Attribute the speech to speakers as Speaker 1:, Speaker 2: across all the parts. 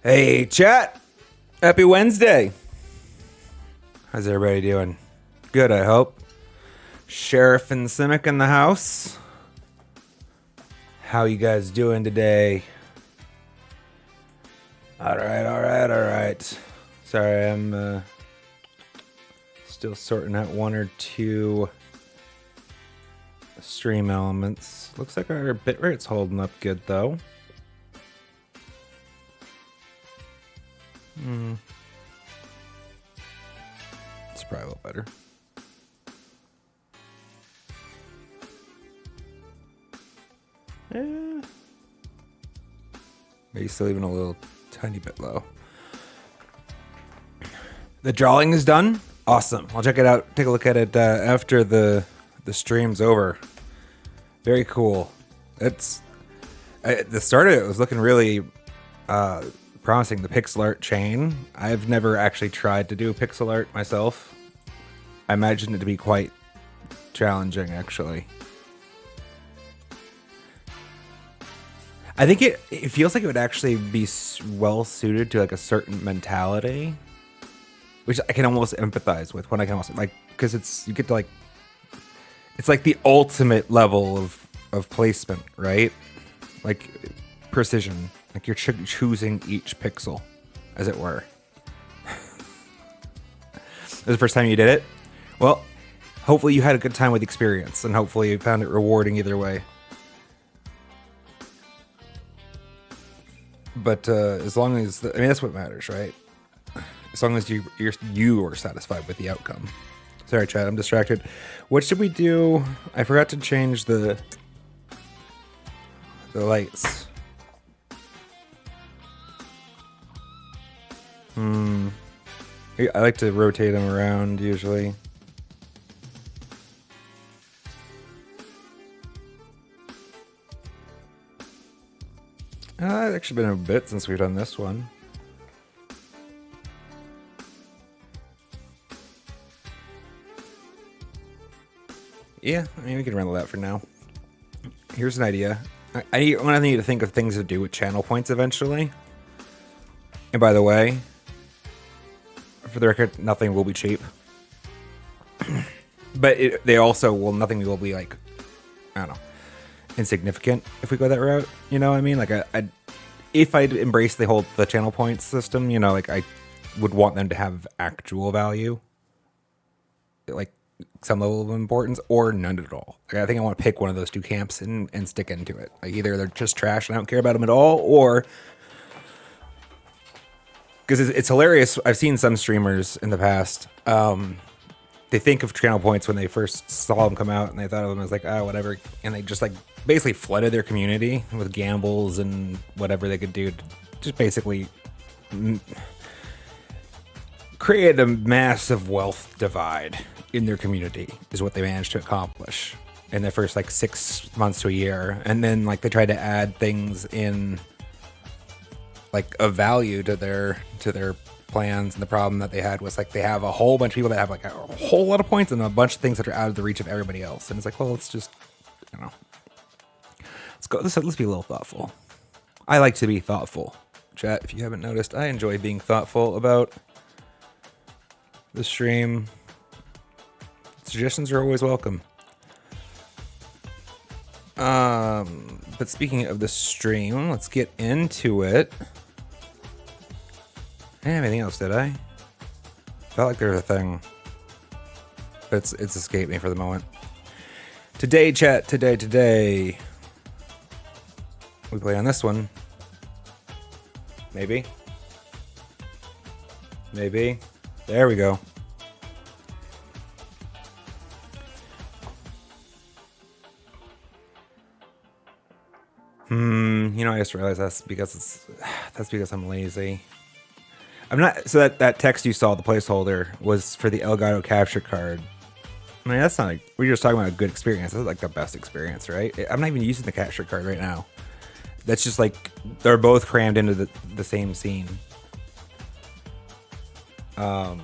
Speaker 1: Hey, chat. Happy Wednesday. How's everybody doing? Good, I hope. Sheriff and Simic in the house. How you guys doing today? All right. Sorry, I'm still sorting out one or two stream elements. Looks like our bitrate's holding up good, though. It's probably a little better. Yeah. Maybe still even a little tiny bit low. The drawing is done. Awesome. I'll check it out. Take a look at it after the stream's over. Very cool. It's the start of it was looking really promising. The pixel art chain. I've never actually tried to do pixel art myself. I imagine it to be quite challenging, actually. I think it feels like it would actually be well suited to like a certain mentality, which I can almost empathize with. When I can almost like, because you get to like, it's like the ultimate level of placement, right? Like precision, like you're choosing each pixel, as it were. This is the first time you did it. Well, hopefully you had a good time with the experience, and hopefully you found it rewarding either way. But as long as that's what matters, right? As long as you are satisfied with the outcome. Sorry, chat, I'm distracted. What should we do? I forgot to change the lights. I like to rotate them around usually. It's actually been a bit since we've done this one. Yeah, I mean, we can run that for now. Here's an idea. I need to think of things to do with channel points eventually. And by the way, for the record, nothing will be cheap. But nothing will be like, I don't know, insignificant if we go that route. You know what I mean? Like, if I'd embrace the channel points system, you know, like I would want them to have actual value, like some level of importance, or none at all. Like, I think I want to pick one of those two camps and stick into it. Like, either they're just trash and I don't care about them at all, or because it's hilarious. I've seen some streamers in the past. They think of channel points when they first saw them come out, and they thought of them as like, whatever, and they just like basically flooded their community with gambles and whatever they could do to just basically create a massive wealth divide in their community is what they managed to accomplish in the first like 6 months to a year. And then like they tried to add things in like of value to their plans, and the problem that they had was like they have a whole bunch of people that have like a whole lot of points and a bunch of things that are out of the reach of everybody else. And it's like, well, let's just, you know, let's be a little thoughtful. I like to be thoughtful, chat. If you haven't noticed, I enjoy being thoughtful about the stream. Suggestions are always welcome. But speaking of the stream, let's get into it. I didn't have anything else, did I? Felt like there was a thing, but it's escaped me for the moment. Today, chat. Today. We play on this one. Maybe. There we go. You know, I just realized that's because I'm lazy. I'm not. So that text you saw, the placeholder, was for the Elgato capture card. I mean, that's not like, we're just talking about a good experience. That's like the best experience, right? I'm not even using the capture card right now. That's just like, they're both crammed into the same scene. So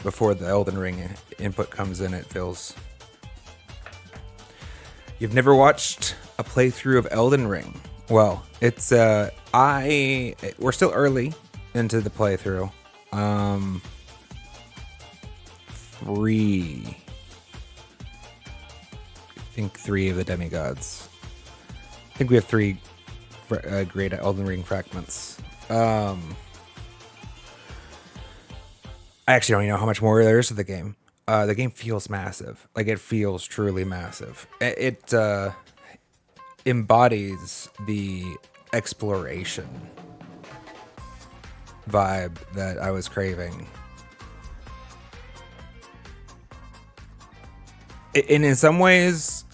Speaker 1: before the Elden Ring input comes in, it feels You've never watched a playthrough of Elden Ring? Well, it's we're still early into the playthrough. Three, I think three of the demigods. I think we have three great Elden Ring fragments. I actually don't even know how much more there is to the game. The game feels massive. Like, it feels truly massive. It embodies the exploration vibe that I was craving. And in some ways,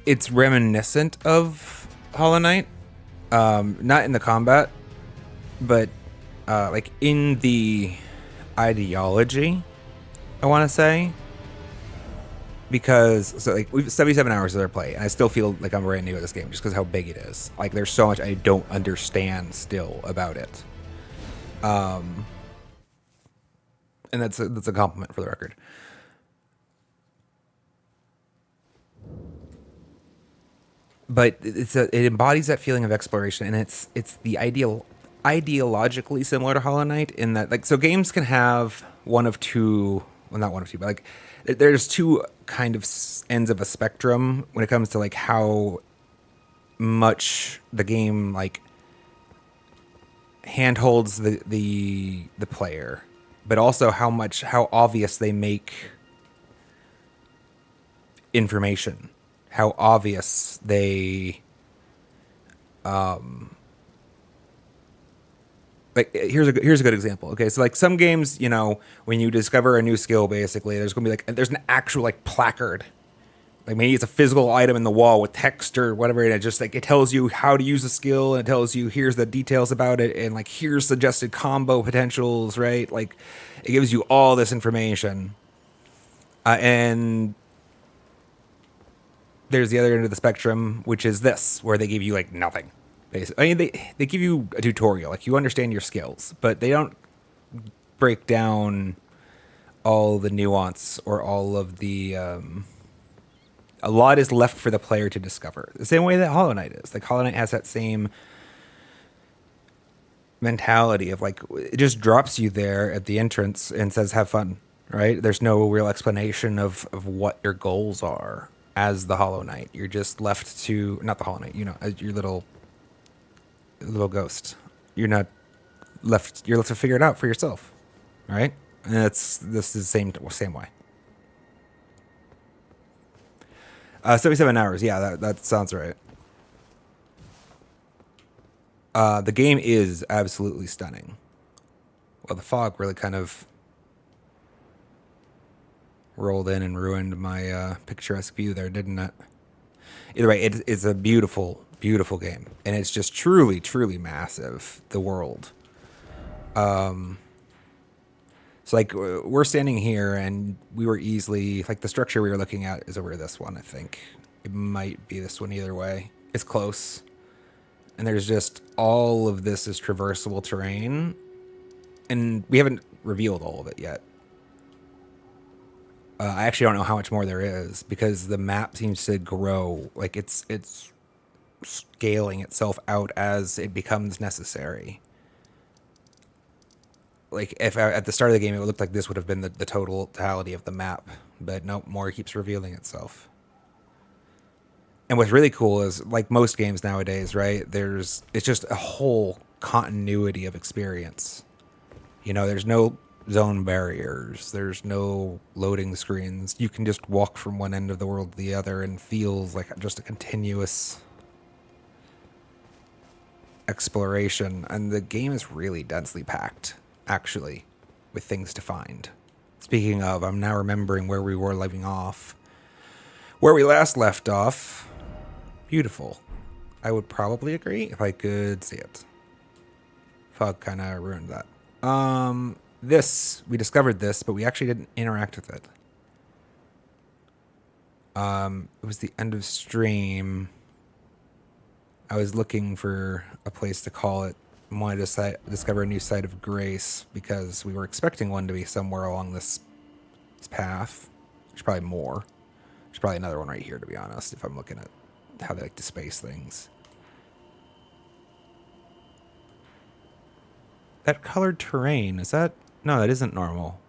Speaker 1: it's reminiscent of Hollow Knight. Not in the combat, but like in the ideology, I want to say. Because so like we've 77 hours of their play, and I still feel like I'm brand new at this game just because how big it is. Like, there's so much I don't understand still about it. And that's a compliment for the record. But it embodies that feeling of exploration, and it's the ideologically similar to Hollow Knight in that, like, so games can have one of two, well, not one of two, but like there's two kind of ends of a spectrum when it comes to like how much the game like handholds the player, but also how obvious they make information, how obvious they like here's a good example. Okay, so like some games, you know, when you discover a new skill, basically there's gonna be like there's an actual like placard, like maybe it's a physical item in the wall with text or whatever, and it just like it tells you how to use the skill, and it tells you here's the details about it, and like here's suggested combo potentials, right? Like it gives you all this information, and there's the other end of the spectrum, which is this, where they give you like nothing. Basically, I mean, they give you a tutorial, like you understand your skills, but they don't break down all the nuance or all of the. A lot is left for the player to discover. The same way that Hollow Knight is. Like Hollow Knight has that same mentality of like it just drops you there at the entrance and says have fun, right? There's no real explanation of what your goals are as the Hollow Knight. You're just left to not the Hollow Knight, you know, as your little ghost. You're left to figure it out for yourself, right? And this is the same way. 77 hours, yeah, that sounds right. The game is absolutely stunning. Well, the fog really kind of rolled in and ruined my picturesque view there, didn't it? Either way, it's a beautiful, beautiful game, and it's just truly, truly massive. The world. So like we're standing here, and we were easily like the structure we were looking at is over this one. I think it might be this one. Either way, it's close, and there's just all of this is traversable terrain, and we haven't revealed all of it yet. I actually don't know how much more there is because the map seems to grow. Like it's scaling itself out as it becomes necessary. Like if at the start of the game it looked like this would have been the totality of the map, but nope, more keeps revealing itself. And what's really cool is like most games nowadays, right? It's just a whole continuity of experience. You know, there's no zone barriers, there's no loading screens. You can just walk from one end of the world to the other and feels like just a continuous exploration. And the game is really densely packed, actually, with things to find. Speaking of, I'm now remembering where we were leaving off. Where we last left off, beautiful. I would probably agree if I could see it. Fog kind of ruined that. We discovered this, but we actually didn't interact with it. It was the end of stream. I was looking for a place to call it. I wanted to discover a new site of grace because we were expecting one to be somewhere along this path. There's probably more. There's probably another one right here, to be honest, if I'm looking at how they like to space things. That colored terrain, is that... No, that isn't normal.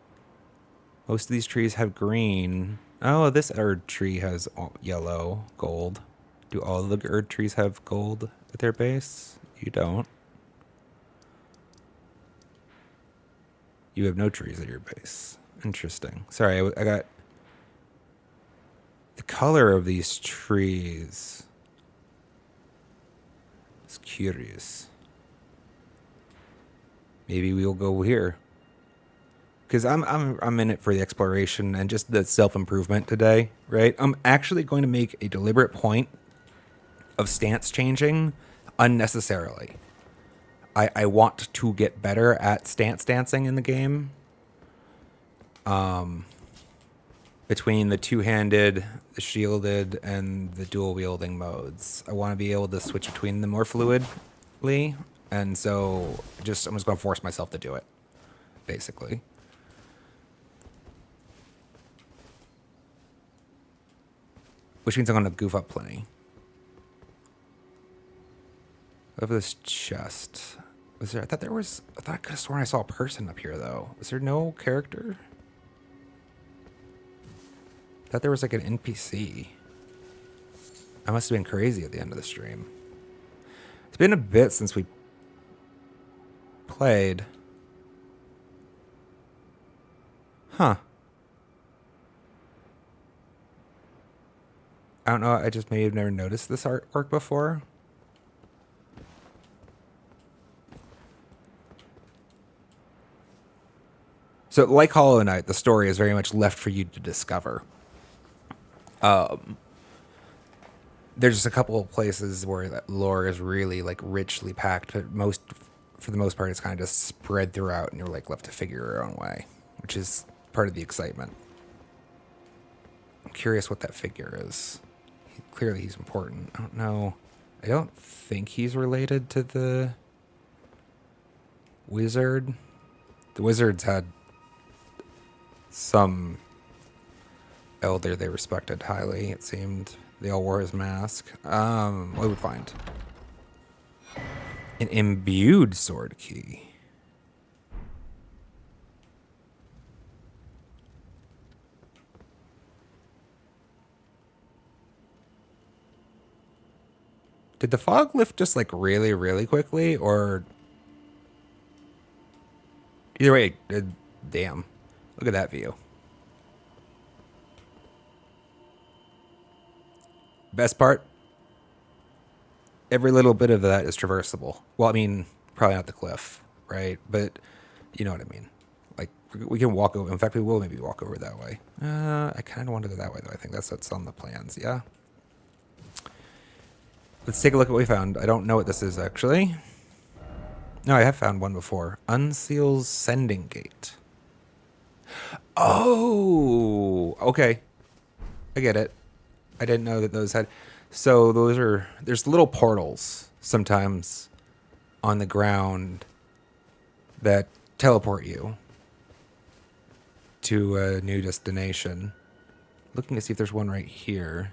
Speaker 1: Most of these trees have green. Oh, this Erd tree has yellow, gold. Do all of the Erd trees have gold at their base? You don't. You have no trees at your base. Interesting. Sorry, I got... The color of these trees is curious. Maybe we'll go here. Because I'm in it for the exploration and just the self-improvement today, right? I'm actually going to make a deliberate point of stance changing unnecessarily. I want to get better at stance dancing in the game. Between the two-handed, the shielded, and the dual-wielding modes. I want to be able to switch between them more fluidly. And so I'm just going to force myself to do it, basically. Which means I'm going to goof up plenty. Over this chest. Was there... I thought I could have sworn I saw a person up here, though. Is there no character? I thought there was like an NPC. I must have been crazy at the end of the stream. It's been a bit since we played. Huh. I don't know. I just may have never noticed this artwork before. So, like Hollow Knight, the story is very much left for you to discover. There's just a couple of places where that lore is really like richly packed, but for the most part, it's kind of just spread throughout, and you're like left to figure your own way, which is part of the excitement. I'm curious what that figure is. Clearly, he's important. I don't know. I don't think he's related to the wizard. The wizards had some elder they respected highly, it seemed. They all wore his mask. What would we find? An imbued sword key. Did the fog lift just like really, really quickly, or... Either way, damn. Look at that view. Best part, every little bit of that is traversable. Well, I mean, probably not the cliff, right? But you know what I mean. Like, we can walk over. In fact, we will maybe walk over that way. I kind of want to go that way, though. I think that's what's on the plans, yeah? Let's take a look at what we found. I don't know what this is, actually. No, I have found one before. Unseal's Sending Gate. Oh! Okay. I get it. I didn't know that those had... So there's little portals sometimes on the ground that teleport you to a new destination. Looking to see if there's one right here.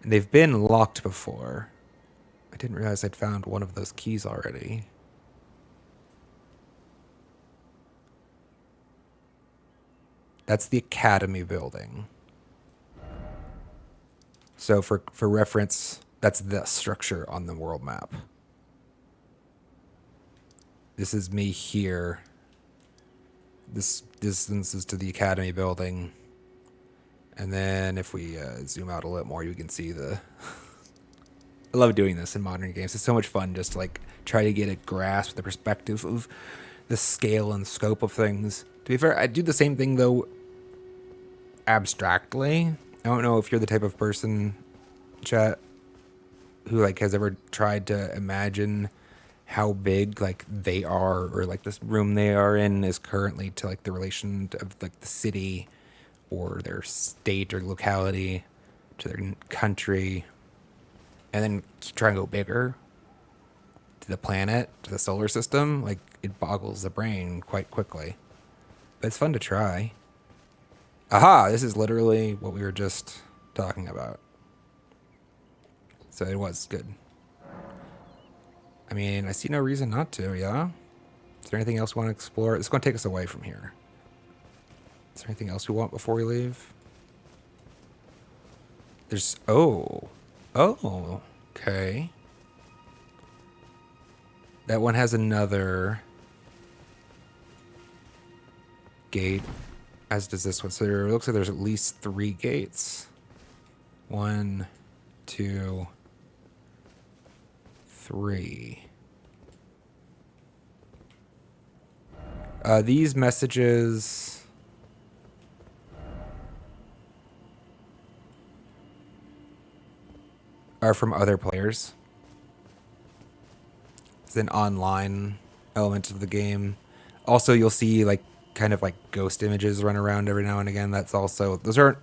Speaker 1: And they've been locked before. I didn't realize I'd found one of those keys already. That's the Academy building. So for reference, that's the structure on the world map. This is me here. This distance is to the Academy building. And then if we zoom out a little more, you can see the... I love doing this in modern games. It's so much fun just to like try to get a grasp, the perspective of the scale and scope of things. To be fair, I do the same thing though abstractly. I don't know if you're the type of person, chat, who like has ever tried to imagine how big like they are, or like this room they are in is currently to like the relation of like the city or their state or locality to their country, and then try and go bigger to the planet, to the solar system. Like, it boggles the brain quite quickly, but it's fun to try. Aha! This is literally what we were just talking about. So it was good. I mean, I see no reason not to, yeah? Is there anything else we want to explore? It's going to take us away from here. Is there anything else we want before we leave? There's... Oh. Oh. Okay. That one has another gate, as does this one. So there looks like there's at least 3 gates. 1, 2, 3. These messages are from other players. It's an online element of the game. Also, you'll see like kind of like ghost images run around every now and again. That's also, those aren't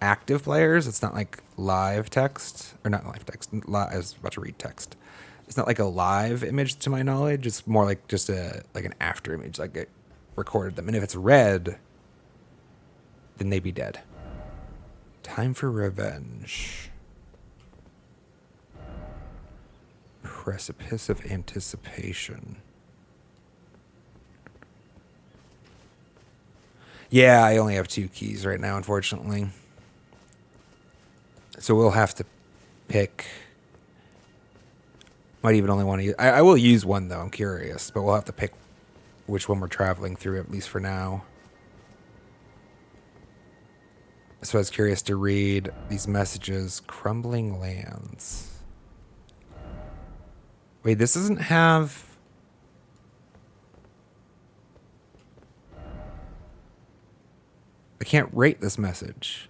Speaker 1: active players. It's not like live text, or not live text. I was about to read text. It's not like a live image to my knowledge. It's more like just a like an after image, like it recorded them. And if it's red, then they be dead. Time for revenge. Precipice of anticipation. Yeah, I only have 2 keys right now, unfortunately. So we'll have to pick. Might even only want to use... I will use one, though. I'm curious. But we'll have to pick which one we're traveling through, at least for now. So I was curious to read these messages. Crumbling lands. Wait, this doesn't have... I can't rate this message.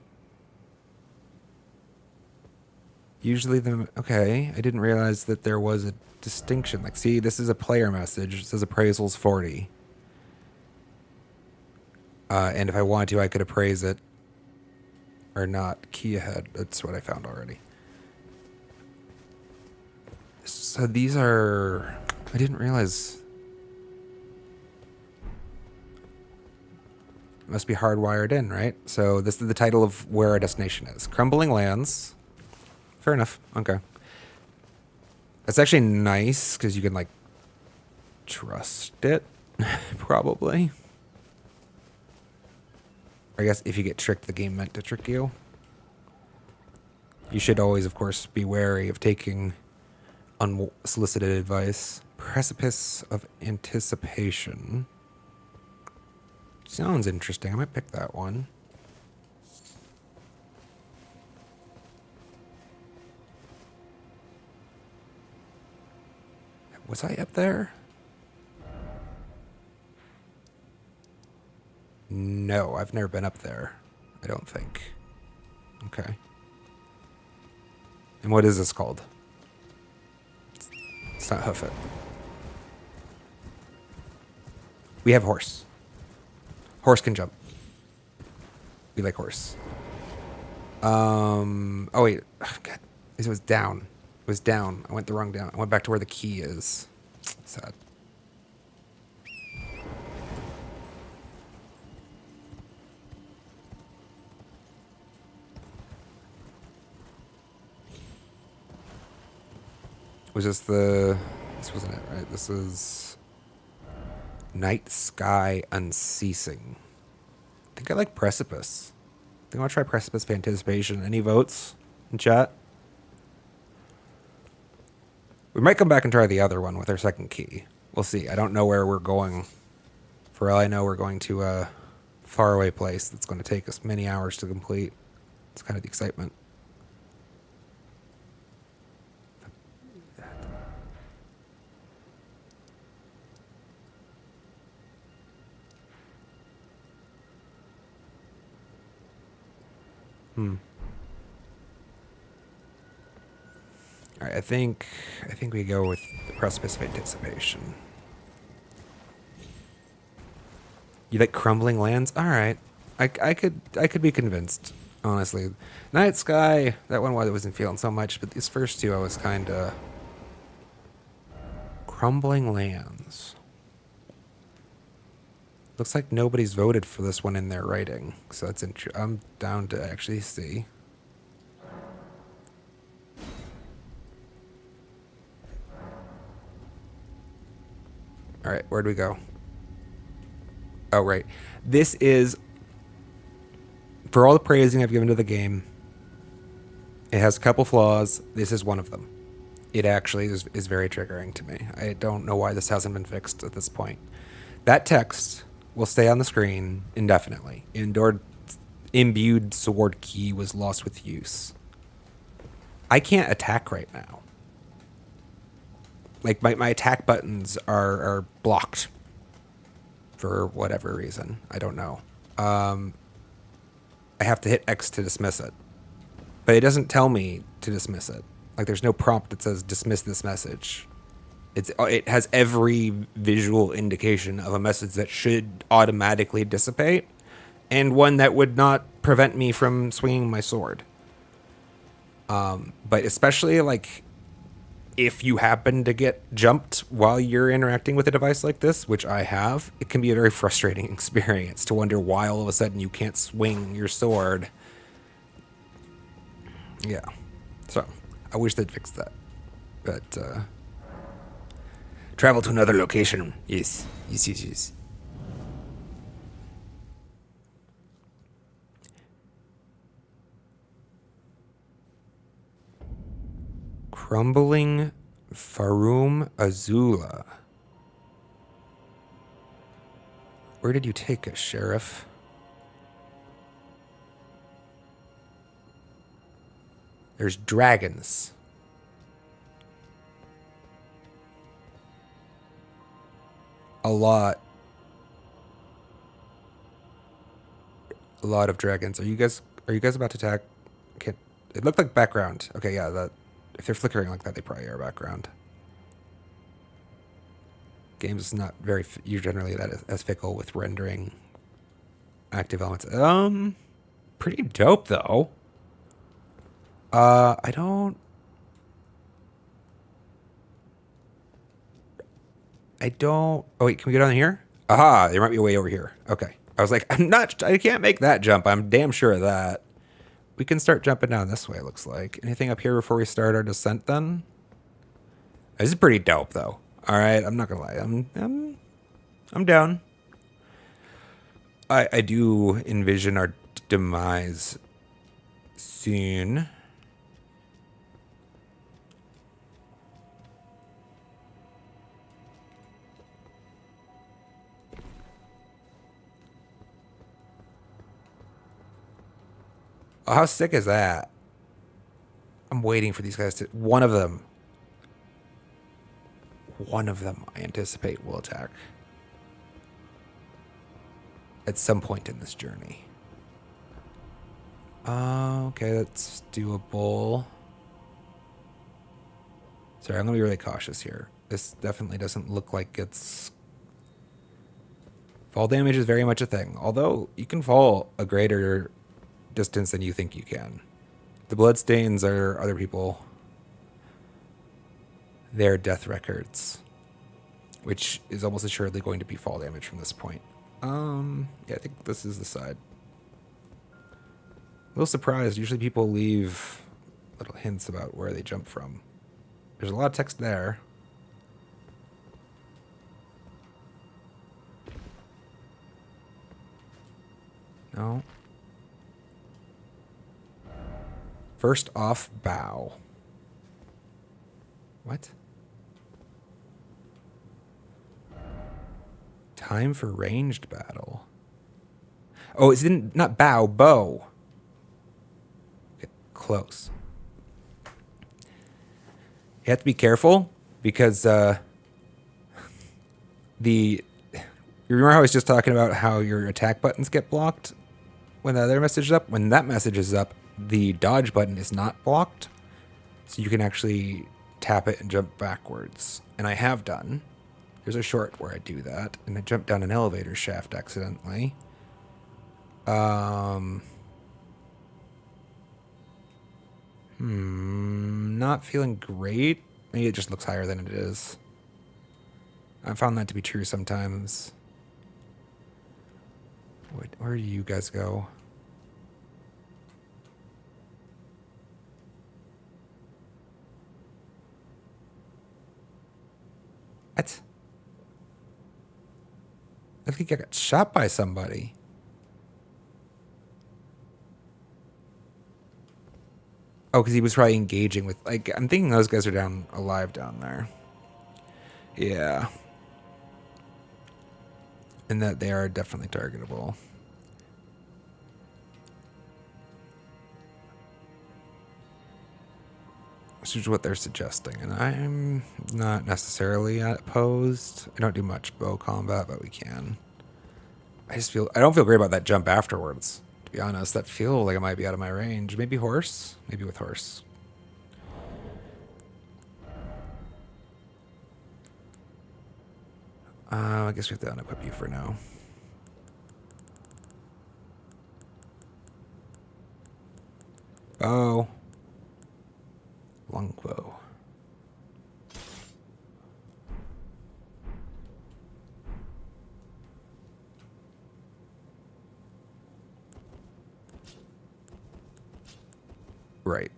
Speaker 1: Usually the... Okay, I didn't realize that there was a distinction. Like, see, this is a player message. It says appraisal's 40. And if I wanted to, I could appraise it. Or not. Key ahead. That's what I found already. So these are... I didn't realize... It must be hardwired in, right? So this is the title of where our destination is. Crumbling Lands. Fair enough. Okay. That's actually nice, because you can, like, trust it, probably. I guess if you get tricked, the game meant to trick you. You should always, of course, be wary of taking unsolicited advice. Precipice of anticipation. Sounds interesting. I might pick that one. Was I up there? No, I've never been up there. I don't think. Okay. And what is this called? It's not hoof it. We have horse. Horse can jump. We like horse. Oh wait. Oh, God. It was down. It was down. I went the wrong down. I went back to where the key is. Sad. Was this the... This wasn't it, right? This was... Night Sky Unceasing. I think I like Precipice. I think I'll try Precipice for Anticipation. Any votes in chat? We might come back and try the other one with our second key. We'll see. I don't know where we're going. For all I know, we're going to a faraway place that's going to take us many hours to complete. It's kind of the excitement. All right, I think we go with the Precipice of Anticipation. You like Crumbling Lands? All right, I could be convinced, honestly. Night Sky, that one I wasn't feeling so much, but these first two I was kind of... Crumbling Lands. Looks like nobody's voted for this one in their writing, so that's I'm down to actually see. All right, where'd we go? Oh, right. This is, for all the praising I've given to the game, it has a couple flaws. This is one of them. It actually is very triggering to me. I don't know why this hasn't been fixed at this point. That text will stay on the screen indefinitely. Imbued sword key was lost with use. I can't attack right now. Like, my attack buttons are blocked for whatever reason. I don't know. I have to hit X to dismiss it. But it doesn't tell me to dismiss it. Like, there's no prompt that says dismiss this message. It has every visual indication of a message that should automatically dissipate, and one that would not prevent me from swinging my sword. But especially, like, if you happen to get jumped while you're interacting with a device like this, which I have, it can be a very frustrating experience to wonder why all of a sudden you can't swing your sword. Yeah. So, I wish they'd fix that. But, travel to another location. Yes. Yes. Crumbling Farum Azula. Where did you take us, Sheriff? There's dragons. A lot of dragons. Are you guys about to attack? It looked like background. Okay, yeah, that if they're flickering like that, they probably are background. Games is not very you're generally that as fickle with rendering active elements. Pretty dope though. I don't. Oh wait, can we get on here? Aha, there might be a way over here. Okay. I was like, I can't make that jump. I'm damn sure of that. We can start jumping down this way, it looks like. Anything up here before we start our descent then? This is pretty dope though. Alright, I'm not gonna lie. I'm down. I do envision our demise soon. Oh, how sick is that? I'm waiting for these guys to... One of them I anticipate will attack. At some point in this journey. Okay, that's doable. Sorry, I'm going to be really cautious here. This definitely doesn't look like it's... Fall damage is very much a thing. Although, you can fall a greater distance than you think you can. The bloodstains are other people. Their death records. Which is almost assuredly going to be fall damage from this point. Yeah, I think this is the side. A little surprised. Usually people leave little hints about where they jump from. There's a lot of text there. No. First off bow. What? Time for ranged battle. Oh, it's not bow, bow. Okay, close. You have to be careful because you remember how I was just talking about how your attack buttons get blocked when the other message is up? When that message is up, the dodge button is not blocked. So you can actually tap it and jump backwards. And I have done. There's a short where I do that. And I jumped down an elevator shaft accidentally. Not feeling great. Maybe it just looks higher than it is. I've found that to be true sometimes. Where do you guys go? What? I think I got shot by somebody. Oh, because he was probably engaging with, like, I'm thinking those guys are down alive down there. Yeah. And that they are definitely targetable. Which is what they're suggesting. And I'm not necessarily opposed. I don't do much bow combat, but we can. I don't feel great about that jump afterwards. To be honest, that feel like it might be out of my range. Maybe horse? Maybe with horse. I guess we have to unequip you for now. Bow. Longbow. Right.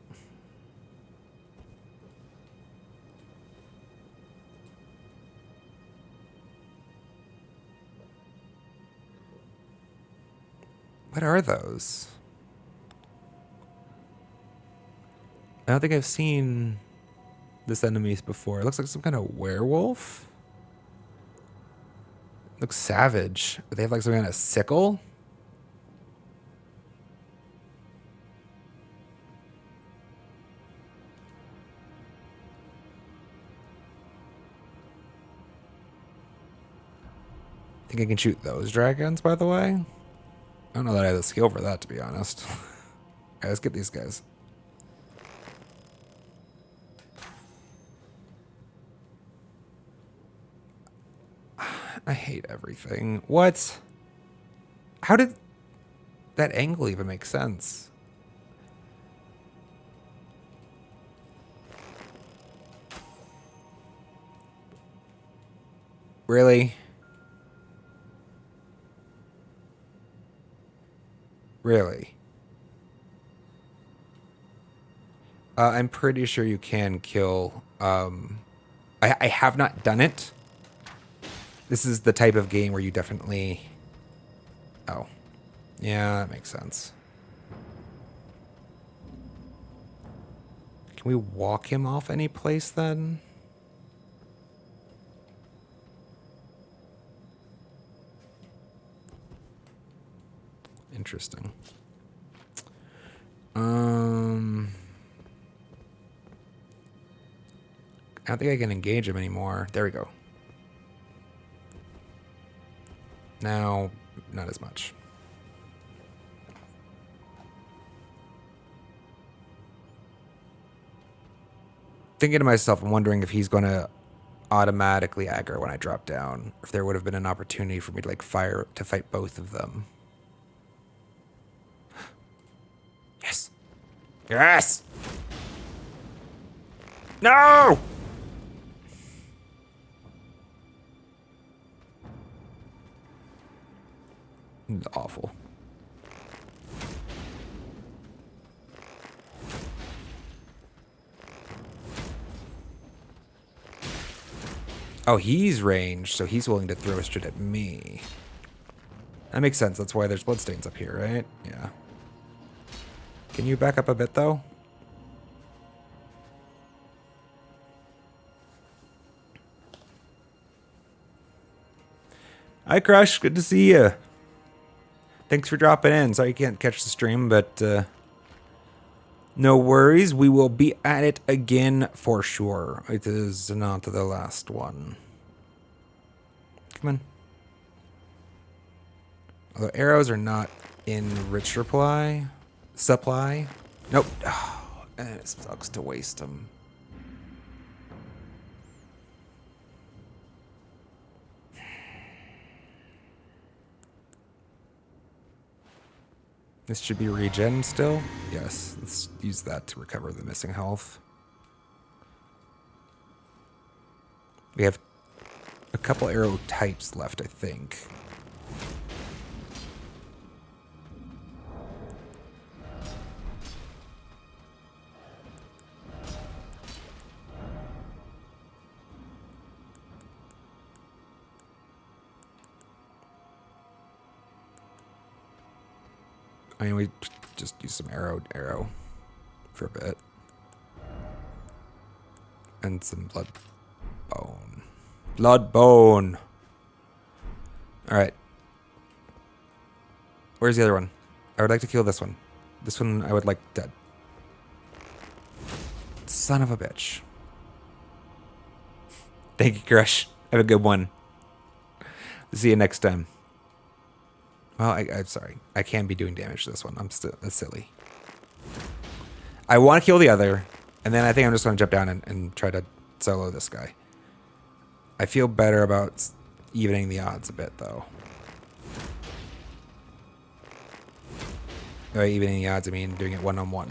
Speaker 1: What are those? I don't think I've seen this enemies before. It looks like some kind of werewolf. Looks savage. But they have like some kind of sickle. Think I can shoot those dragons, by the way? I don't know that I have the skill for that, to be honest. Alright, let's get these guys. I hate everything. What? How did that angle even make sense? Really? Really? I'm pretty sure you can kill. I have not done it. This is the type of game where you definitely. Oh, yeah, that makes sense. Can we walk him off any place then? Interesting. I don't think I can engage him anymore. There we go. Now, not as much. Thinking to myself, I'm wondering if he's going to automatically aggro when I drop down. If there would have been an opportunity for me to like fight both of them. Yes. Yes. No. It's awful. Oh, he's ranged, so he's willing to throw a shit at me. That makes sense. That's why there's bloodstains up here, right? Yeah. Can you back up a bit, though? Hi, Crush. Good to see you. Thanks for dropping in. Sorry you can't catch the stream, but no worries. We will be at it again for sure. It is not the last one. Come on. Although arrows are not in rich supply. Nope. Oh, it sucks to waste them. This should be regen still. Yes, let's use that to recover the missing health. We have a couple arrow types left, I think. I mean, we just use some arrow for a bit. And some blood bone. Blood bone. Alright. Where's the other one? I would like to kill this one. This one I would like dead. Son of a bitch. Thank you, Crush. Have a good one. See you next time. Well, I'm sorry. I can be doing damage to this one. That's silly. I want to kill the other, and then I think I'm just going to jump down and try to solo this guy. I feel better about evening the odds a bit, though. By evening the odds, I mean doing it one-on-one.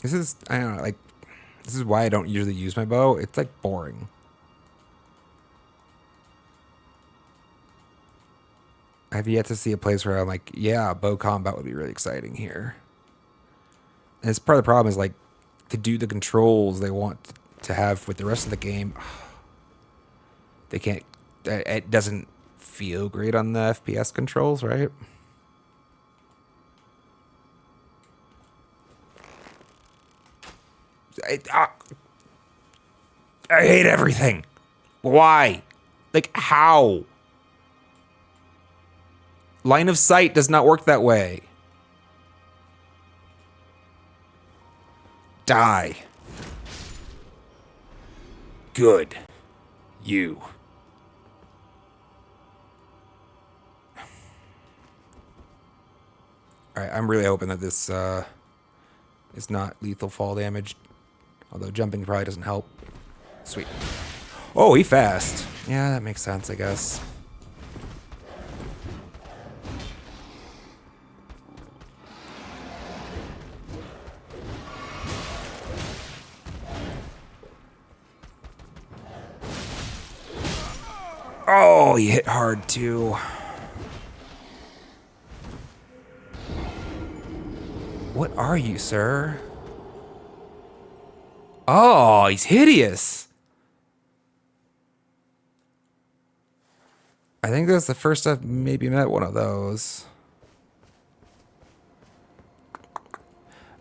Speaker 1: This is, I don't know, like, this is why I don't usually use my bow. It's, like, boring. I've yet to see a place where I'm like, yeah, bow combat would be really exciting here. And it's part of the problem is, like, to do the controls they want to have with the rest of the game, they can't, it doesn't feel great on the FPS controls, right? I hate everything. Why? Like, how? Line of sight does not work that way. Die. Good. You. Alright, I'm really hoping that this is not lethal fall damage. Although jumping probably doesn't help. Sweet. Oh, he fast. Yeah, that makes sense, I guess. Oh, he hit hard too. What are you, sir? Oh, he's hideous. I think that's the first I've maybe met one of those.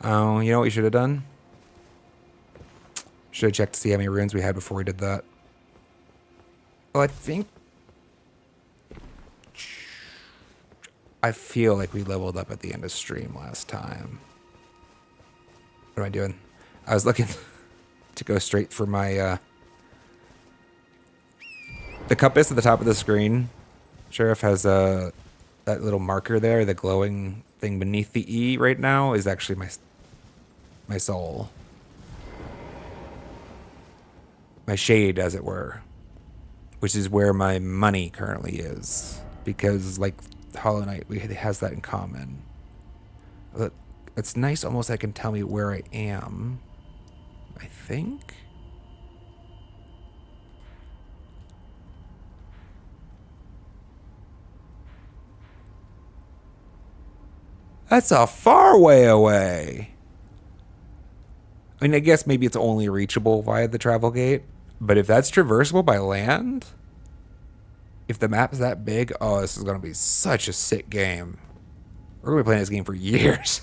Speaker 1: Oh, you know what we should have done? Should have checked to see how many runes we had before we did that. Well, I feel like we leveled up at the end of stream last time. What am I doing? I was looking to go straight for my the compass at the top of the screen. Sheriff has that little marker there, the glowing thing beneath the E right now is actually my soul. My shade, as it were. Which is where my money currently is. Because, like, Hollow Knight has that in common. Look, it's nice almost that can tell me where I am. I think? That's a far way away. I mean, I guess maybe it's only reachable via the travel gate. But if that's traversable by land, if the map is that big, oh, this is going to be such a sick game. We're going to be playing this game for years.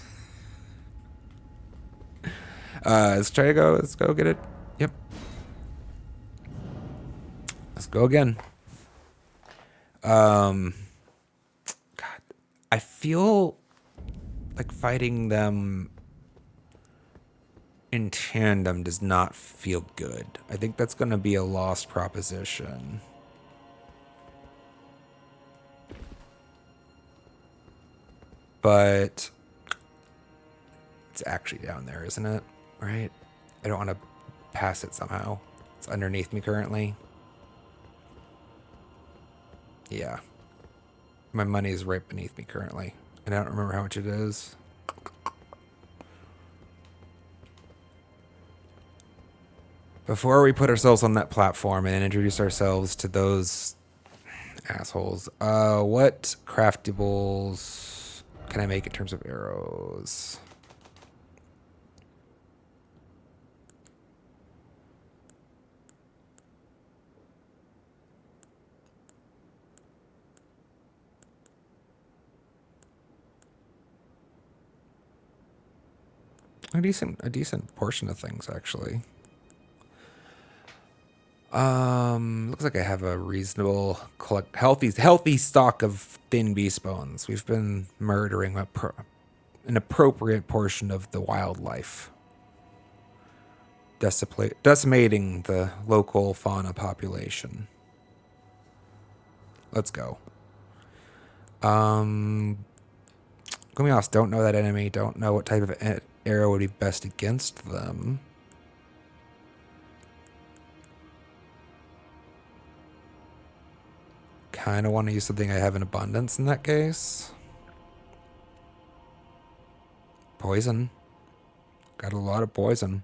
Speaker 1: Let's try to go. Let's go get it. Yep. Let's go again. God, I feel like fighting them in tandem does not feel good. I think that's going to be a lost proposition. But it's actually down there, isn't it? Right? I don't want to pass it somehow. It's underneath me currently. Yeah. My money is right beneath me currently. And I don't remember how much it is. Before we put ourselves on that platform and introduce ourselves to those assholes, what craftables can I make in terms of arrows? A decent portion of things, actually. Looks like I have a reasonable, healthy stock of thin beast bones. We've been murdering an appropriate portion of the wildlife, decimating the local fauna population. Let's go. Gumios, don't know that enemy. Don't know what type of arrow would be best against them. Kind of want to use something I have in abundance in that case. Poison. Got a lot of poison.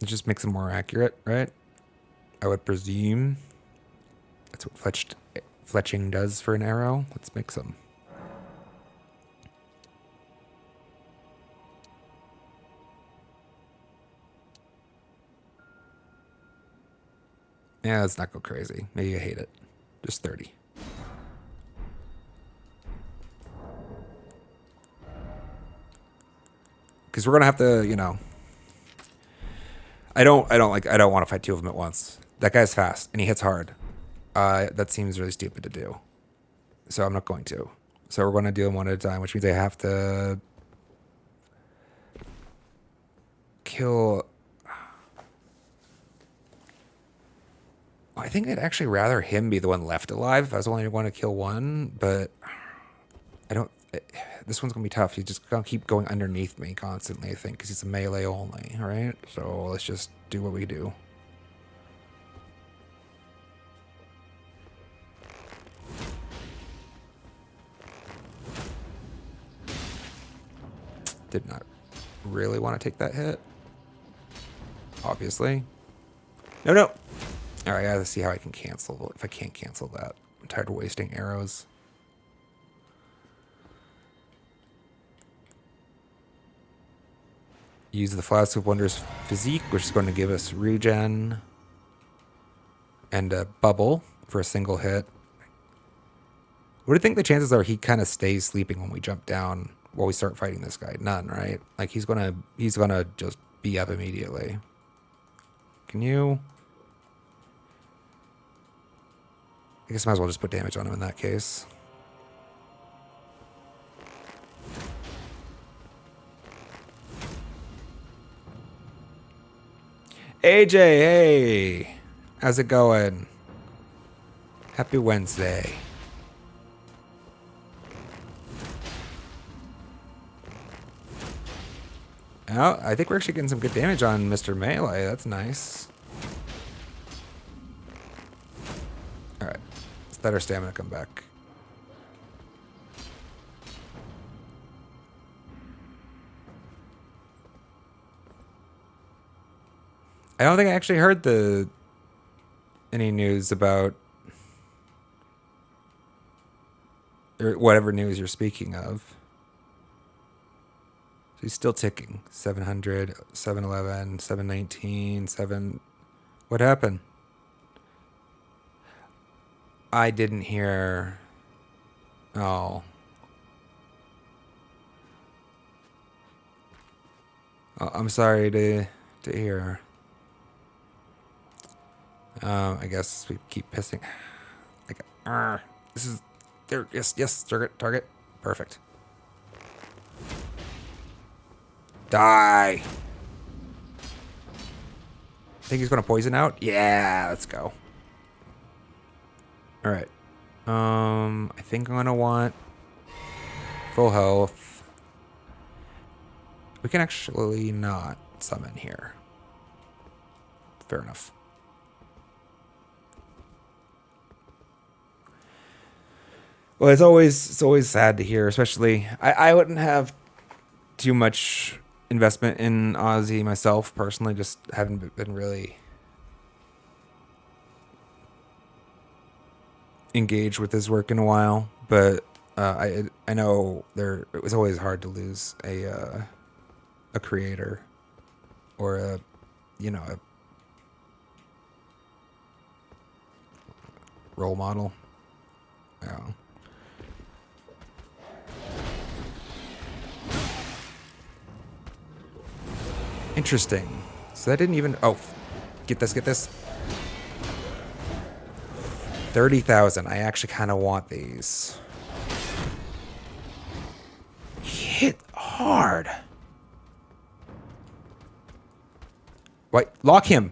Speaker 1: It just makes them more accurate, right? I would presume. That's what fletching does for an arrow. Let's make some. Yeah, let's not go crazy. Maybe I hate it. Just 30. Because we're gonna have to, I don't want to fight two of them at once. That guy's fast and he hits hard. That seems really stupid to do. So I'm not going to. So we're going to do them one at a time, which means I have to kill. I think I'd actually rather him be the one left alive if I was only going to kill one, but I don't. This one's going to be tough. He's just going to keep going underneath me constantly, I think, because he's a melee only, right? So let's just do what we do. Did not really want to take that hit. Obviously. No. All right, I gotta see how I can cancel. If I can't cancel that. I'm tired of wasting arrows. Use the Flask of Wonders Physique, which is going to give us regen and a bubble for a single hit. What do you think the chances are he kind of stays sleeping when we jump down while we start fighting this guy? None, right? Like he's gonna just be up immediately. Can you? I guess I might as well just put damage on him in that case. AJ, hey! How's it going? Happy Wednesday. Oh, I think we're actually getting some good damage on Mr. Melee. That's nice. Alright. Let's let our stamina come back. I don't think I actually heard any news about or whatever news you're speaking of. So he's still ticking. 700, 711, 719, 7... What happened? I didn't hear... Oh. I'm sorry to hear. I guess we keep pissing. Like, this is there. Yes, target. Perfect. Die. Think he's gonna poison out? Yeah, let's go. All right. I think I'm gonna want full health. We can actually not summon here. Fair enough. Well, it's always sad to hear, especially I wouldn't have too much investment in Ozzy myself personally, just haven't been really engaged with his work in a while. But I know it was always hard to lose a creator or a role model. Yeah. Interesting. So that didn't even... Oh, get this, get this. 30,000. I actually kind of want these. Hit hard. Wait, lock him.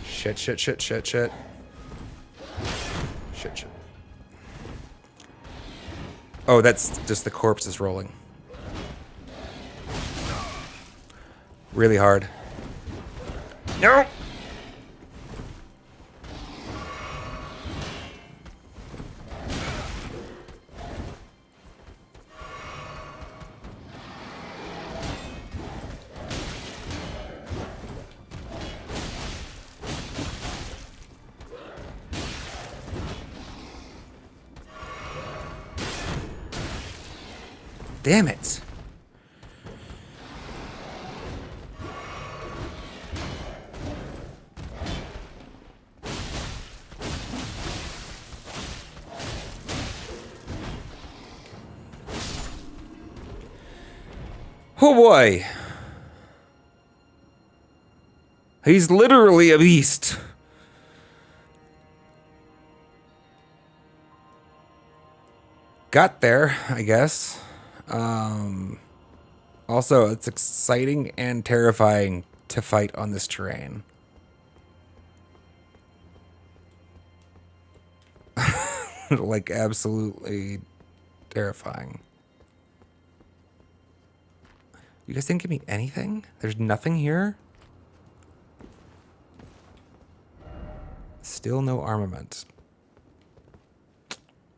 Speaker 1: Shit, shit, shit, shit, shit. Shit, shit. Oh, that's just the corpses rolling. Really hard. No! Damn it. Oh boy. He's literally a beast. Got there, I guess. Also, it's exciting and terrifying to fight on this terrain. Like, absolutely terrifying. You guys didn't give me anything? There's nothing here? Still no armament.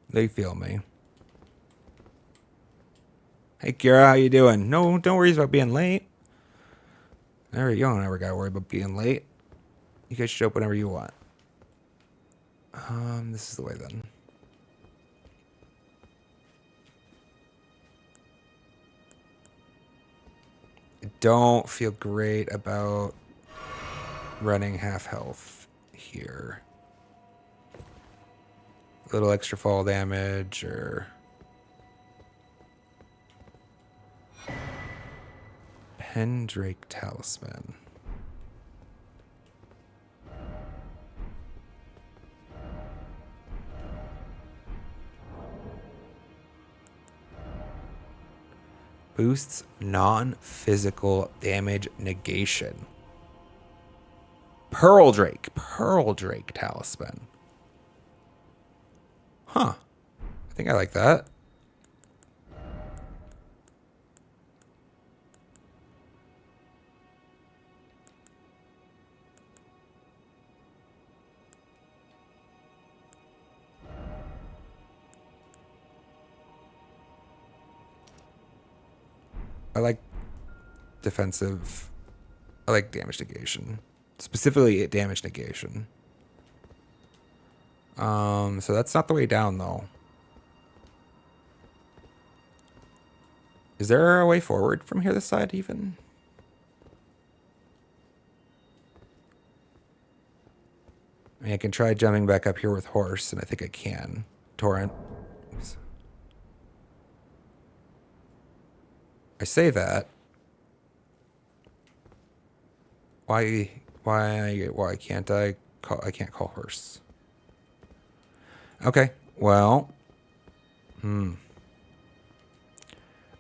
Speaker 1: They feel me. Hey, Kira, how you doing? No, don't worry about being late. You don't ever gotta worry about being late. You guys show up whenever you want. This is the way then. I don't feel great about running half health here. A little extra fall damage or... Pendrake Talisman. Boosts non-physical damage negation. Pearl Drake Talisman. Huh. I think I like that. I like defensive. I like damage negation. Specifically damage negation. So that's not the way down though. Is there a way forward from here this side even? I mean, I can try jumping back up here with horse, and I think I can. Torrent. I say that. Why can't I call? I can't call horse. Okay. Well. I'm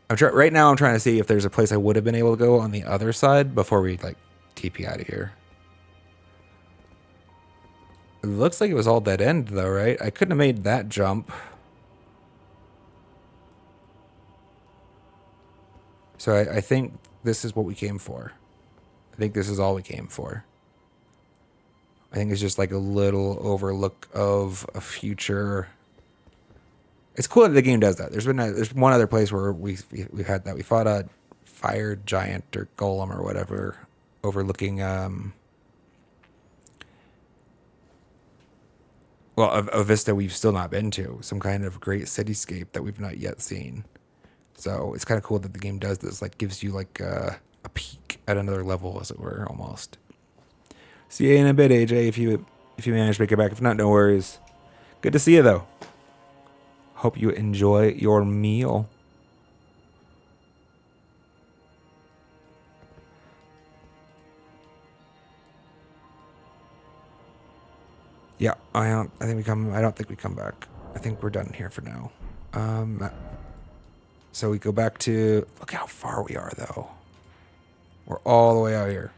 Speaker 1: right now. I'm trying to see if there's a place I would have been able to go on the other side before we like TP out of here. It looks like it was all dead end though, right? I couldn't have made that jump. So I think this is what we came for. I think this is all we came for. I think it's just like a little overlook of a future. It's cool that the game does that. There's one other place where we've had that. We fought a fire giant or golem or whatever overlooking a vista we've still not been to. Some kind of great cityscape that we've not yet seen. So it's kind of cool that the game does this. Like gives you like a peek at another level, as it were, almost. See you in a bit, AJ. If you manage to make it back. If not, no worries. Good to see you, though. Hope you enjoy your meal. Yeah, I don't. I think we come. I don't think we come back. I think we're done here for now. So we go back to. Look how far we are, though. We're all the way out here,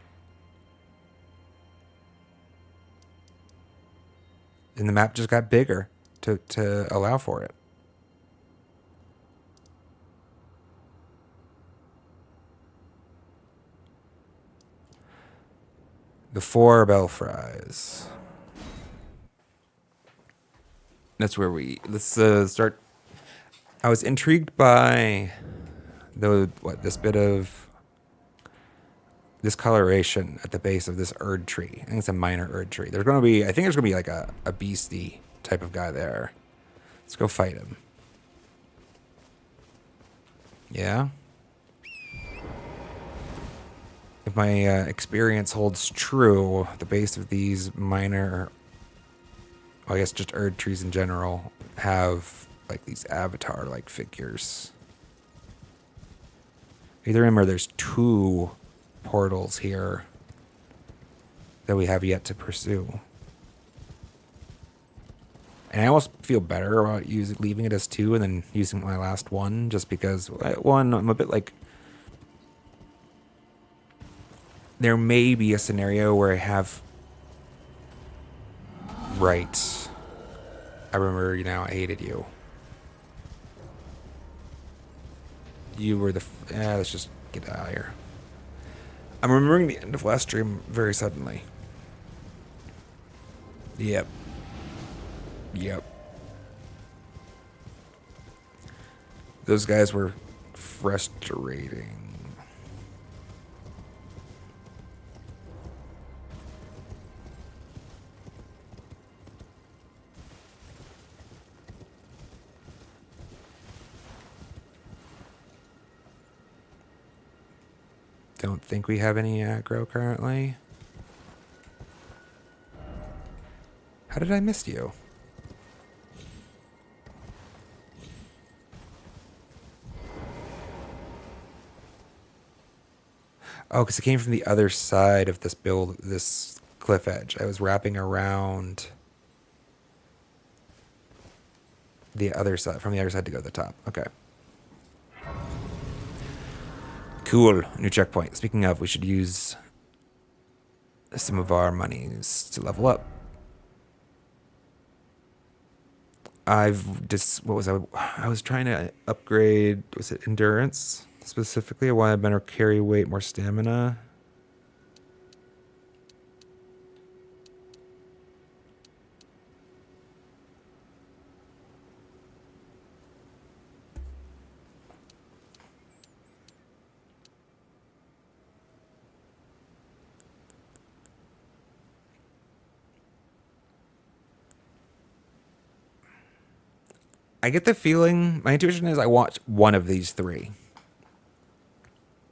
Speaker 1: and the map just got bigger to allow for it. The 4 bell fries. That's where we. Let's start. I was intrigued by this bit of discoloration at the base of this Erd tree. I think it's a minor Erd tree. There's gonna be. I think there's gonna be like a beastie type of guy there. Let's go fight him. Yeah. If my experience holds true, the base of these minor, well, I guess just Erd trees in general, have like these avatar-like figures. Either him or there's 2 portals here that we have yet to pursue. And I almost feel better about leaving it as 2 and then using my last one, just because, one, I'm a bit like, there may be a scenario where I have, right, I remember you now, I hated you. You were the, let's just get out of here. I'm remembering the end of last stream very suddenly. Yep. Those guys were frustrating. Don't think we have any aggro currently. How did I miss you? Oh, because it came from the other side of this cliff edge. I was wrapping around the other side, from the other side to go to the top. Okay. Cool. New checkpoint. Speaking of, we should use some of our monies to level up. What was I was trying to upgrade, was it endurance specifically? I wanted better carry weight, more stamina. I get the feeling, my intuition is I want one of these 3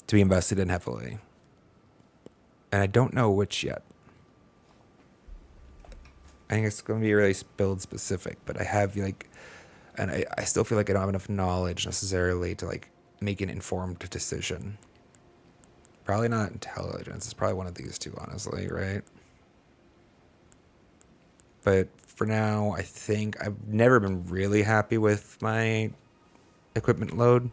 Speaker 1: to be invested in heavily. And I don't know which yet. I think it's going to be really build specific, but I have like, and I still feel like I don't have enough knowledge necessarily to like make an informed decision. Probably not intelligence. It's probably one of these 2, honestly, right? But for now, I think I've never been really happy with my equipment load.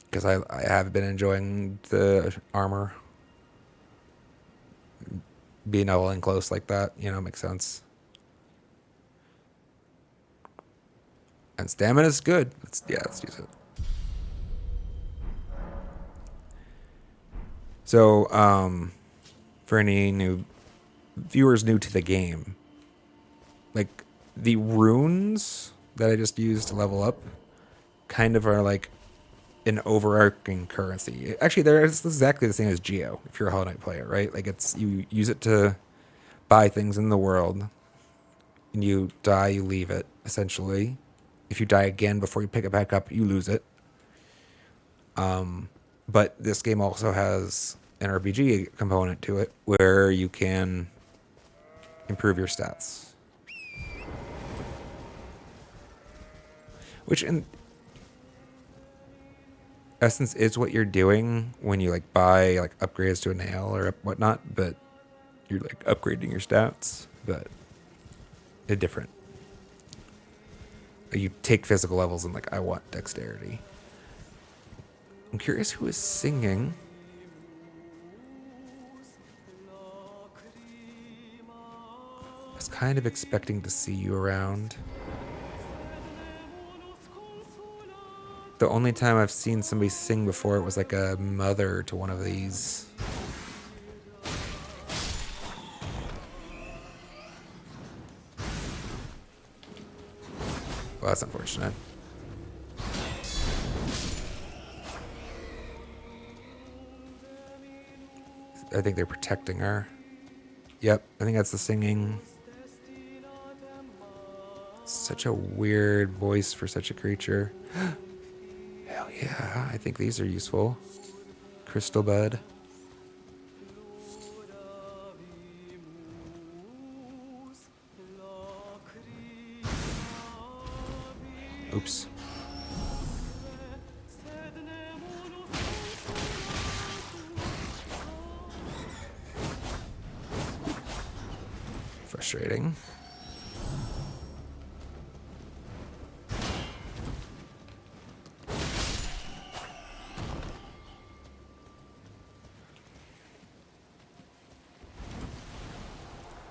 Speaker 1: Because I have been enjoying the armor. Being all in close like that, makes sense. And stamina's good. Let's use it. So, for any new viewers new to the game, like the runes that I just used to level up kind of are like an overarching currency. Actually, it's exactly the same as Geo if you're a Hollow Knight player, right? Like you use it to buy things in the world, and you die, you leave it, essentially. If you die again before you pick it back up, you lose it. But this game also has an RPG component to it where you can improve your stats. Which in essence is what you're doing when you like buy like upgrades to a nail or whatnot, but you're like upgrading your stats, but they're different. You take physical levels and like, I want dexterity. I'm curious who is singing. I was kind of expecting to see you around. The only time I've seen somebody sing before, it was like a mother to one of these. Well, that's unfortunate. I think they're protecting her. Yep, I think that's the singing. Such a weird voice for such a creature. Hell yeah, I think these are useful. Crystal Bud. Oops. Frustrating.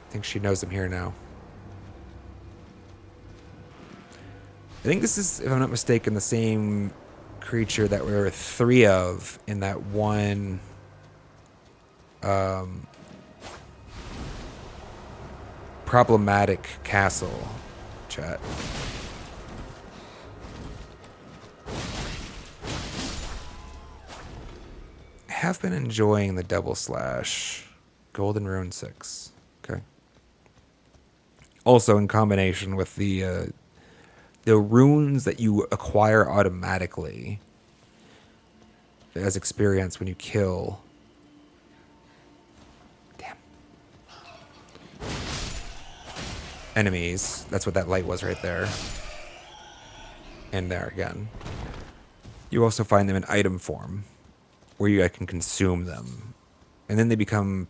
Speaker 1: I think she knows I'm here now. I think this is, if I'm not mistaken, the same creature that there were 3 of in that one problematic castle, chat. I have been enjoying the double slash. Golden Rune 6. Okay. Also in combination with the runes that you acquire automatically as experience when you kill. Damn. Enemies. That's what that light was right there. And there again. You also find them in item form, where you can consume them. And then they become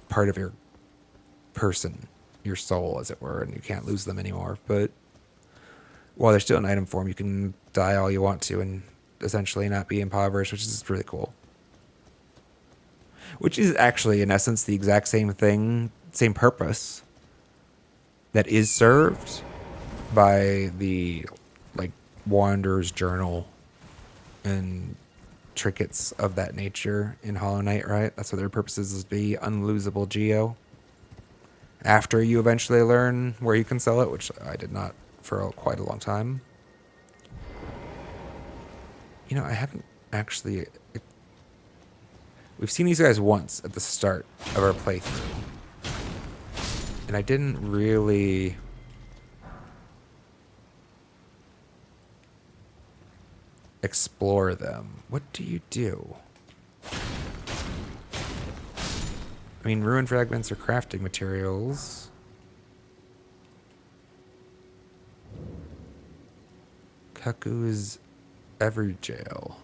Speaker 1: part of your person, your soul, as it were, and you can't lose them anymore. But while they're still in item form, you can die all you want to and essentially not be impoverished, which is really cool. Which is actually, in essence, the exact same thing, same purpose that is served by the like Wanderer's Journal and trinkets of that nature in Hollow Knight, right? That's what their purposes is, be unlosable geo. After you eventually learn where you can sell it, which I did not for quite a long time. You know, I haven't actually... We've seen these guys once at the start of our playthrough. And I didn't really... explore them. What do you do? I mean, ruin fragments are crafting materials. Kaku's Everjail.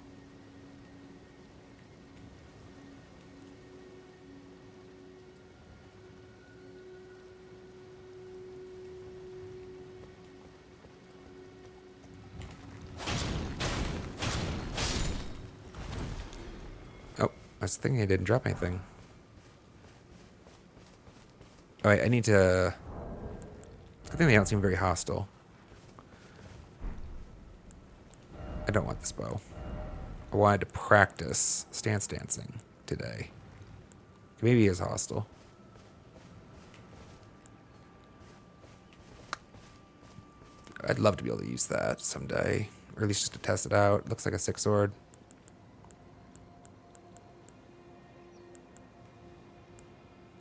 Speaker 1: Oh, I was thinking I didn't drop anything. Alright, I need to... I think they don't seem very hostile. I don't want this bow. I wanted to practice stance dancing today. Maybe he is hostile. I'd love to be able to use that someday. Or at least just to test it out. Looks like a 6 sword.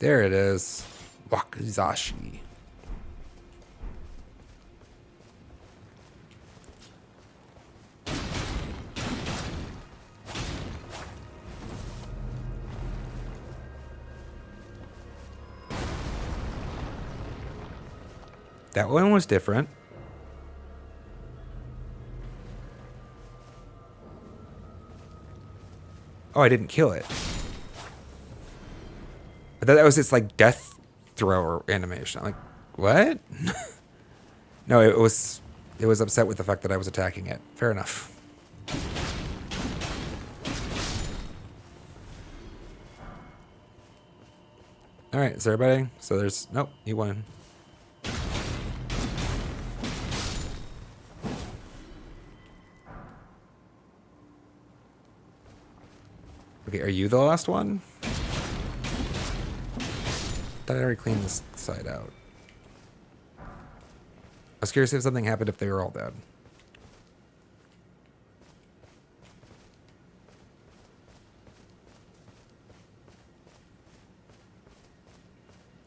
Speaker 1: There it is. Wakizashi. That one was different. Oh, I didn't kill it. I thought that was its like death thrower animation. I'm like, what? No, it was upset with the fact that I was attacking it. Fair enough. All right, is everybody? So there's nope, you won. Okay, are you the last one? Thought I already cleaned this side out. I was curious if something happened if they were all dead.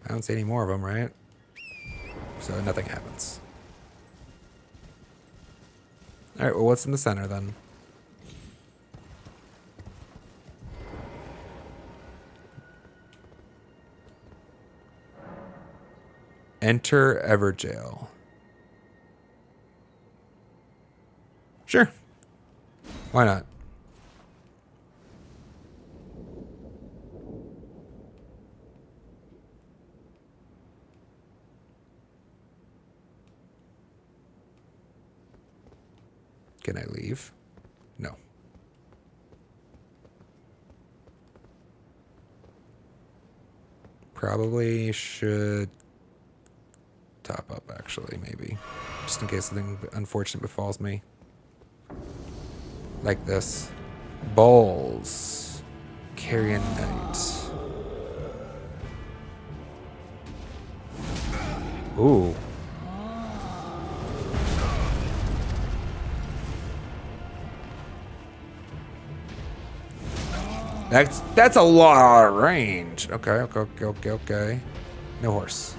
Speaker 1: I don't see any more of them, right? So nothing happens. All right, well, what's in the center then? Enter Everjail. Sure. Why not? Can I leave? No. Probably should top up, actually, maybe. Just in case something unfortunate befalls me. Like this. Balls. Carrion Knight. Ooh. That's a lot of range. Okay. No horse.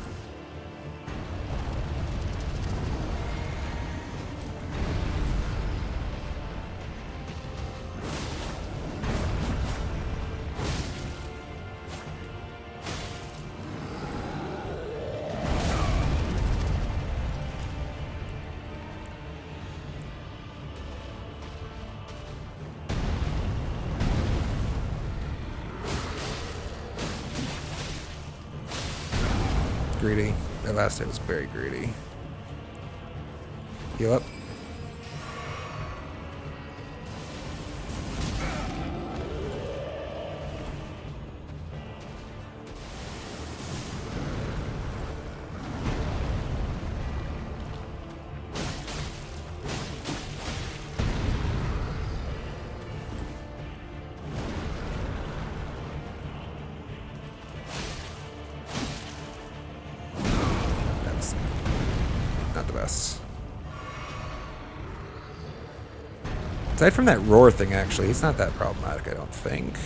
Speaker 1: Greedy. That last hit was very greedy. Heal up. Not the best. Aside from that roar thing, actually, it's not that problematic, I don't think.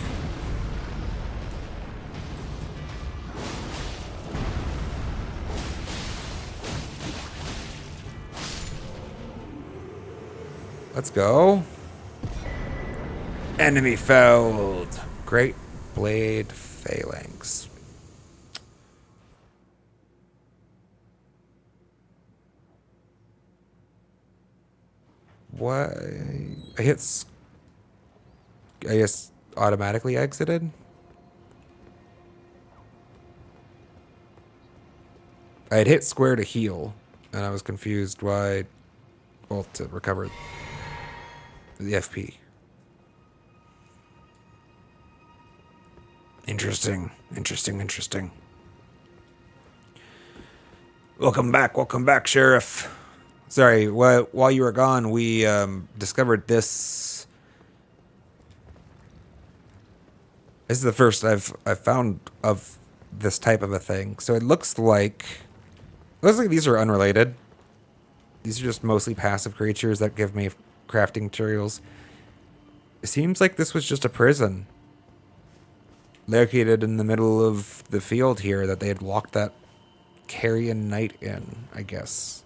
Speaker 1: Let's go. Enemy felled. Great Blade Phalanx. What? I hit, I guess, automatically exited? I had hit square to heal, and I was confused why, well, to recover the FP. Interesting. Welcome back, Sheriff. Sorry, while you were gone, we discovered this. This is the first I've found of this type of a thing. So it looks like these are unrelated. These are just mostly passive creatures that give me crafting materials. It seems like this was just a prison located in the middle of the field here that they had locked that Carrion Knight in, I guess.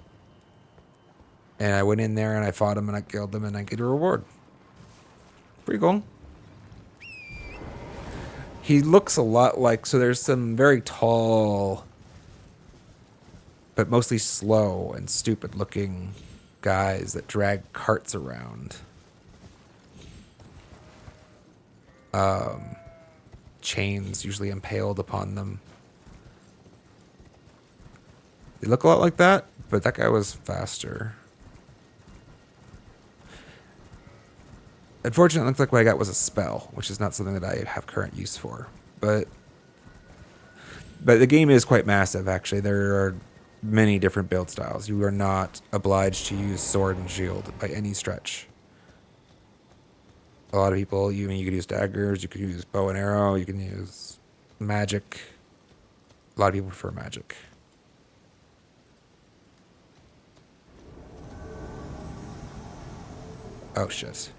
Speaker 1: And I went in there and I fought him and I killed him and I get a reward. Pretty cool. He looks a lot like, so there's some very tall but mostly slow and stupid looking guys that drag carts around. Chains usually impaled upon them. They look a lot like that, but that guy was faster. Unfortunately, it looked like what I got was a spell, which is not something that I have current use for. But the game is quite massive, actually. There are many different build styles. You are not obliged to use sword and shield by any stretch. A lot of people, you could use daggers, you could use bow and arrow, you can use magic. A lot of people prefer magic. Oh, shit.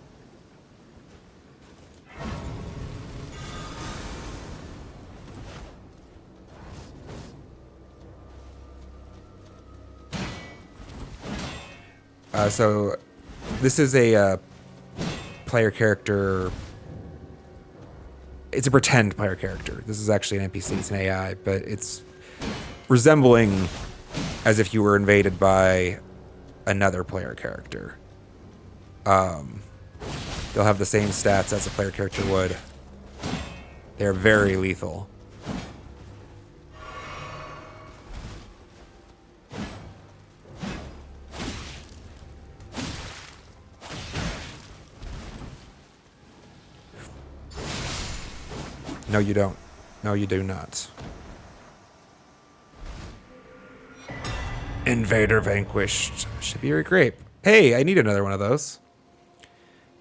Speaker 1: So this is a player character. It's a pretend player character. This is actually an NPC. It's an AI, but it's resembling as if you were invaded by another player character. They'll have the same stats as a player character would. They're very lethal. No, you don't. No, you do not. Invader vanquished. Should be great. Hey, I need another one of those.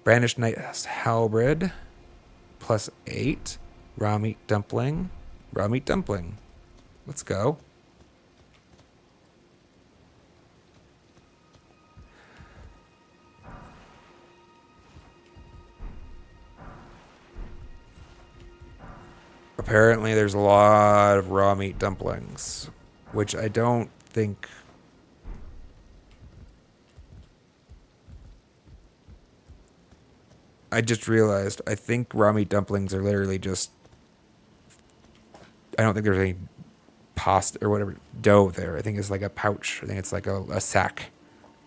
Speaker 1: Brandished Knight's Halberd. +8. Raw meat dumpling. Raw meat dumpling. Let's go. Apparently there's a lot of raw meat dumplings, which I don't think... I just realized, I think raw meat dumplings are literally just... I don't think there's any pasta or whatever dough there. I think it's like a pouch. I think it's like a sack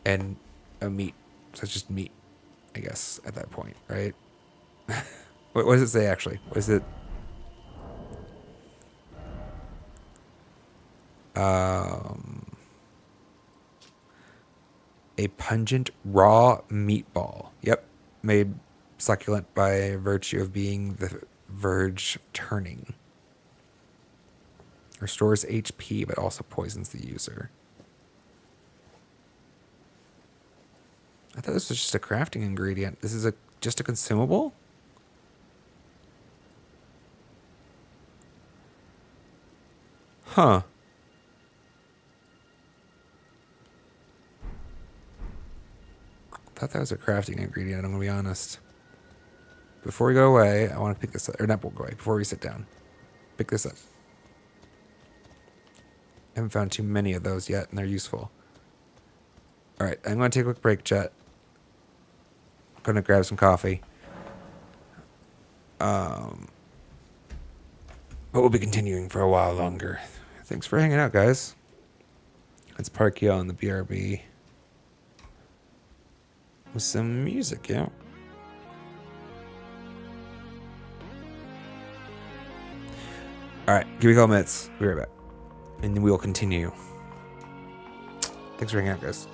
Speaker 1: and a meat. So it's just meat, I guess, at that point, right? What does it say, actually? What is it? A pungent raw meatball. Yep. Made succulent by virtue of being the verge of turning. Restores HP, but also poisons the user. I thought this was just a crafting ingredient. This is just a consumable? Huh. I thought that was a crafting ingredient, I'm going to be honest. Before we go away, I want to pick this up. Or not, we'll go away. Before we sit down. Pick this up. I haven't found too many of those yet, and they're useful. Alright, I'm going to take a quick break, chat. I'm going to grab some coffee. But we'll be continuing for a while longer. Thanks for hanging out, guys. Let's park you on the BRB. With some music, yeah. Alright, give me a couple minutes. Be right back. And then we'll continue. Thanks for hanging out, guys.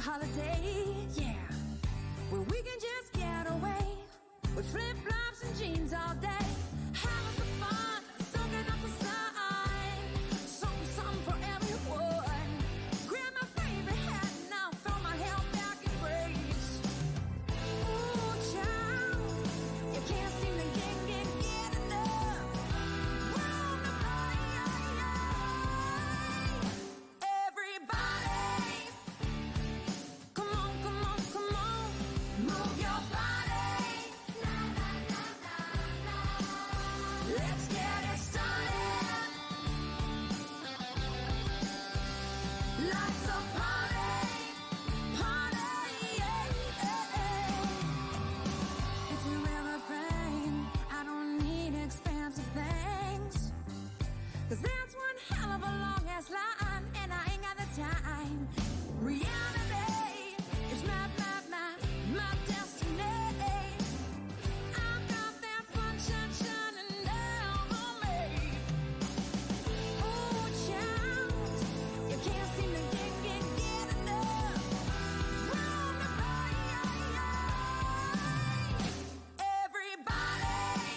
Speaker 2: holiday, yeah, where we can just get away with flip-flops and jeans all day. Having some fun, soaking up the sun. Something for everyone. Grab my favorite hat and I'll throw my hair back in braids. Ooh, child, you can't seem to get enough. Roll the body, everybody. Come on, come on, come on. Move your body. Let's get it started. Life's a party, party, yeah, yeah. It's a rare refrain. I don't need expensive things, 'cause that's one hell of a long ass line, and I ain't got the time. Reality is my destiny. I've got that sunshine shining down on me. Ooh, child, you can't seem to get enough. Roll the body, everybody.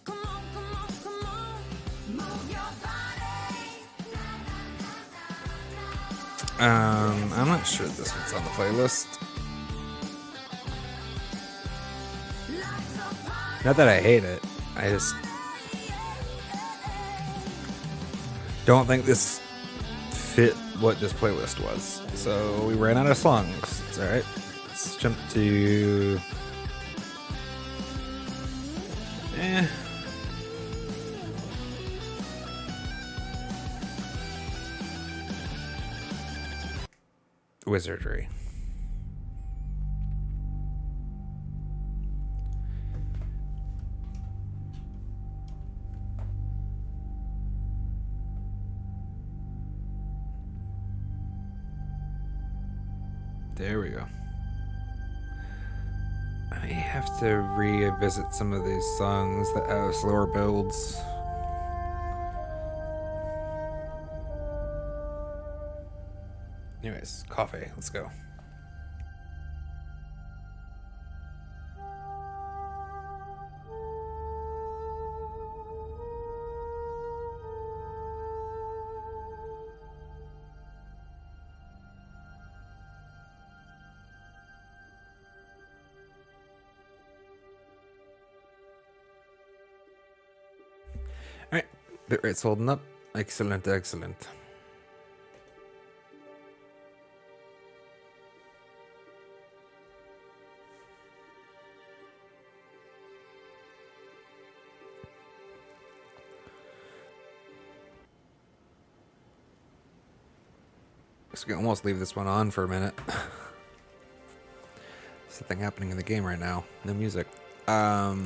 Speaker 2: Come on, come on, come on. Move your body.
Speaker 1: I'm not sure this one's on the playlist.
Speaker 2: Life's a party.
Speaker 1: Not that I hate it. I just don't think this fit what this playlist was. So we ran out of songs. It's alright. Let's jump to. Wizardry. There we go. I have to revisit some of these songs that have slower builds. Anyways, coffee. Let's go. Alright, bitrate's holding up. Excellent, excellent. So we can almost leave this one on for a minute. Something happening in the game right now. No music. So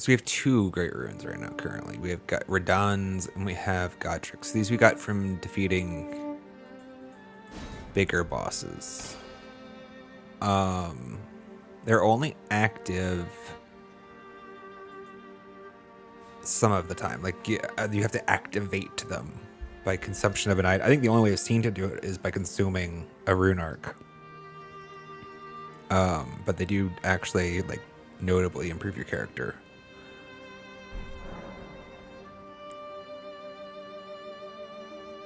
Speaker 1: we have two Great Runes right now currently. We have got Radons and we have Godric's. These we got from defeating bigger bosses. They're only active some of the time. Like you have to activate them by consumption of an item. I think the only way I've seen to do it is by consuming a rune arc. But they do actually like notably improve your character.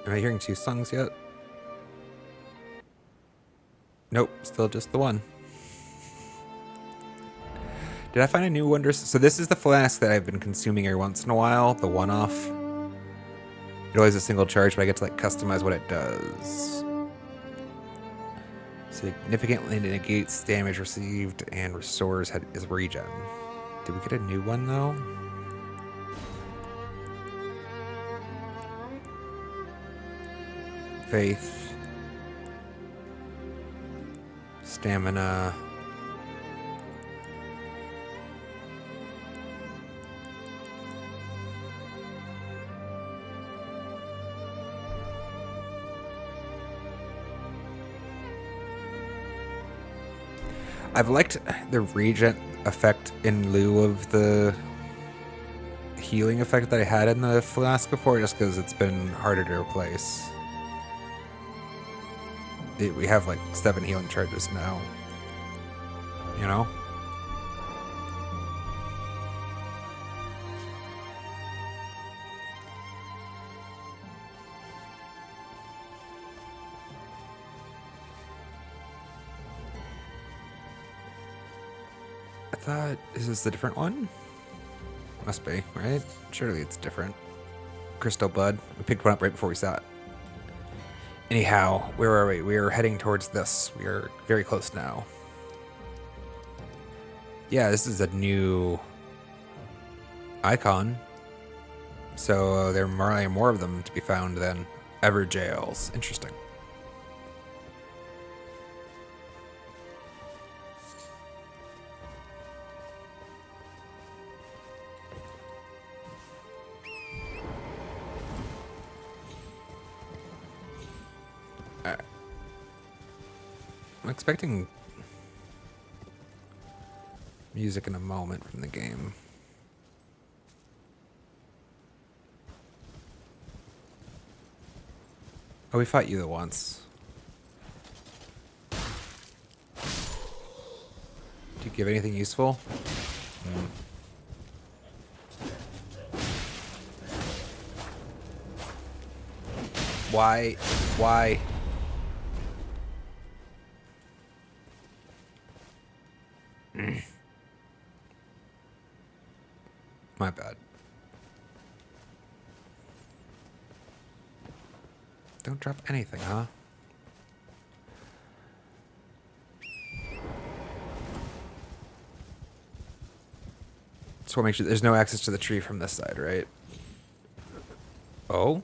Speaker 1: Am I hearing two songs yet? Nope, still just the one. Did I find a new wonder? So this is the flask that I've been consuming every once in a while, the one-off. It always a single charge, but I get to like customize what it does. Significantly negates damage received and restores his regen. Did we get a new one though? Faith. Stamina. I've liked the Regent effect in lieu of the healing effect that I had in the flask before, just because it's been harder to replace. We have like 7 healing charges now. You know? I thought, is this a different one? Must be, right? Surely it's different. Crystal Bud. We picked one up right before we saw it. Anyhow, where are we? We are heading towards this. We are very close now. Yeah, this is a new icon. So there are more of them to be found than ever jails. Interesting. I'm expecting music in a moment from the game. Oh, we fought you the once. Do you give anything useful? Why? Why? My bad. Don't drop anything, huh? Just want to make sure there's no access to the tree from this side, right? Oh?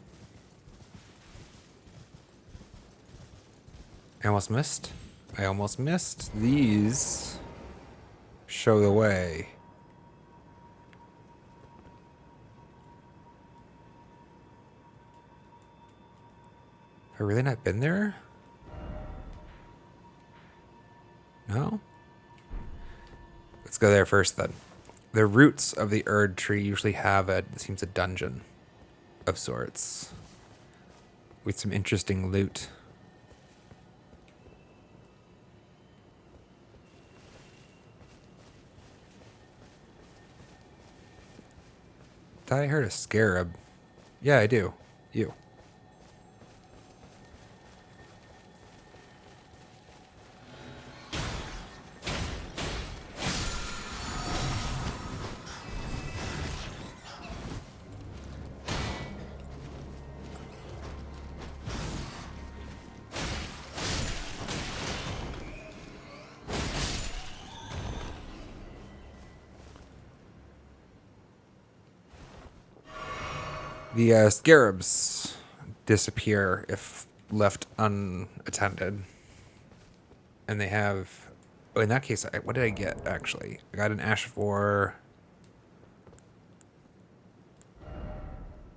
Speaker 1: I almost missed. I almost missed. These show the way. Have I really not been there? No? Let's go there first then. The roots of the Erd tree usually have it seems a dungeon of sorts. With some interesting loot. Thought I heard a scarab. Yeah, I do. You. The scarabs disappear if left unattended. And they have... Oh, in that case, what did I get, actually? I got an Ash of War...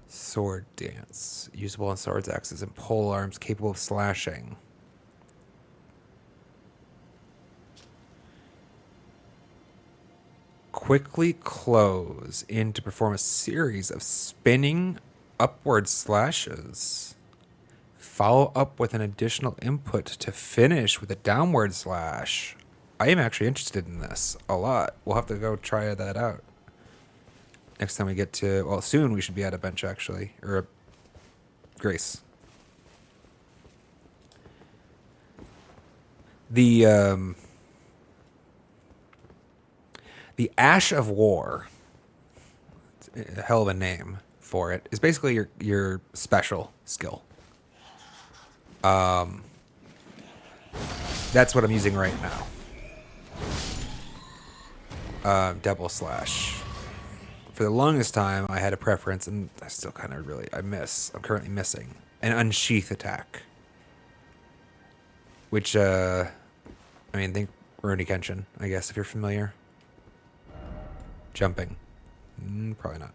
Speaker 1: Sword Dance. Usable on swords, axes, and pole arms, capable of slashing. Quickly close in to perform a series of spinning upward slashes. Follow up with an additional input to finish with a downward slash. I am actually interested in this a lot. We'll have to go try that out. Next time we get to... Well, soon we should be at a bench, actually. Or a grace. The Ash of War, a hell of a name for it, is basically your special skill. That's what I'm using right now. Double slash. For the longest time, I had a preference, and I still kind of really, I'm currently missing an unsheath attack. Which, I mean, think Rurouni Kenshin, I guess, if you're familiar. Jumping. Probably not.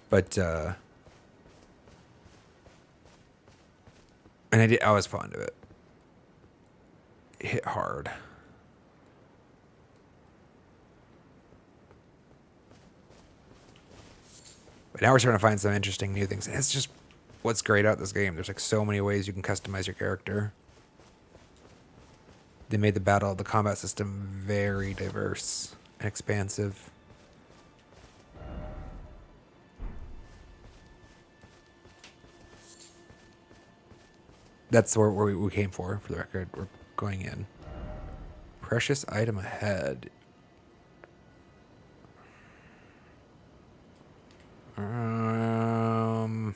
Speaker 1: But, and I was fond of it. hit hard. But now we're starting to find some interesting new things. And it's just what's great about this game. There's like so many ways you can customize your character. They made the combat system very diverse and expansive. That's where we came for the record. We're going in. Precious item ahead. I'm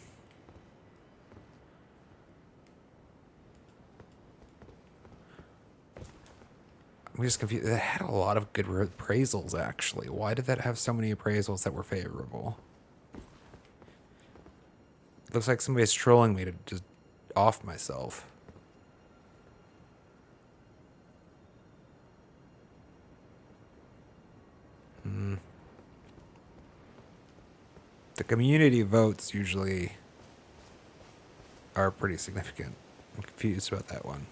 Speaker 1: just confused. That had a lot of good appraisals, actually. Why did that have so many appraisals that were favorable? Looks like somebody's trolling me to just off myself. The community votes usually are pretty significant. I'm confused about that one.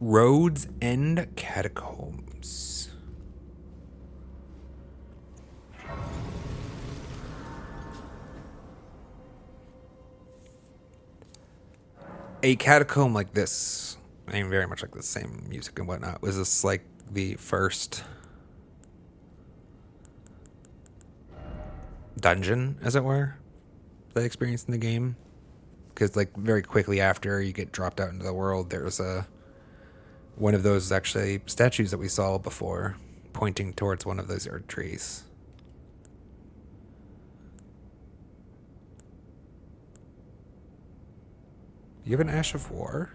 Speaker 1: Roads End Catacombs. A catacomb like this, I mean, very much like the same music and whatnot, was this like the first dungeon, as it were, that I experienced in the game? Because like very quickly after you get dropped out into the world, there's one of those actually statues that we saw before, pointing towards one of those erd trees. You have an Ash of War?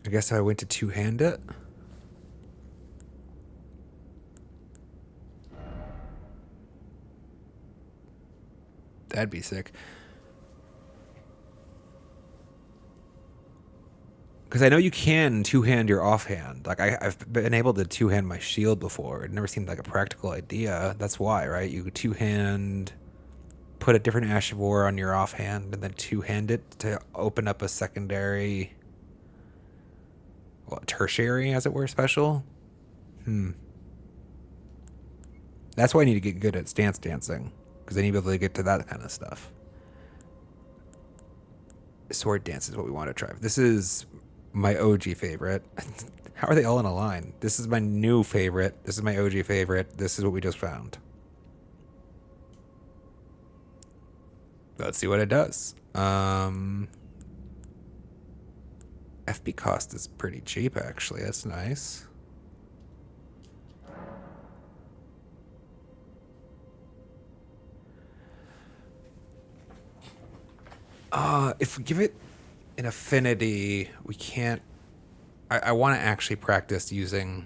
Speaker 1: I guess I went to two-hand it. That'd be sick. Because I know you can two-hand your offhand. Like, I've been able to two-hand my shield before. It never seemed like a practical idea. That's why, right? You two-hand, put a different Ash of War on your offhand, and then two-hand it to open up a secondary, well, tertiary, as it were, special. That's why I need to get good at stance dancing, because I need to be able to get to that kind of stuff. Sword dance is what we want to try. This is my OG favorite. How are they all in a line? This is my new favorite. This is my OG favorite. This is what we just found. Let's see what it does. FP cost is pretty cheap, actually. That's nice. If we give it an affinity, we can't... I want to actually practice using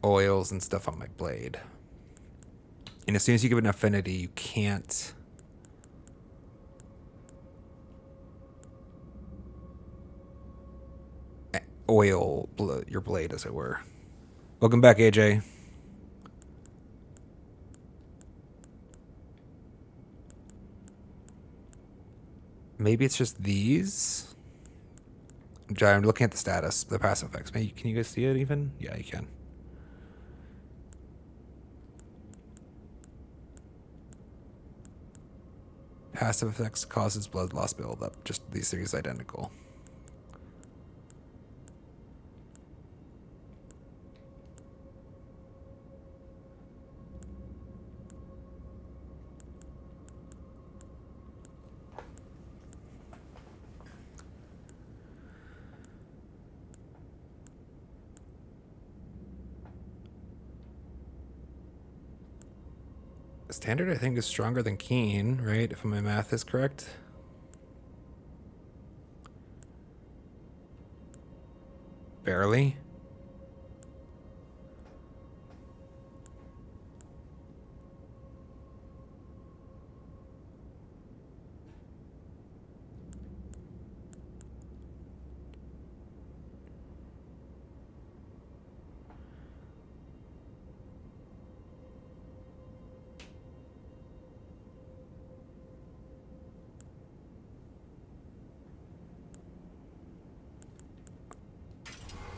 Speaker 1: oils and stuff on my blade. And as soon as you give it an affinity, you can't... oil your blade, as it were. Welcome back, AJ. Maybe it's just these. I'm looking at the status, the passive effects. Maybe, can you guys see it even? Yeah, you can. Passive effects causes blood loss buildup. Just these things identical. Standard, I think, is stronger than Keen, right? If my math is correct. Barely.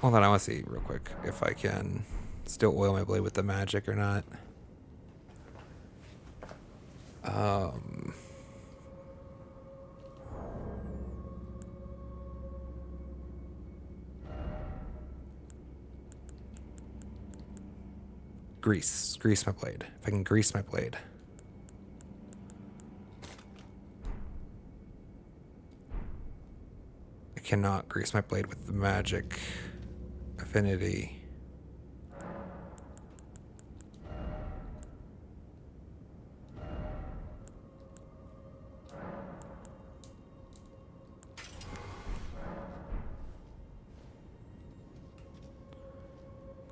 Speaker 1: Hold on, I want to see real quick if I can still oil my blade with the magic or not. Um, grease my blade. If I can grease my blade. I cannot grease my blade with the magic affinity.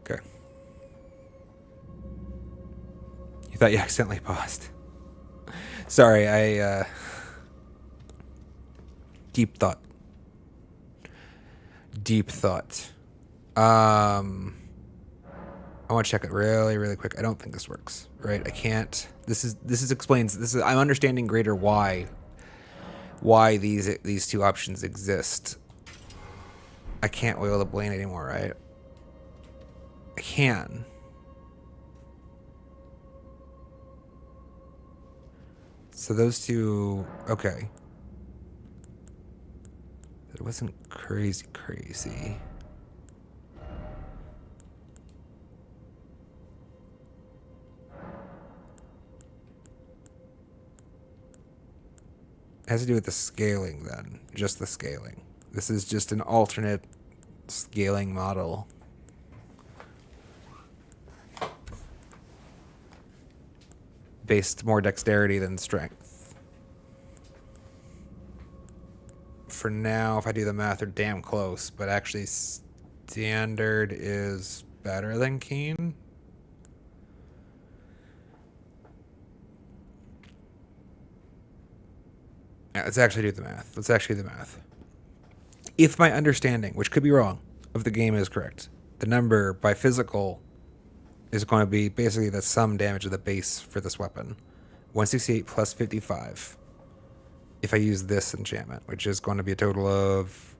Speaker 1: Okay. You thought you accidentally paused. Sorry, I deep thought. Deep thought. I want to check it really quick. I don't think this works. Right? I can't. This explains. I'm understanding greater why these two options exist. I can't oil the blade anymore, right? I can. So those two, okay. It wasn't crazy. It has to do with the scaling then, just the scaling. This is just an alternate scaling model. Based more dexterity than strength. For now, if I do the math, they're damn close, but actually standard is better than keen. Yeah, let's actually do the math. If my understanding, which could be wrong, of the game is correct, the number by physical is going to be basically the sum damage of the base for this weapon. 168 plus 55. If I use this enchantment, which is going to be a total of...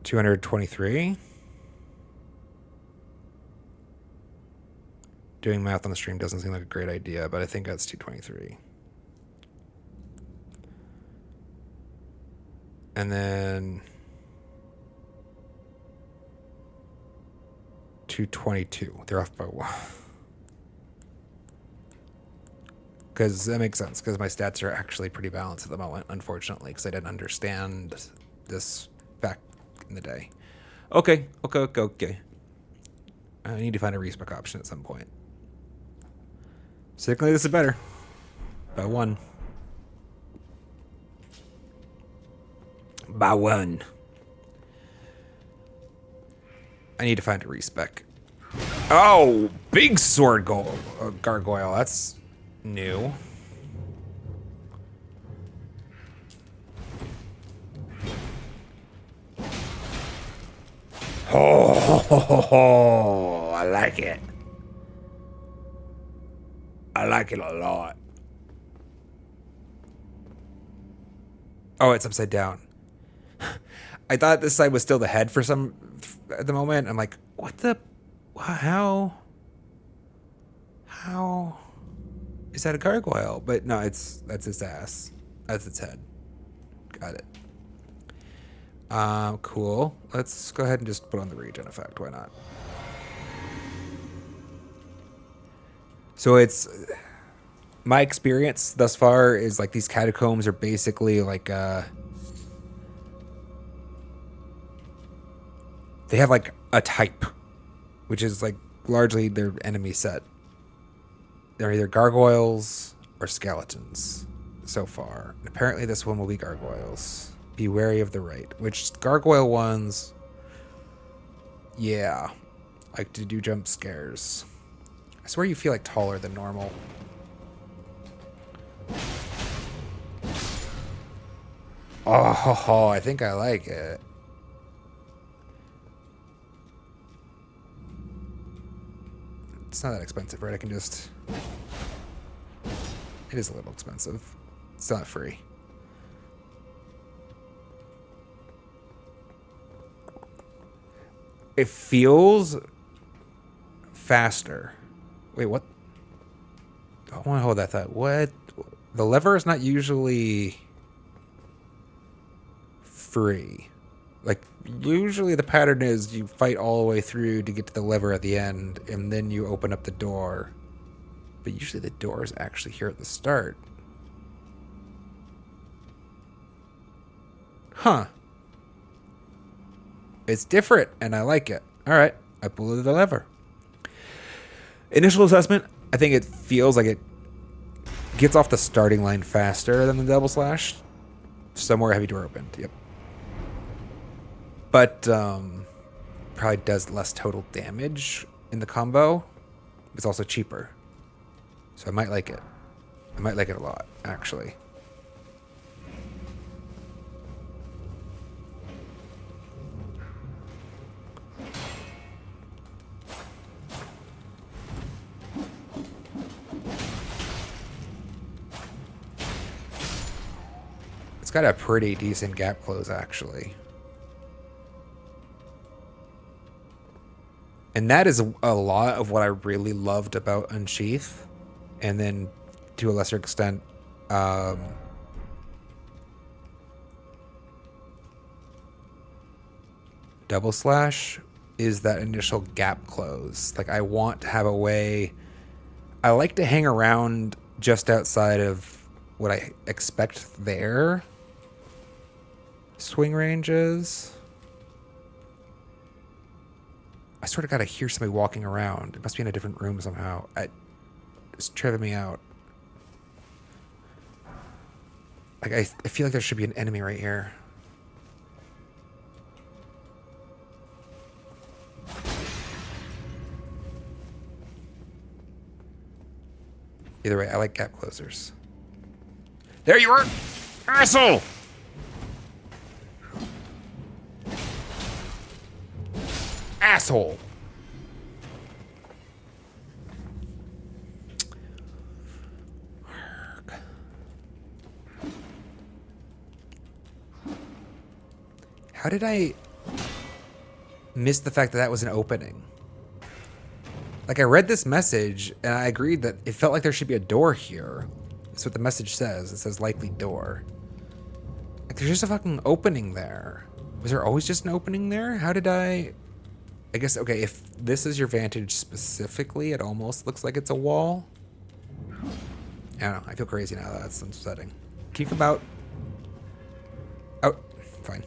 Speaker 1: $223. Doing math on the stream doesn't seem like a great idea, but I think that's 223. And then 222. They're off by one. Because that makes sense, because my stats are actually pretty balanced at the moment, unfortunately, because I didn't understand this back in the day. Okay. I need to find a respec option at some point. Certainly this is better. By one. By one. I need to find a respec. Oh, big sword gargoyle. That's new. Oh, I like it. I like it a lot. Oh, it's upside down. I thought this side was still the head for some at the moment. I'm like, what the? How is that a gargoyle? But no, that's its ass. That's its head. Got it. Cool. Let's go ahead and just put on the regen effect. Why not? So it's my experience thus far is like these catacombs are basically like they have like a type, which is like largely their enemy set. They're either gargoyles or skeletons so far. And apparently this one will be gargoyles. Be wary of the right. Which gargoyle ones, yeah, like to do jump scares. I swear you feel like taller than normal. Oh, I think I like it. It's not that expensive, right? I can just... It is a little expensive. It's not free. It feels faster. Wait, what? I want to hold that thought. What? The lever is not usually free. Like, usually the pattern is you fight all the way through to get to the lever at the end, and then you open up the door. But usually the door is actually here at the start. Huh. It's different, and I like it. All right, I pulled the lever. Initial assessment, I think it feels like it gets off the starting line faster than the double slash. Somewhere heavy door opened, yep. But probably does less total damage in the combo. It's also cheaper. So I might like it. I might like it a lot, actually. It's got a pretty decent gap close, actually. And that is a lot of what I really loved about Unsheath. And then, to a lesser extent, Double Slash is that initial gap close. Like, I want to have a way... I like to hang around just outside of what I expect there. Swing ranges. I sort of gotta hear somebody walking around. It must be in a different room somehow. It's tripping me out. Like, I feel like there should be an enemy right here. Either way, I like gap closers. There you are! Asshole! Asshole! How did I miss the fact that that was an opening? Like, I read this message, and I agreed that it felt like there should be a door here. That's what the message says. It says likely door. Like, there's just a fucking opening there. Was there always just an opening there? How did I guess, okay, if this is your vantage specifically, it almost looks like it's a wall. I don't know. I feel crazy now. That's upsetting. Can you come out? Oh, fine.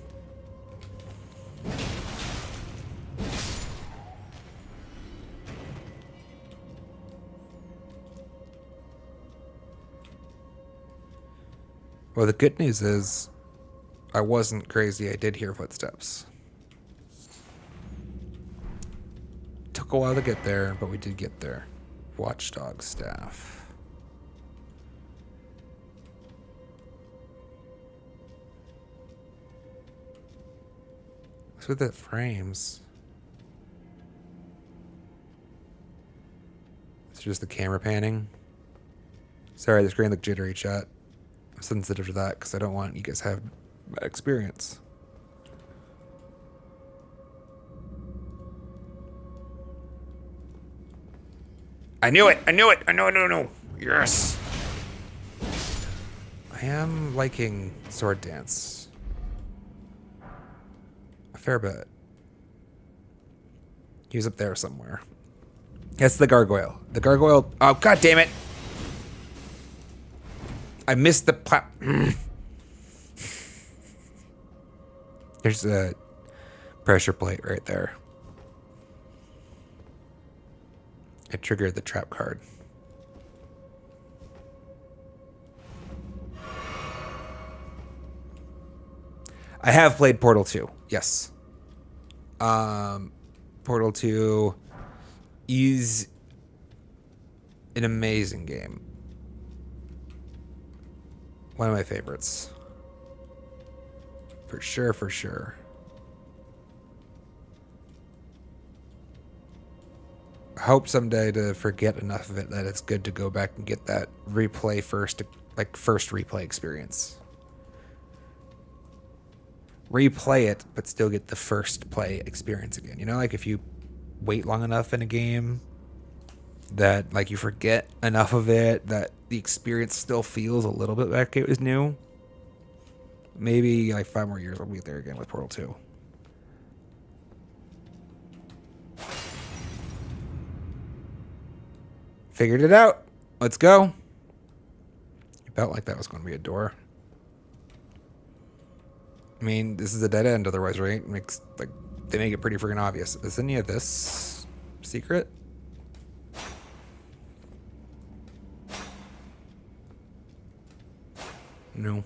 Speaker 1: Well, the good news is I wasn't crazy. I did hear footsteps. Took a while to get there, but we did get there. Watchdog staff. What's with the frames? It's just the camera panning. Sorry, the screen looked jittery, chat. I'm sensitive to that because I don't want you guys to have bad experience. I knew it! I knew it! I know, no. Yes! I am liking sword dance. A fair bit. He was up there somewhere. That's the gargoyle. The gargoyle... Oh, god damn it! I missed the There's a pressure plate right there. It triggered the trap card. I have played Portal 2. Yes. Portal 2 is an amazing game. One of my favorites. For sure, for sure. I hope someday to forget enough of it that it's good to go back and get that replay first, like first replay experience. Replay it, but still get the first play experience again. You know, like if you wait long enough in a game that like you forget enough of it that the experience still feels a little bit like it was new. Maybe like 5 more years I'll be there again with Portal 2. Figured it out. Let's go. It felt like that was going to be a door. I mean, this is a dead end otherwise, right? Makes like they make it pretty freaking obvious. Is any of this secret? No.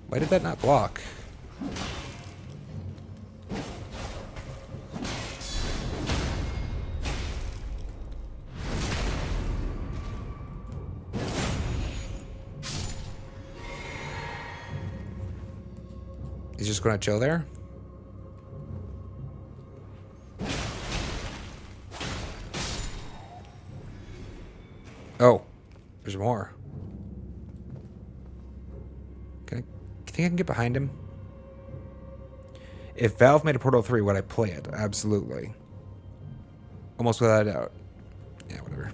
Speaker 1: Why did that not block? He's just going to chill there? Oh, there's more. Think I can get behind him? If Valve made a Portal 3, would I play it? Absolutely. Almost without a doubt. Yeah, whatever.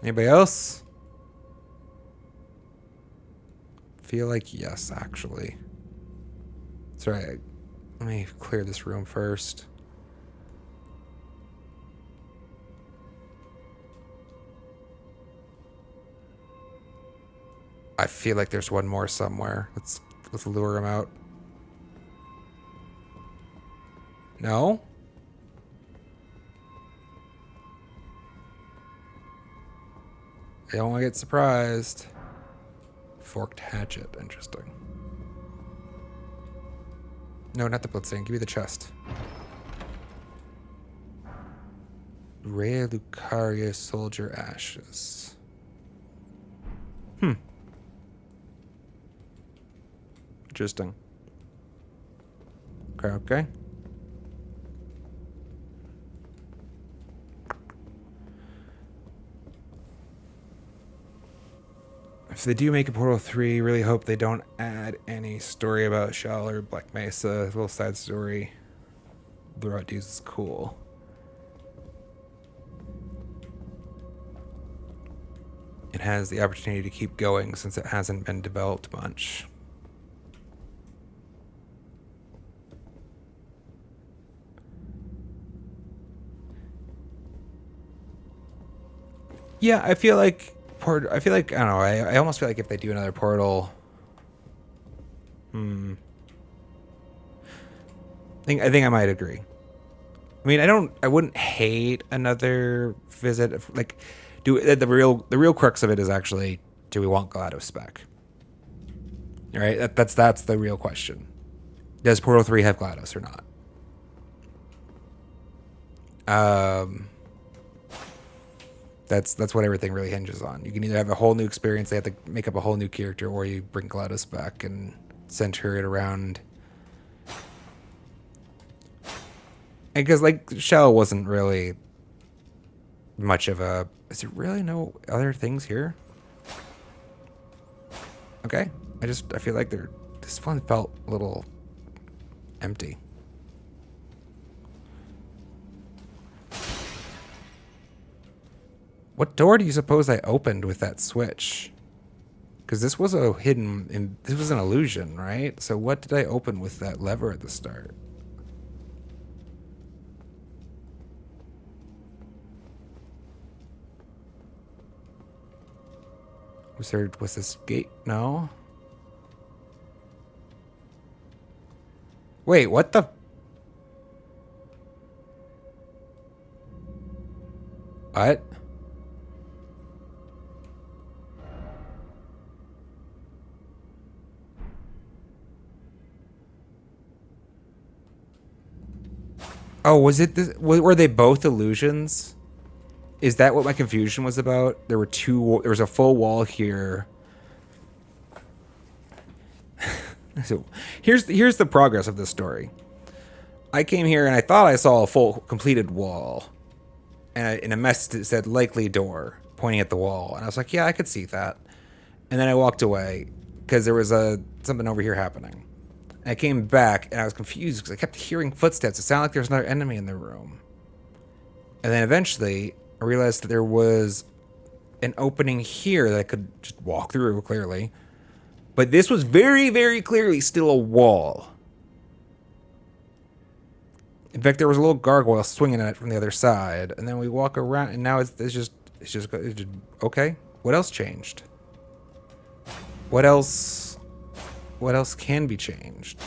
Speaker 1: Anybody else? Feel like yes, actually. That's right. Let me clear this room first. I feel like there's one more somewhere. Let's lure him out. No? I don't want to get surprised. Forked hatchet. Interesting. No, not the bloodstain. Give me the chest. Rhea Lucaria soldier ashes. Interesting. Okay. If they do make a Portal 3, really hope they don't add any story about Shell or Black Mesa. A little side story. The Raw Dudes is cool. It has the opportunity to keep going since it hasn't been developed much. Yeah, I feel like I don't know. I almost feel like if they do another Portal, I think I might agree. I mean, I wouldn't hate another visit. Like, the real crux of it is actually, do we want GLaDOS spec? All right, that's the real question. Does Portal 3 have GLaDOS or not? That's what everything really hinges on. You can either have a whole new experience, they have to make up a whole new character, or you bring GLaDOS back and center it around. And because, like, Shell wasn't really much of a... Is there really no other things here? Okay. I feel like this one felt a little empty. What door do you suppose I opened with that switch? Because this was this was an illusion, right? So what did I open with that lever at the start? Was this gate? No. Wait, what the? What? Oh, was it this? Were they both illusions? Is that what my confusion was about? There was a full wall here. So here's the progress of this story. I came here and I thought I saw a full completed wall. And in a message that said likely door pointing at the wall. And I was like, yeah, I could see that. And then I walked away because there was something over here happening. And I came back and I was confused because I kept hearing footsteps. It sounded like there was another enemy in the room. And then eventually I realized that there was an opening here that I could just walk through clearly. But this was very, very clearly still a wall. In fact, there was a little gargoyle swinging at it from the other side. And then we walk around and now it's just okay. What else changed? What else can be changed?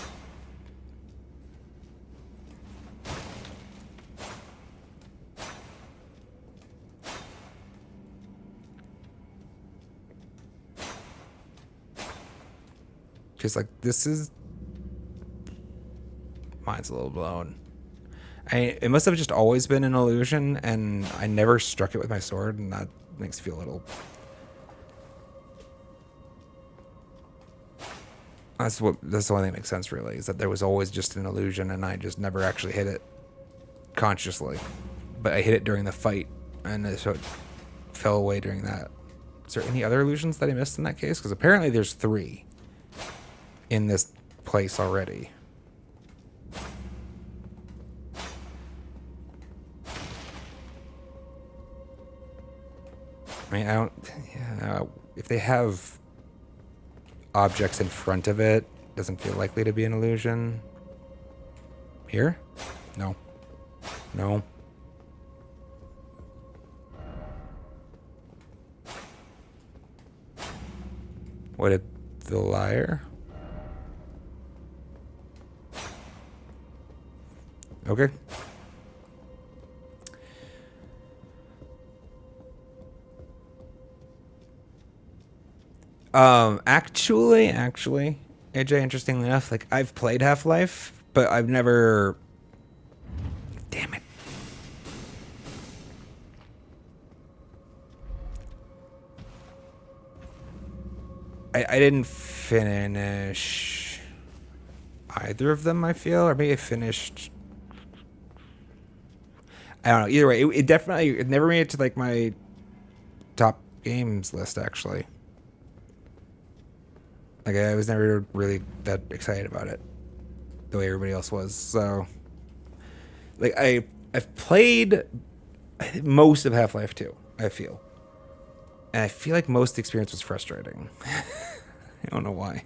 Speaker 1: Because, like, this is... Mine's a little blown. It must have just always been an illusion, and I never struck it with my sword, and that makes me feel a little... That's the only thing that makes sense, really, is that there was always just an illusion, and I just never actually hit it consciously. But I hit it during the fight, and so it fell away during that. Is there any other illusions that I missed in that case? Because apparently there's 3 in this place already. I mean, I don't... Yeah, if they have objects in front of it, doesn't feel likely to be an illusion. Here? No. No. What did the liar? Okay. Actually, AJ, interestingly enough, like, I've played Half-Life, but I've never... Damn it. I didn't finish either of them, I feel, or maybe I finished... I don't know. Either way, it never made it to, like, my top games list, actually. Like, I was never really that excited about it the way everybody else was. So, like, I've played most of Half-Life 2, I feel. And I feel like most of the experience was frustrating. I don't know why.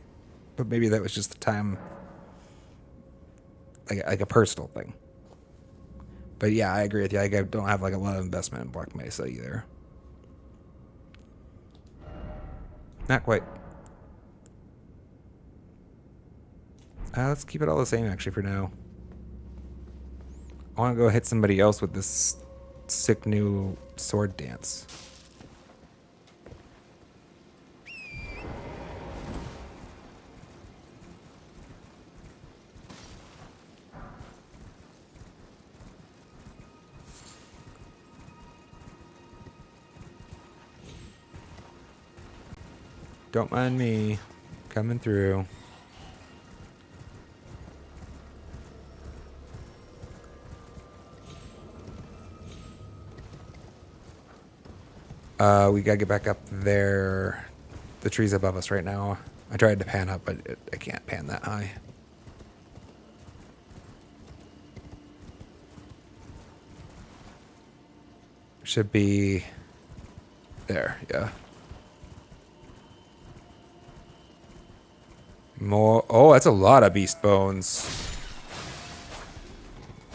Speaker 1: But maybe that was just the time, like a personal thing. But yeah, I agree with you. I don't have, like, a lot of investment in Black Mesa either. Not quite. Let's keep it all the same, actually, for now. I want to go hit somebody else with this sick new sword dance. Don't mind me coming through. We gotta get back up there. The tree's above us right now. I tried to pan up, but I can't pan that high. Should be there, yeah. More. Oh, that's a lot of beast bones.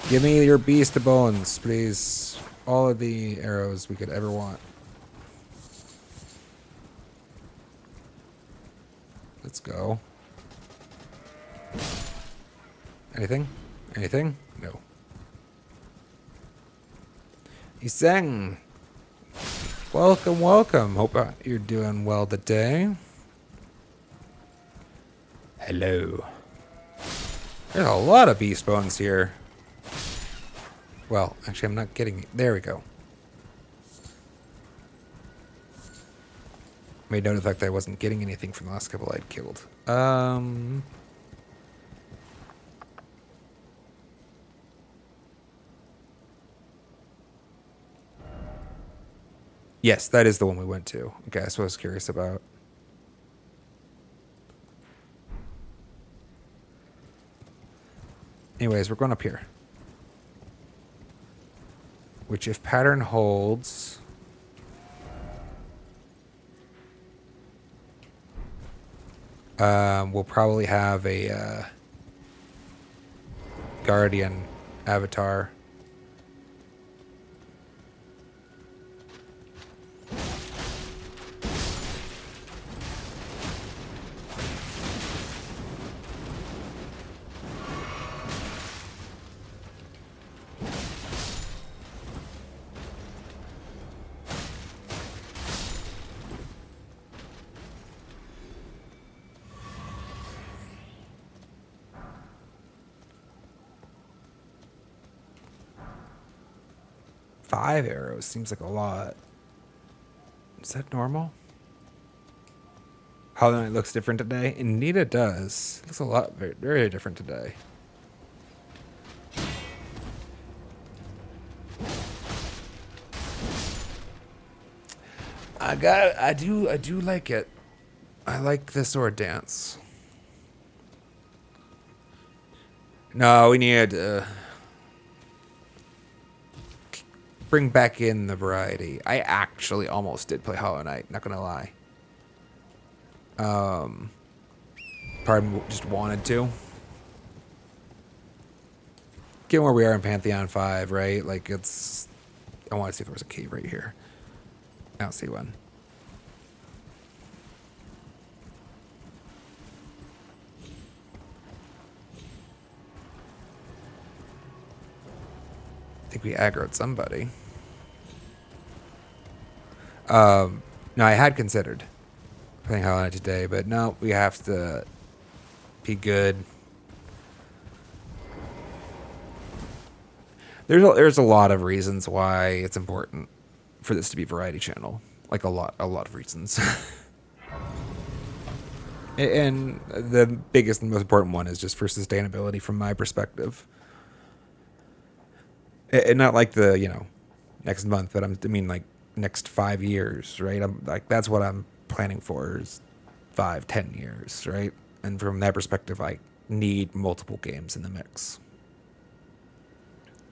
Speaker 1: Give me your beast bones, please. All of the arrows we could ever want. Let's go. Anything? Anything? No. Iseng. Welcome, welcome. Hope you're doing well today. Hello. There's a lot of beast bones here. Well, actually, I'm not getting it. There we go. Made note of the fact that I wasn't getting anything from the last couple I'd killed. Yes, that is the one we went to. Okay, that's what I was curious about. Anyways, we're going up here. Which, if pattern holds... we'll probably have a guardian avatar. Five arrows seems like a lot. Is that normal? How the night looks different today? Indeed it does. It looks a lot very, very different today. I do like it. I like the sword dance. No, we need bring back in the variety. I actually almost did play Hollow Knight, not gonna lie. Part of me just wanted to. Given where we are in Pantheon 5, right? Like, it's... I want to see if there was a cave right here. I don't see one. I think we aggroed somebody. No, I had considered playing Hollow Knight today, but no, we have to be good. There's a lot of reasons why it's important for this to be a variety channel. Like a lot of reasons. And the biggest and most important one is just for sustainability from my perspective. And not like the, next month, but I mean like next 5 years, right? I'm like, that's what I'm planning for is 5-10 years, right? And from that perspective, I need multiple games in the mix.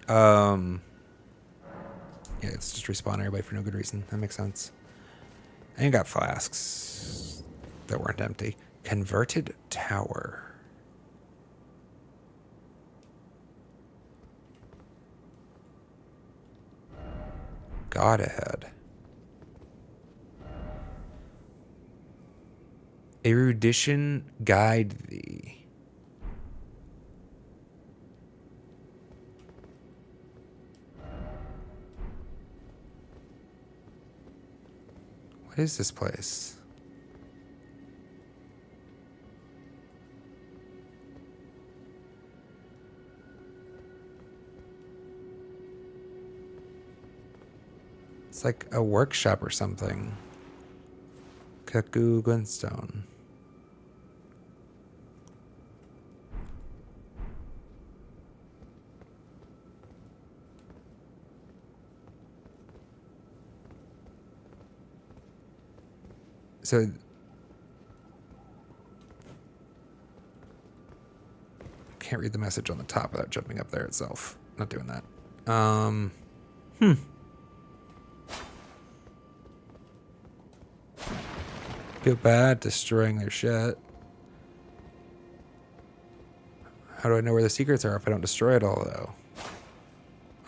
Speaker 1: Yeah, it's just respawn everybody for no good reason. That makes sense. And you got flasks that weren't empty. Converted tower. God ahead. Erudition guide thee. What is this place? It's like a workshop or something. Kaku Gunstone. So can't read the message on the top without jumping up there itself. Not doing that. Feel bad destroying their shit. How do I know where the secrets are if I don't destroy it all, though?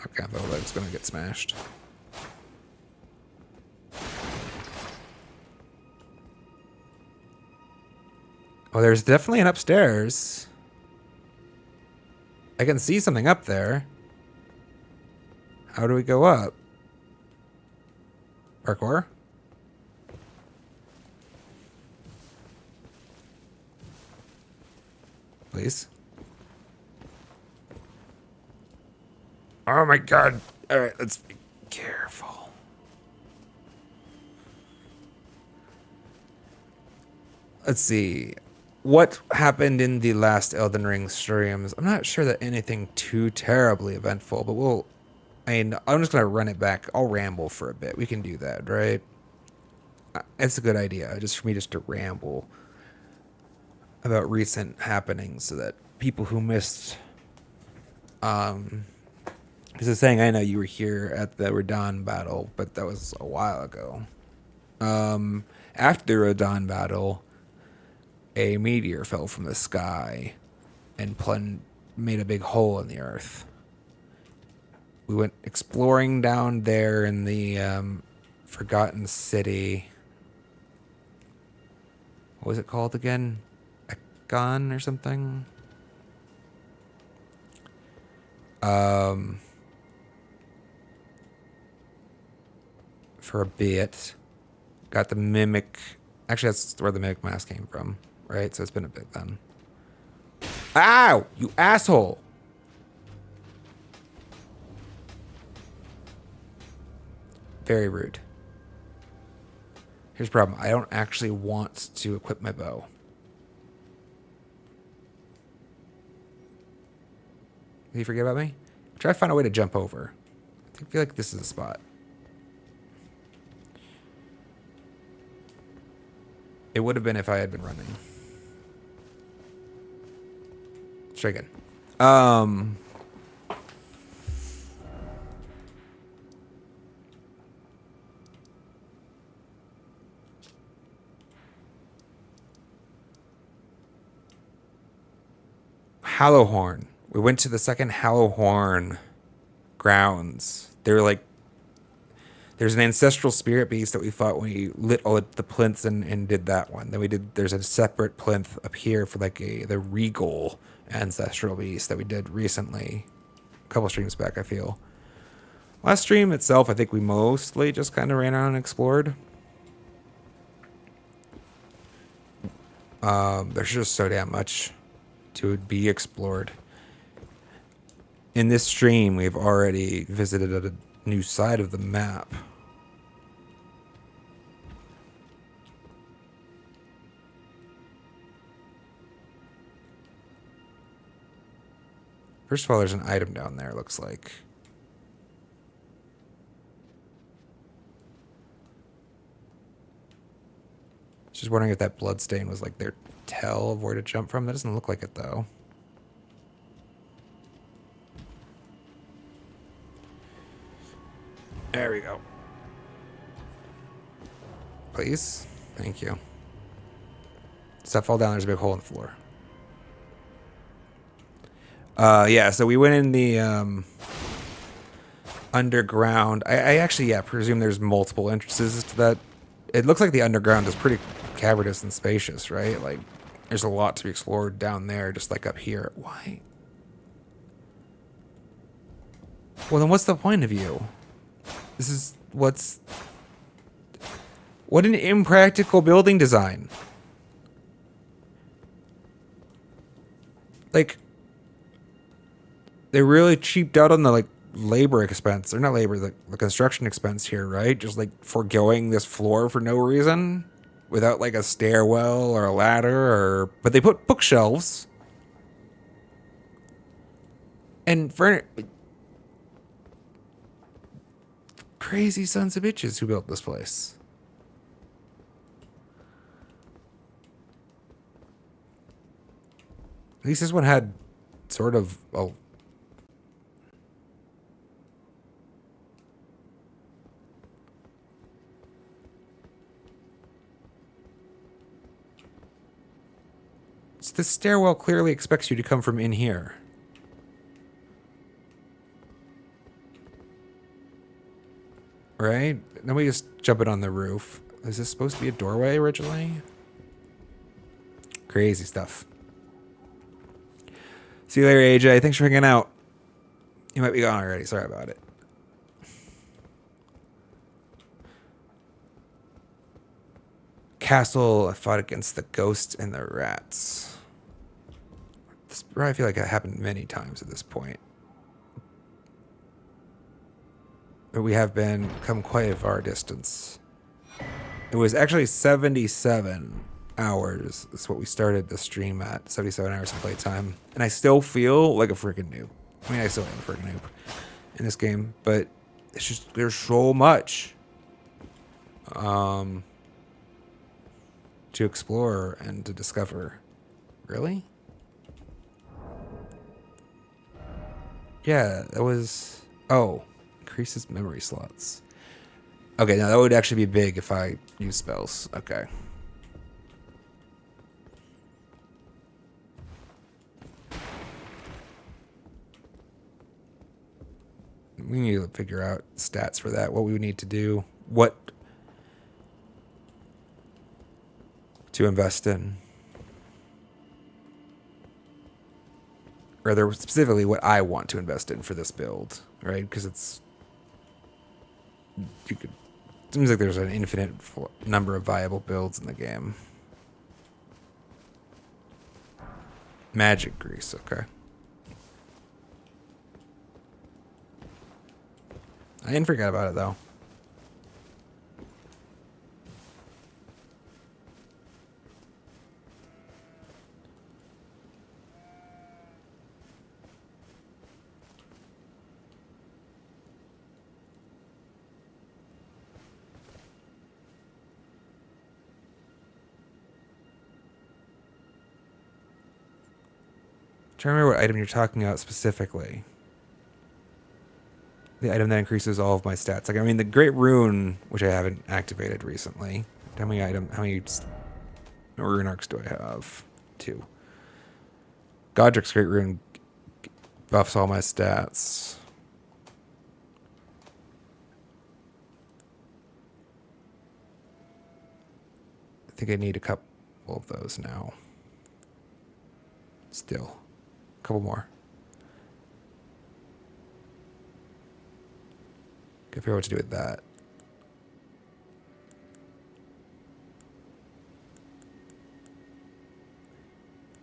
Speaker 1: Okay, I thought that was going to get smashed. Oh, there's definitely an upstairs. I can see something up there. How do we go up? Parkour? Please. Oh my god. Alright, let's be careful. Let's see. What happened in the last Elden Ring streams? I'm not sure that anything too terribly eventful, but we'll. I mean, I'm just gonna run it back. I'll ramble for a bit. We can do that, right? It's a good idea, just for me just to ramble about recent happenings, so that people who missed. Because it's saying I know you were here at the Radon battle, but that was a while ago. After the Radon battle, a meteor fell from the sky and made a big hole in the earth. We went exploring down there in the Forgotten City. What was it called again? Ekon or something? For a bit. Got the Mimic. Actually, that's where the Mimic mask came from, right? So it's been a bit then. Ow! You asshole! Very rude. Here's the problem. I don't actually want to equip my bow. Did you forget about me? Try to find a way to jump over. I feel like this is a spot. It would have been if I had been running. Let's try again. Hallowhorn. We went to the second Hallowhorn grounds. They were like, there's an ancestral spirit beast that we fought when we lit all the plinths and did that one. Then there's a separate plinth up here for like the regal ancestral beast that we did recently. A couple streams back, I feel. Last stream itself, I think we mostly just kind of ran around and explored. There's just so damn much to be explored. In this stream, we've already visited a new side of the map. First of all, there's an item down there, looks like. Just wondering if that bloodstain was like their tell of where to jump from. That doesn't look like it, though. There we go. Please. Thank you. Stuff fall down. There's a big hole in the floor. Yeah, so we went in the underground. I actually, yeah, presume there's multiple entrances to that. It looks like the underground is pretty cavernous and spacious, right? Like, there's a lot to be explored down there, just like up here. Why? Well, then what's the point of you? This is what an impractical building design. Like, they really cheaped out on the like labor expense. Or not labor, the construction expense here, right? Just like foregoing this floor for no reason without like a stairwell or a ladder but they put bookshelves. And for crazy sons of bitches who built this place. At least this one had sort of a the stairwell clearly expects you to come from in here. Right? Then we just jump it on the roof. Is this supposed to be a doorway originally? Crazy stuff. See you later, AJ. Thanks for hanging out. You might be gone already. Sorry about it. Castle, I fought against the ghost and the rats. I feel like it happened many times at this point. But we have come quite a far distance. It was actually 77 hours is what we started the stream at. 77 hours of playtime. And I still feel like a freaking noob. I mean, I still am a freaking noob in this game, but it's just, there's so much to explore and to discover. Really? Yeah, that was... Oh, increases memory slots. Okay, now that would actually be big if I use spells. Okay. We need to figure out stats for that, what we would need to do, what to invest in. Rather specifically what I want to invest in for this build, right? Because it's... You could... Seems like there's an infinite number of viable builds in the game. Magic grease, okay. I didn't forget about it, though. Trying to remember what item you're talking about specifically. The item that increases all of my stats. Like, I mean, the Great Rune, which I haven't activated recently. How many rune arcs do I have? 2. Godric's Great Rune buffs all my stats. I think I need a couple of those now. Still. A couple more. Can't figure out what to do with that.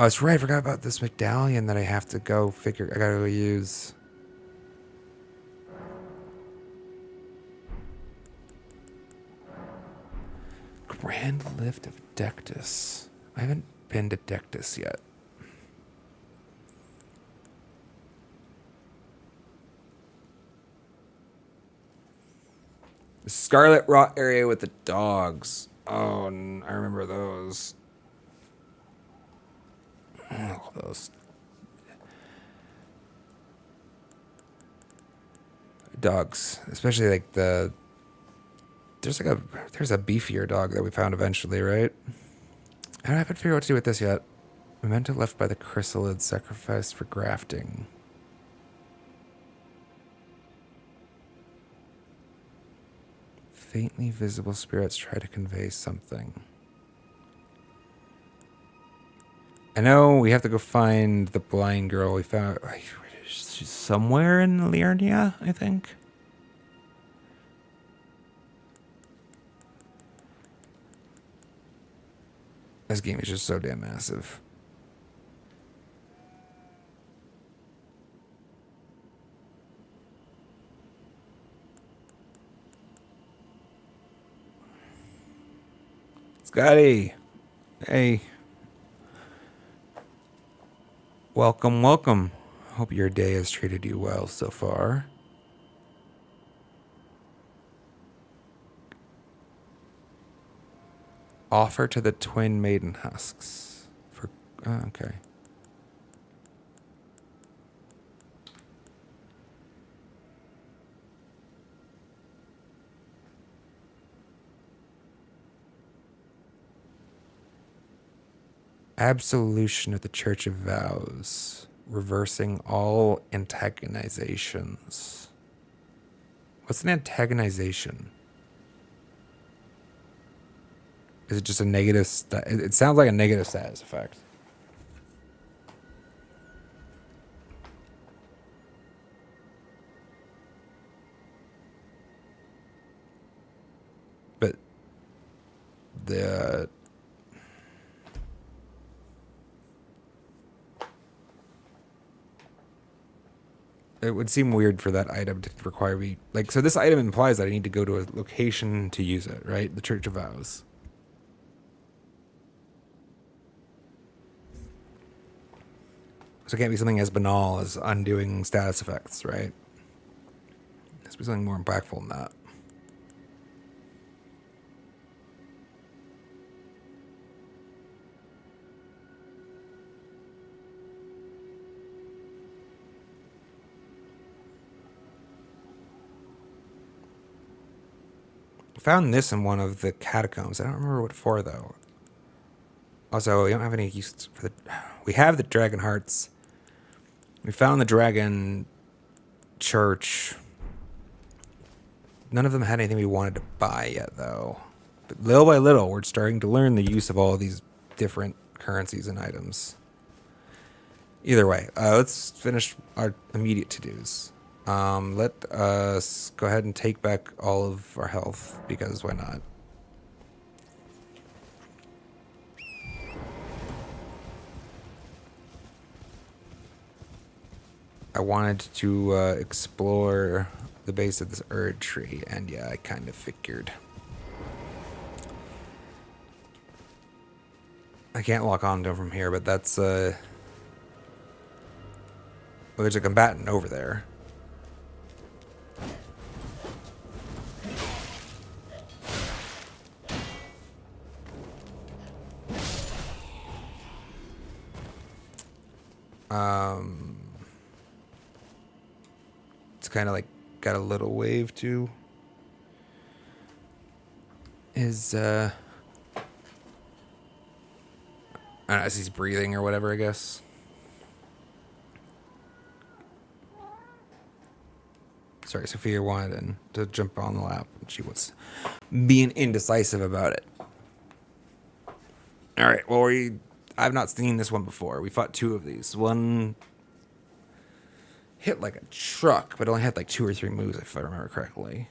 Speaker 1: Oh, that's right. I forgot about this medallion that I have to go figure. I gotta go use. Grand Lift of Dectus. I haven't been to Dectus yet. The Scarlet Rot area with the dogs. Oh, I remember those. Oh, those dogs, especially like there's a beefier dog that we found eventually, right? I haven't figured out what to do with this yet. Memento left by the chrysalid sacrificed for grafting. Faintly visible spirits try to convey something. I know we have to go find the blind girl we found. She's somewhere in Liurnia, I think. This game is just so damn massive. Scotty. Hey. Welcome, welcome. Hope your day has treated you well so far. Offer to the twin maiden husks. Okay. Absolution of the Church of Vows. Reversing all antagonizations. What's an antagonization? Is it just a negative... It sounds like a negative status effect. But... It would seem weird for that item to require me... Like, so this item implies that I need to go to a location to use it, right? The Church of Vows. So it can't be something as banal as undoing status effects, right? It has to be something more impactful than that. Found this in one of the catacombs. I don't remember what for though. Also, we don't have any use for the. We have the dragon hearts. We found the dragon church. None of them had anything we wanted to buy yet, though. But little by little, we're starting to learn the use of all of these different currencies and items. Either way, let's finish our immediate to-dos. Let us go ahead and take back all of our health, because why not? I wanted to explore the base of this Erd tree, and yeah, I kind of figured. I can't lock on to him from here, but that's well, there's a combatant over there. It's kind of like got a little wave to his I don't know, as he's breathing or whatever, I guess. Sorry, Sophia wanted to jump on the lap, and she was being indecisive about it. All right, well, I've not seen this one before. We fought two of these. One hit like a truck, but only had like 2 or 3 moves, if I remember correctly.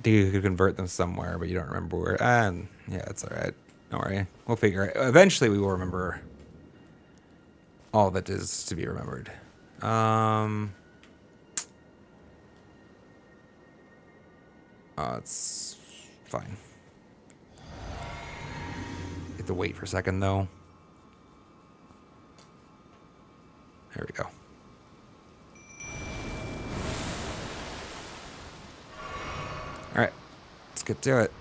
Speaker 1: You could convert them somewhere, but you don't remember where. And yeah, it's all right. Don't worry. We'll figure it. Eventually, we will remember all that is to be remembered. It's fine. You have to wait for a second, though. There we go. All right, let's get to it.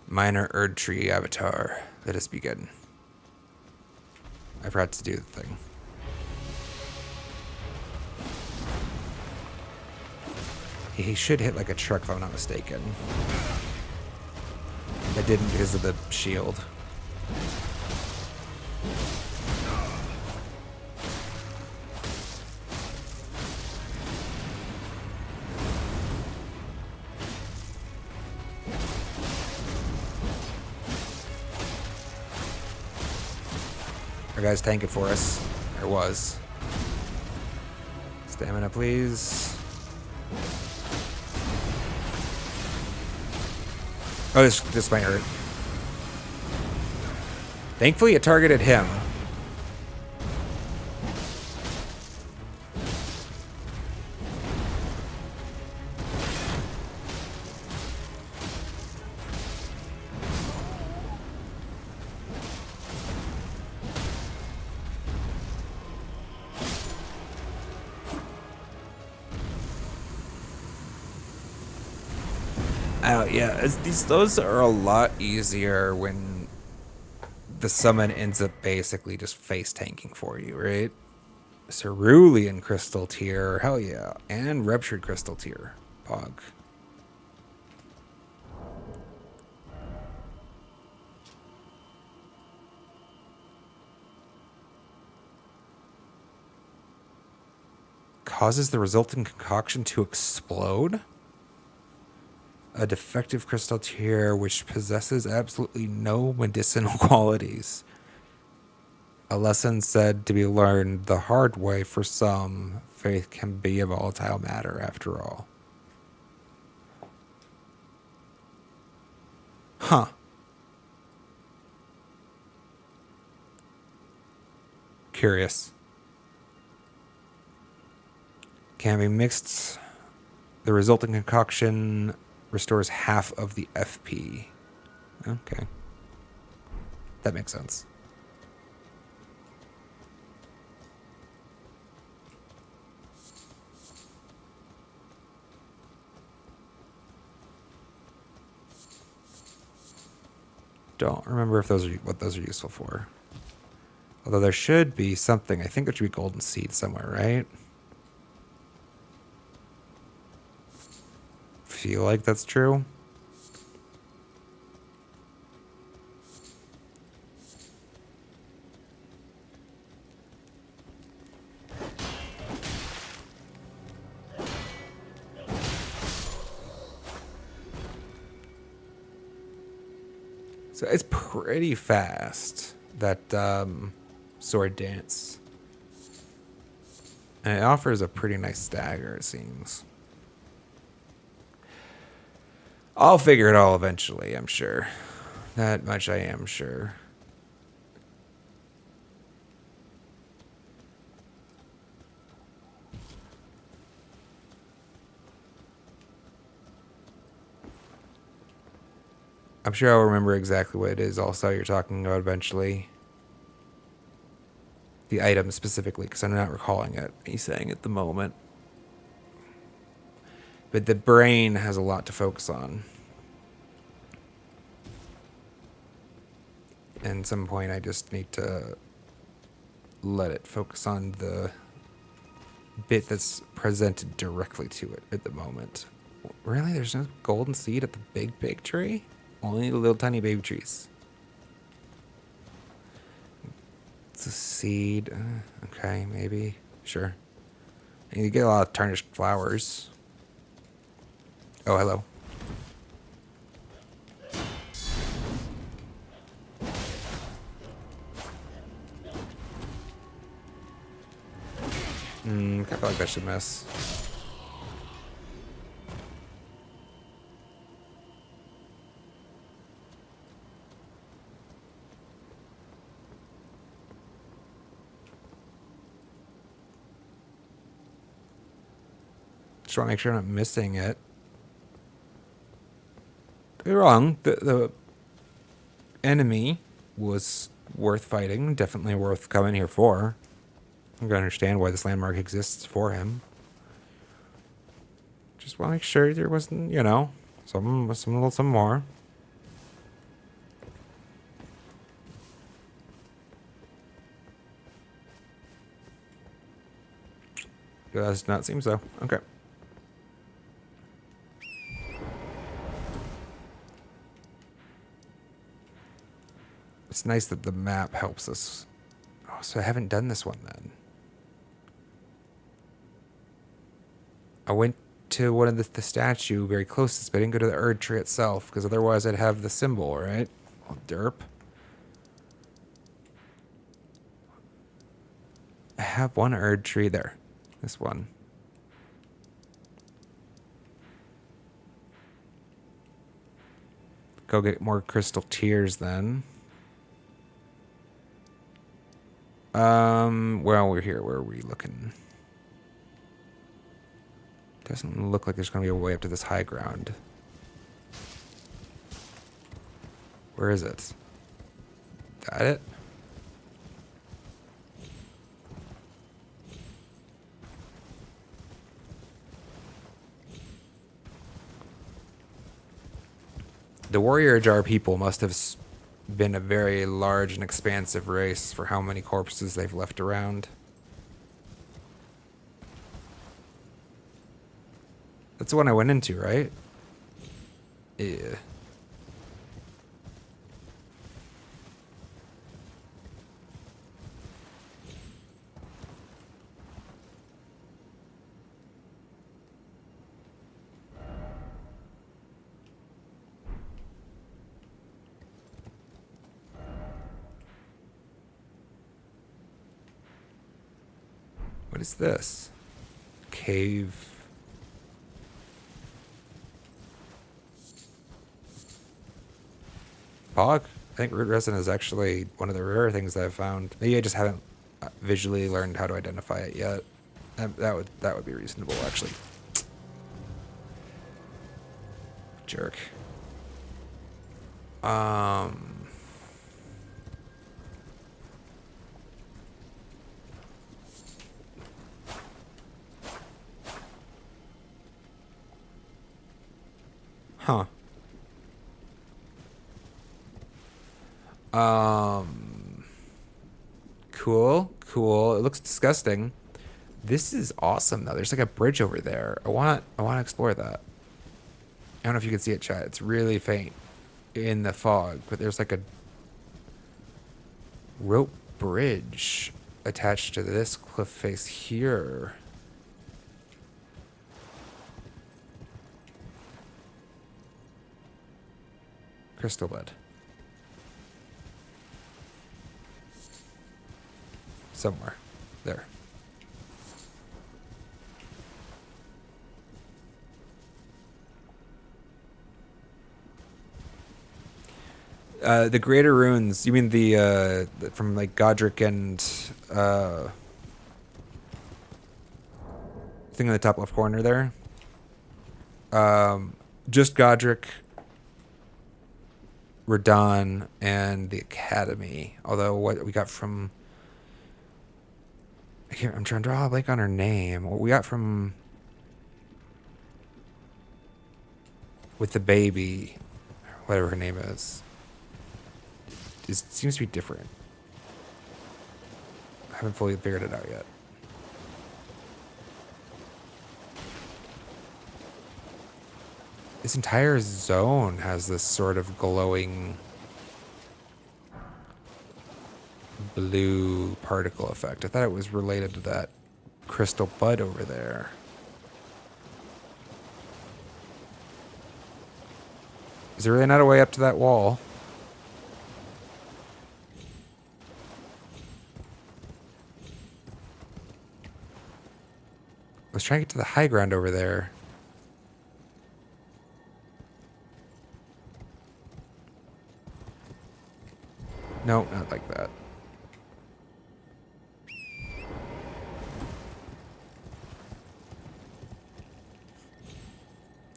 Speaker 1: Minor Erd Tree Avatar. Let us begin. I forgot to do the thing. He should hit like a truck if I'm not mistaken. I didn't because of the shield. Our guy's tanking for us. Or was. Stamina, please. Oh, this might hurt. Thankfully, it targeted him. Yeah, those are a lot easier when the summon ends up basically just face tanking for you, right? Cerulean Crystal Tier, hell yeah. And Ruptured Crystal Tier, Pog. Causes the resulting concoction to explode? A defective crystal tier which possesses absolutely no medicinal qualities. A lesson said to be learned the hard way for some. Faith can be a volatile matter after all. Huh. Curious. Can be mixed The resulting concoction restores half of the FP. Okay. That makes sense. Don't remember if those are what those are useful for. Although there should be something. I think there should be golden seed somewhere, right? Feel like that's true. So it's pretty fast, that sword dance. And it offers a pretty nice stagger, it seems. I'll figure it all eventually, I'm sure. That much I am sure. I'm sure I'll remember exactly what it is also you're talking about eventually. The item specifically, because I'm not recalling it. He's saying at the moment. But the brain has a lot to focus on. And at some point I just need to let it focus on the bit that's presented directly to it at the moment. Really? There's no golden seed at the big tree? Only the little tiny baby trees. It's a seed. Okay, maybe. Sure. And you get a lot of tarnished flowers. Oh, hello. I feel like that should miss. Just want to make sure I'm not missing it. Don't be wrong. The enemy was worth fighting. Definitely worth coming here for. I'm going to understand why this landmark exists for him. Just want to make sure there wasn't, you know, some more. Does not seem so. Okay. It's nice that the map helps us. Oh, so I haven't done this one then. I went to one of the statue very closest, but I didn't go to the Erd tree itself, because otherwise I'd have the symbol, right? Oh, derp. I have one Erd tree there. This one. Go get more crystal tears then. Well, we're here. Where are we looking? Doesn't look like there's going to be a way up to this high ground. Where is it? Got it? The warrior jar people must have been a very large and expansive race for how many corpses they've left around. That's the one I went into, right? Yeah. What is this? Cave. Bog? I think root resin is actually one of the rare things that I've found. Maybe I just haven't visually learned how to identify it yet. That would be reasonable, actually. jerk. Um. Huh. Cool, cool. It looks disgusting. This is awesome though. There's like a bridge over there. I want to explore that. I don't know if you can see it, chat. It's really faint in the fog, but there's like a rope bridge attached to this cliff face here. Crystal bed. Somewhere. There. The greater runes. You mean from like Godric and thing in the top left corner there? Just Godric, Radon, and the Academy. Although what we got from I'm trying to draw a blank on her name. What we got from with the baby, whatever her name is. It seems to be different. I haven't fully figured it out yet. This entire zone has this sort of glowing blue particle effect. I thought it was related to that crystal bud over there. Is there really not a way up to that wall? Let's try to get to the high ground over there. No, not like that.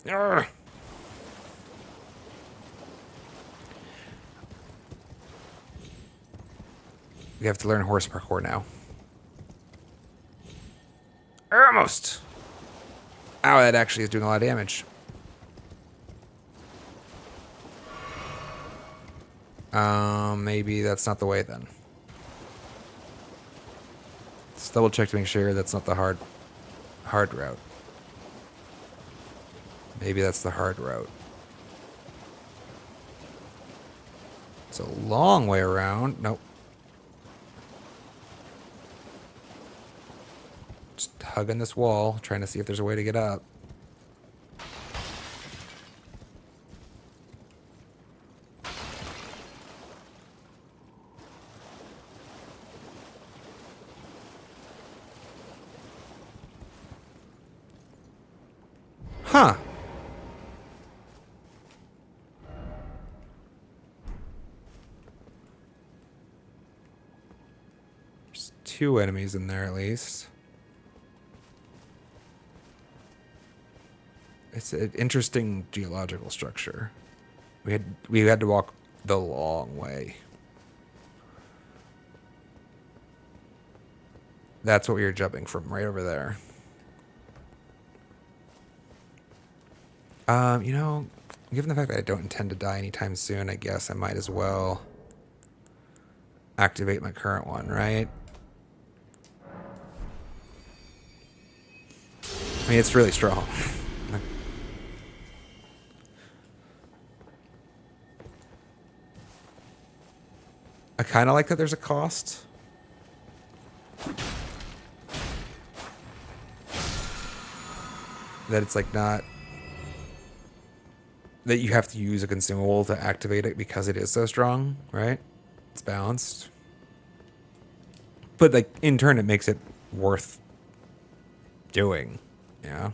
Speaker 1: Arrgh. We have to learn horse parkour now. Almost. Ow, that actually is doing a lot of damage. Maybe that's not the way then. Let's double check to make sure that's not the hard route. Maybe that's the hard route. It's a long way around. Nope. Just hugging this wall, trying to see if there's a way to get up. Huh. There's 2 enemies in there at least. It's an interesting geological structure. We had to walk the long way. That's what we were jumping from, right over there. You know, given the fact that I don't intend to die anytime soon, I guess I might as well activate my current one, right? I mean, it's really strong. I kind of like that there's a cost. That it's like not... that you have to use a consumable to activate it because it is so strong, right? It's balanced. But like in turn it makes it worth doing, yeah.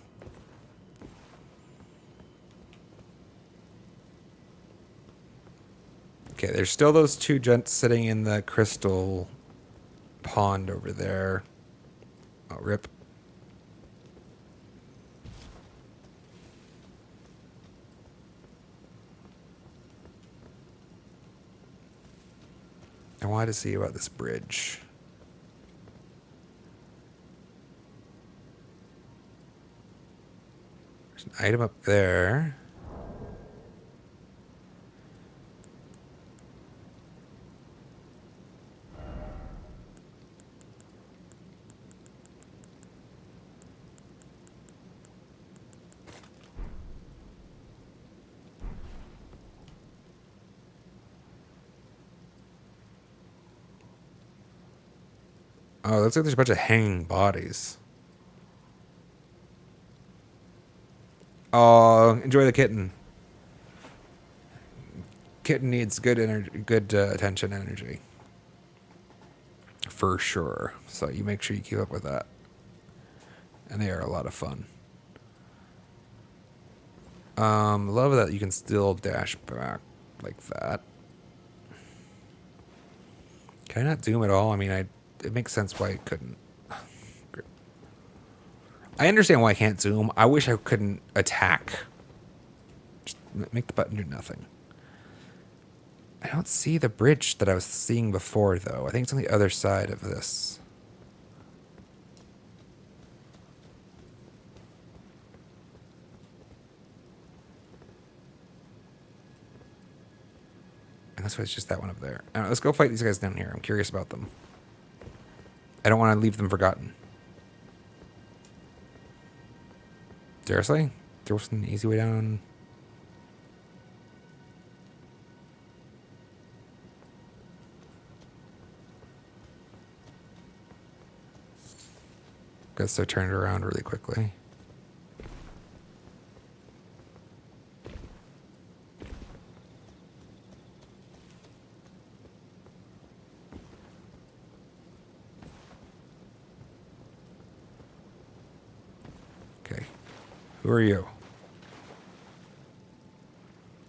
Speaker 1: Okay, there's still those 2 gents sitting in the crystal pond over there. Oh, rip. I wanted to see about this bridge. There's an item up there. Oh, looks like there's a bunch of hanging bodies. Oh, enjoy the kitten. Kitten needs good energy, good attention energy. For sure. So you make sure you keep up with that. And they are a lot of fun. Love that you can still dash back like that. Can I not zoom at all? I mean, it makes sense why I couldn't. I understand why I can't zoom. I wish I couldn't attack. Just make the button do nothing. I don't see the bridge that I was seeing before, though. I think it's on the other side of this. And that's why it's just that one up there. All right, let's go fight these guys down here. I'm curious about them. I don't want to leave them forgotten. Seriously? There was an easy way down. Guess I turned around really quickly. Okay. Who are you?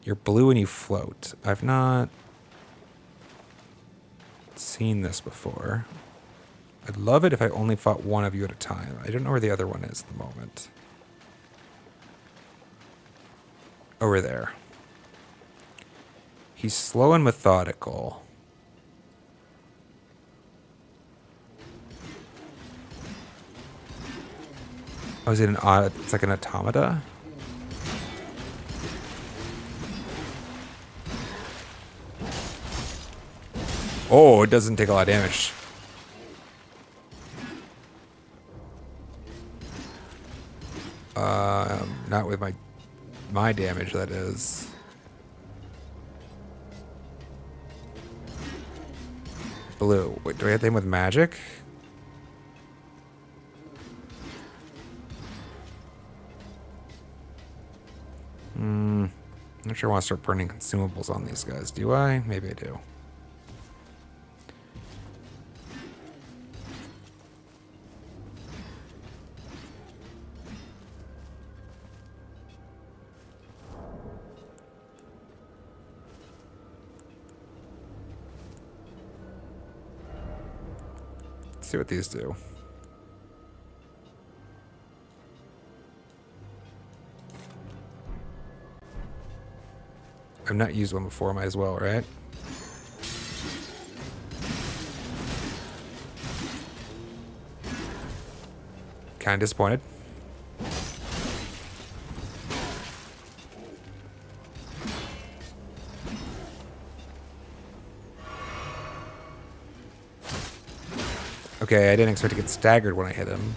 Speaker 1: You're blue and you float. I've not seen this before. I'd love it if I only fought one of you at a time. I don't know where the other one is at the moment. Over there. He's slow and methodical. Oh, is it it's like an automata? Oh, it doesn't take a lot of damage. Not with my damage, that is. Blue. Wait, do I have to aim with magic? I'm not sure I want to start burning consumables on these guys. Do I? Maybe I do. Let's see what these do. I've not used one before, might as well, right? Kind of disappointed. Okay, I didn't expect to get staggered when I hit him.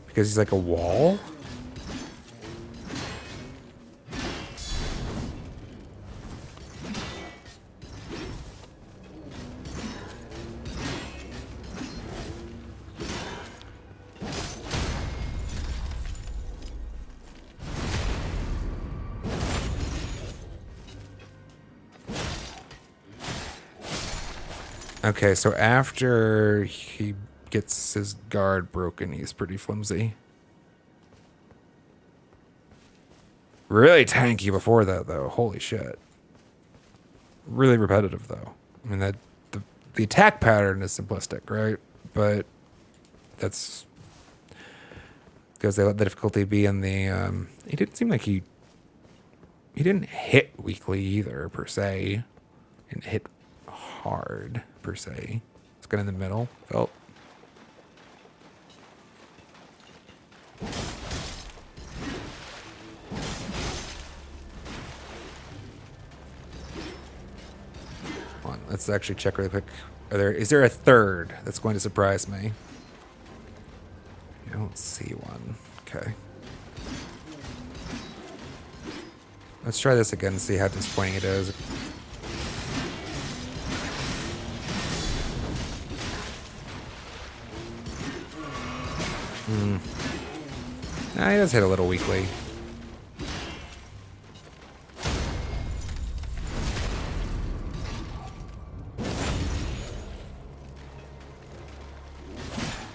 Speaker 1: Because he's like a wall? Okay, so after he gets his guard broken, he's pretty flimsy. Really tanky before that, though. Holy shit. Really repetitive, though. I mean, the attack pattern is simplistic, right? But that's Because they let the difficulty be in the. He didn't seem like he didn't hit weakly either per se. He didn't hit hard per se. It's kind of in the middle. Felt. Hold on, let's actually check really quick. Is there a third that's going to surprise me? I don't see one. Okay. Let's try this again and see how disappointing it is. Nah, he does hit a little weakly.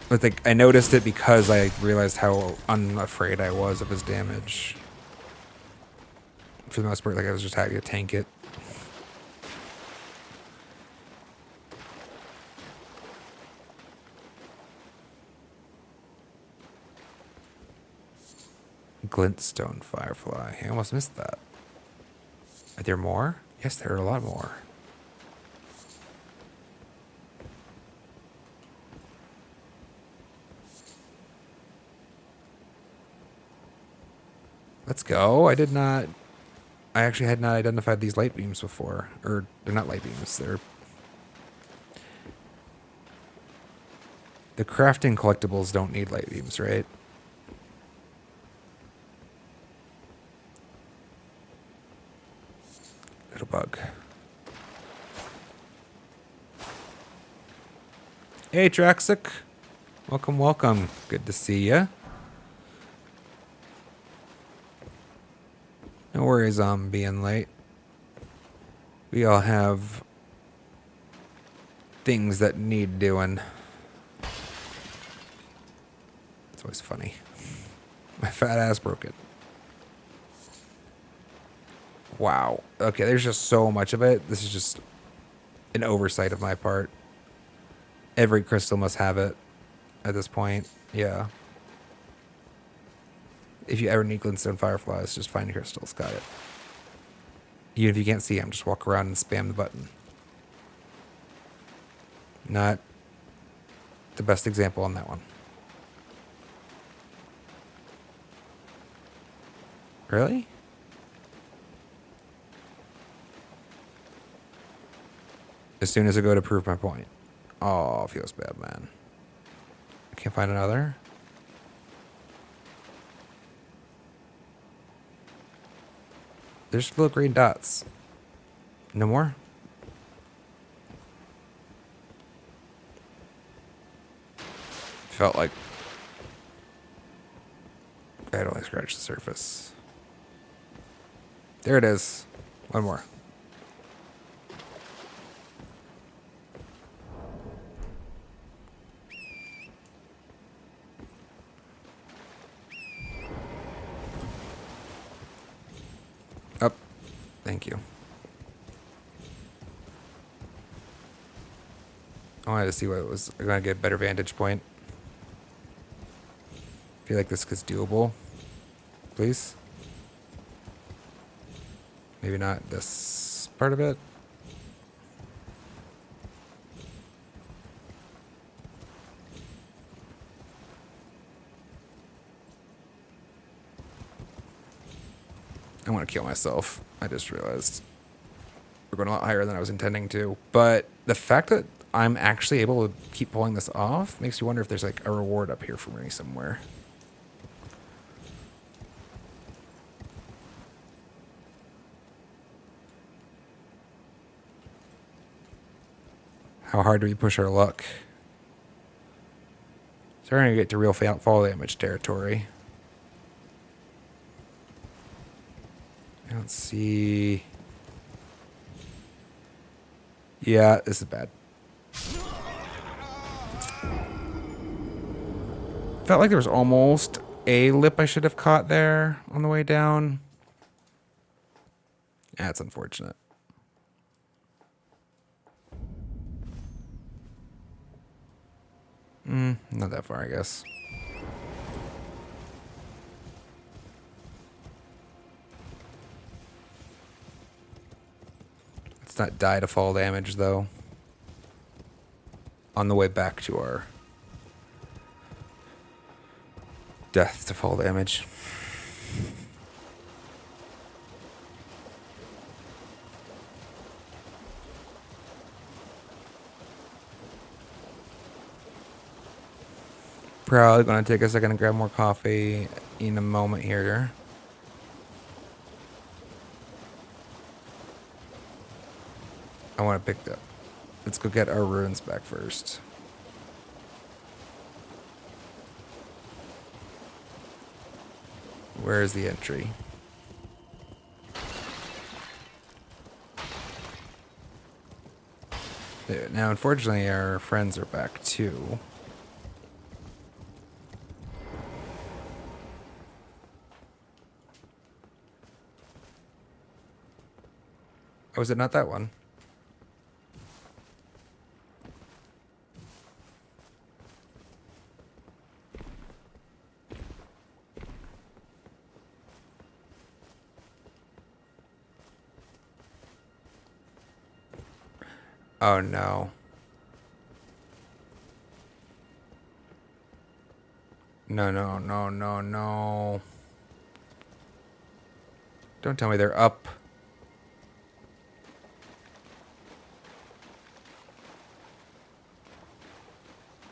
Speaker 1: I think I noticed it because I realized how unafraid I was of his damage. For the most part, like I was just happy to tank it. Glintstone Firefly. I almost missed that. Are there more? Yes, there are a lot more. Let's go. I actually had not identified these light beams before. Or, they're not light beams. They're... The crafting collectibles don't need light beams, right? Little bug. Hey, Draxic. Welcome, welcome. Good to see ya. No worries on being late. We all have things that need doing. It's always funny. My fat ass broke it. Wow. Okay, there's just so much of it. This is just an oversight of my part. Every crystal must have it at this point. Yeah. If you ever need glintstone fireflies, just find crystals. Got it. Even if you can't see them, just walk around and spam the button. Not the best example on that one. Really? As soon as I go to prove my point. Oh, feels bad, man. I can't find another. There's little green dots. No more? Felt like I had only scratched the surface. There it is. One more. Up. Thank you. I wanted to see what it was. I'm going to get a better vantage point. Feel like this is doable. Please. Maybe not this part of it. I want to kill myself. I just realized we're going a lot higher than I was intending to. But the fact that I'm actually able to keep pulling this off makes you wonder if there's like a reward up here for me somewhere. How hard do we push our luck? Starting to get to real fall damage territory. I don't see... Yeah, this is bad. Felt like there was almost a lip I should have caught there on the way down. That's unfortunate. Not that far, I guess. Let's not die to fall damage, though. On the way back to our death to fall damage. Probably going to take a second to grab more coffee in a moment here. I want to pick up. Let's go get our runes back first. Where is the entry? There. Now, unfortunately, our friends are back too. Oh, is it not that one? Oh no. No, no, no, no, no. Don't tell me they're up.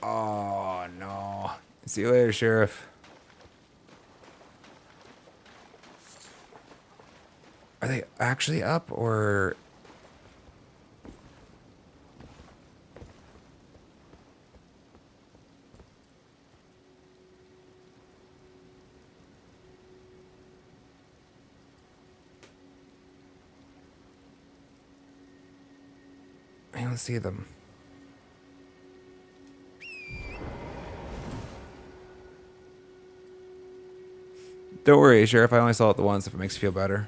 Speaker 1: Oh no. See you later, Sheriff. Are they actually up or... I don't see them. Don't worry, Sheriff. I only saw it the once if it makes you feel better.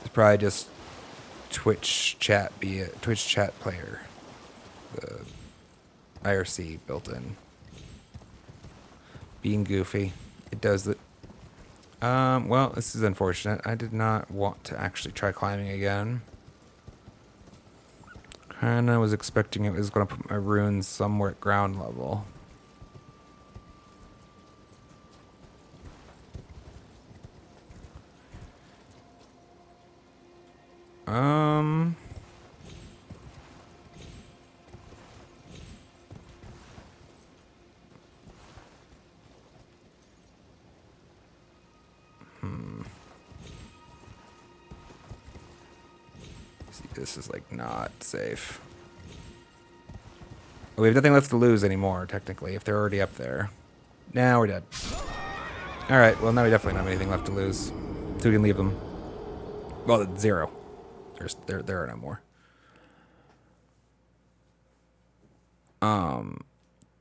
Speaker 1: It's probably just Twitch chat player. The IRC built in. Being goofy. It does it. Well, this is unfortunate. I did not want to actually try climbing again. Kinda was expecting it was gonna put my runes somewhere at ground level. See, this is like not safe. We have nothing left to lose anymore, technically, if they're already up there. Now we're dead. Alright, well now we definitely don't have anything left to lose. So we can leave them. Well, zero. There are no more.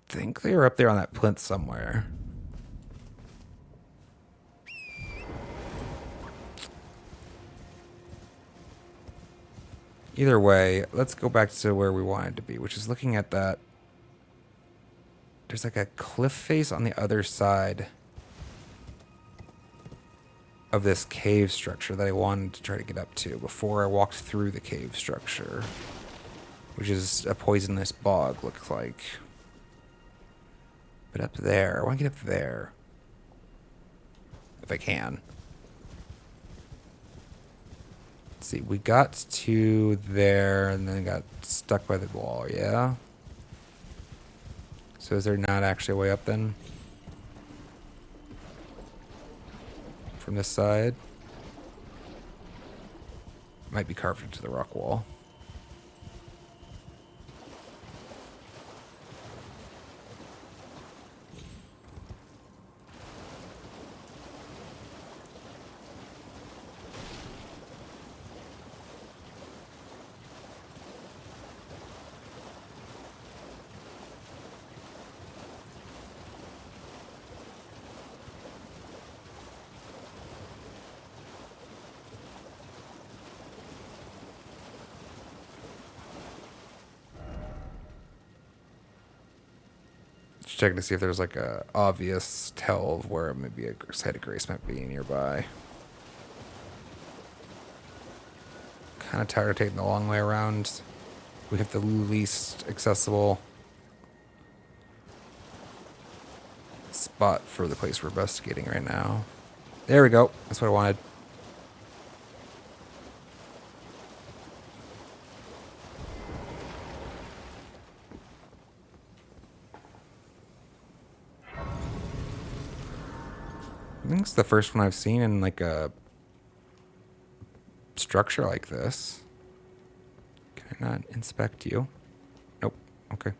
Speaker 1: Think they were up there on that plinth somewhere. Either way, let's go back to where we wanted to be, which is looking at that. There's like a cliff face on the other side of this cave structure that I wanted to try to get up to before I walked through the cave structure, which is a poisonous bog, looks like. But up there, I want to get up there. If I can. Let's see, we got to there and then got stuck by the wall, yeah? So is there not actually a way up then? From this side? Might be carved into the rock wall. Just checking to see if there's like a obvious tell of where maybe a site of grace might be nearby. kind of tired of taking the long way around. We have the least accessible spot for the place we're investigating right now. There we go. That's what I wanted. I think it's the first one I've seen in like a structure like this. Can I not inspect you? Nope. Okay.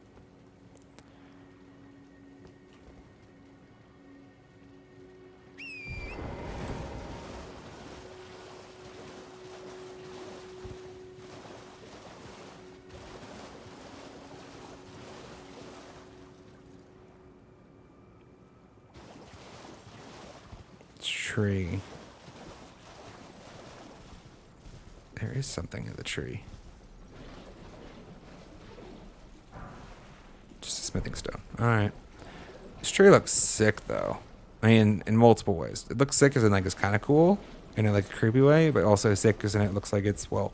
Speaker 1: Tree. There is something in the tree. Just a smithing stone. Alright. This tree looks sick though. I mean, in multiple ways. It looks sick as in like it's kind of cool in a like a creepy way, but also sick as in it looks like it's, well,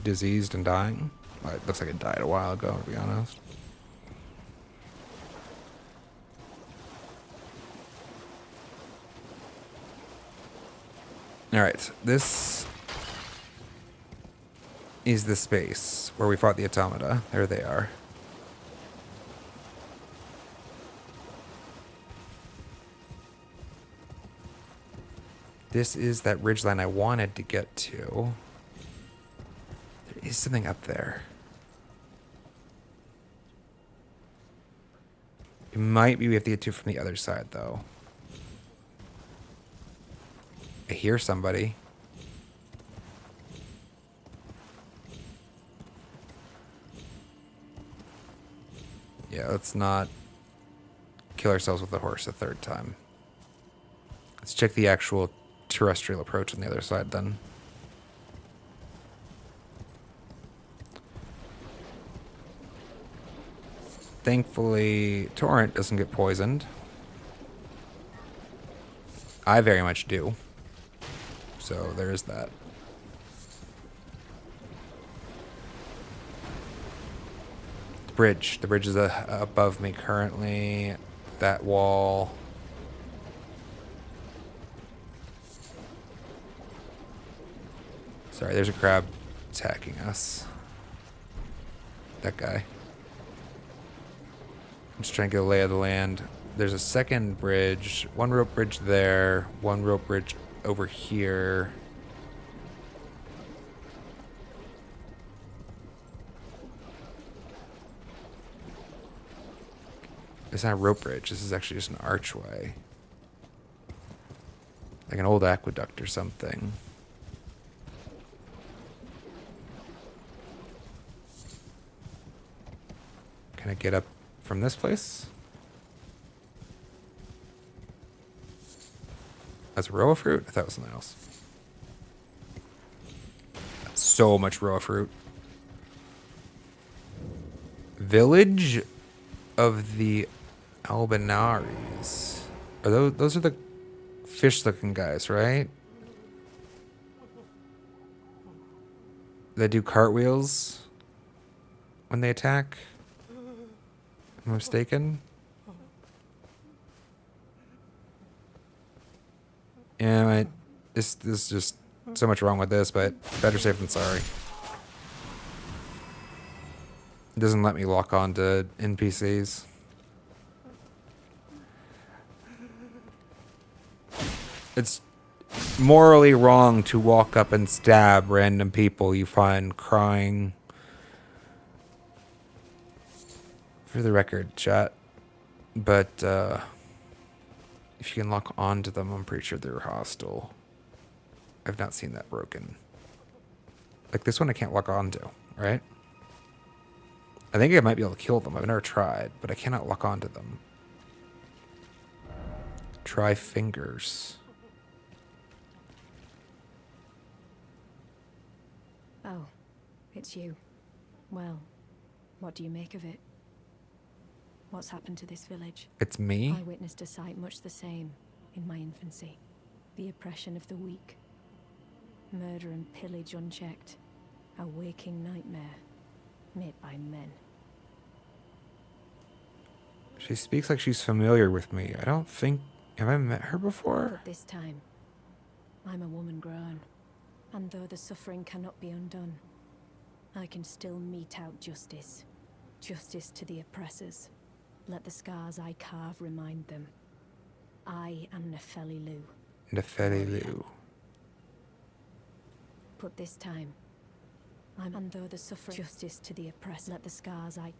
Speaker 1: diseased and dying. Well, it looks like it died a while ago, to be honest. Alright, this is the space where we fought the automata. There they are. This is that ridgeline I wanted to get to. There is something up there. It might be we have to get to from the other side, though. I hear somebody. Yeah, let's not kill ourselves with the horse a third time. Let's check the actual terrestrial approach on the other side, then. Thankfully, Torrent doesn't get poisoned. I very much do. So there is that. The bridge. The bridge is above me currently. That wall. Sorry, there's a crab attacking us. That guy. I'm just trying to get a lay of the land. There's a second bridge. One rope bridge there. One rope bridge over here. It's not a rope bridge. This is actually just an archway. Like an old aqueduct or something. Can I get up from this place? That's roa fruit? I thought it was something else. That's so much roa fruit. Village of the Albinaries. Are those are the fish-looking guys, right? They do cartwheels when they attack. Am I mistaken? Yeah, this is just so much wrong with this, but better safe than sorry. It doesn't let me lock on to NPCs. It's morally wrong to walk up and stab random people you find crying. For the record, chat. But if you can lock onto them, I'm pretty sure they're hostile. I've not seen that broken. Like this one I can't lock onto, right? I think I might be able to kill them. I've never tried, but I cannot lock onto them. Try fingers.
Speaker 3: Oh, it's you. Well, what do you make of it? What's happened to this village?
Speaker 1: It's me?
Speaker 3: I witnessed a sight much the same in my infancy. The oppression of the weak. Murder and pillage unchecked. A waking nightmare made by men.
Speaker 1: She speaks like she's familiar with me. I don't think... Have I met her before?
Speaker 3: But this time, I'm a woman grown. And though the suffering cannot be undone, I can still mete out justice. Justice to the oppressors. Let the scars I carve remind them. I am Nefeli Lu.
Speaker 1: Nefeli Lu.
Speaker 3: But this time, and though the suffering... Justice to the oppressed. Let the scars I...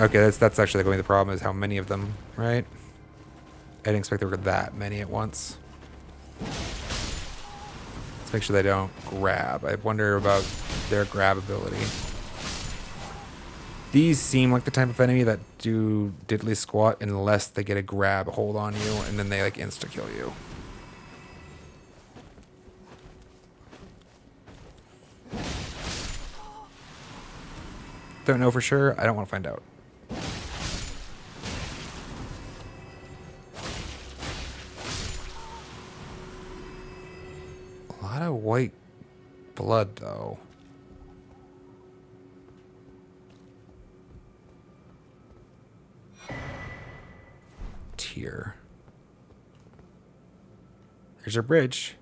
Speaker 1: Okay, that's actually going to be the problem, is how many of them, right? I didn't expect there were that many at once. Let's make sure they don't grab. I wonder about their grab ability. These seem like the type of enemy that do diddly squat unless they get a grab hold on you and then they like insta-kill you. Don't know for sure. I don't want to find out. A lot of white blood, though. Tear. There's our bridge.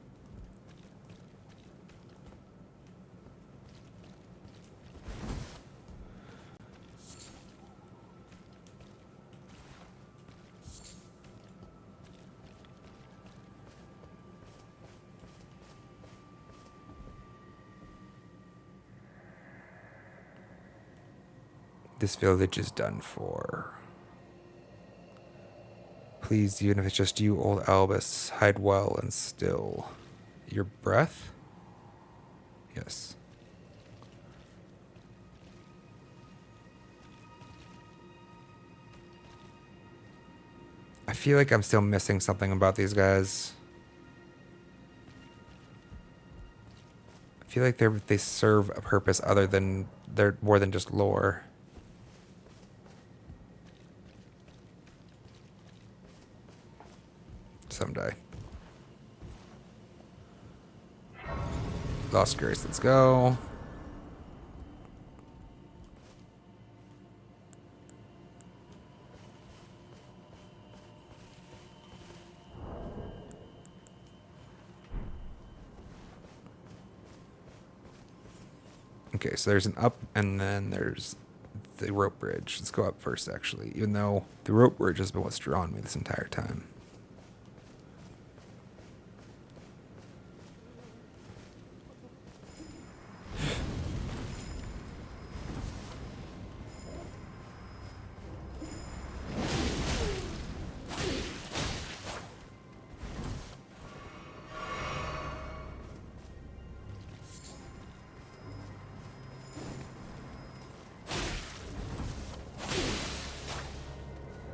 Speaker 1: This village is done for. Please, even if it's just you, old Albus, hide well and still. Your breath? Yes. I feel like I'm still missing something about these guys. I feel like they serve a purpose other than they're more than just lore. Someday. Lost Grace, let's go. Okay, so there's an up and then there's the rope bridge. Let's go up first, actually, even though the rope bridge has been what's drawn me this entire time.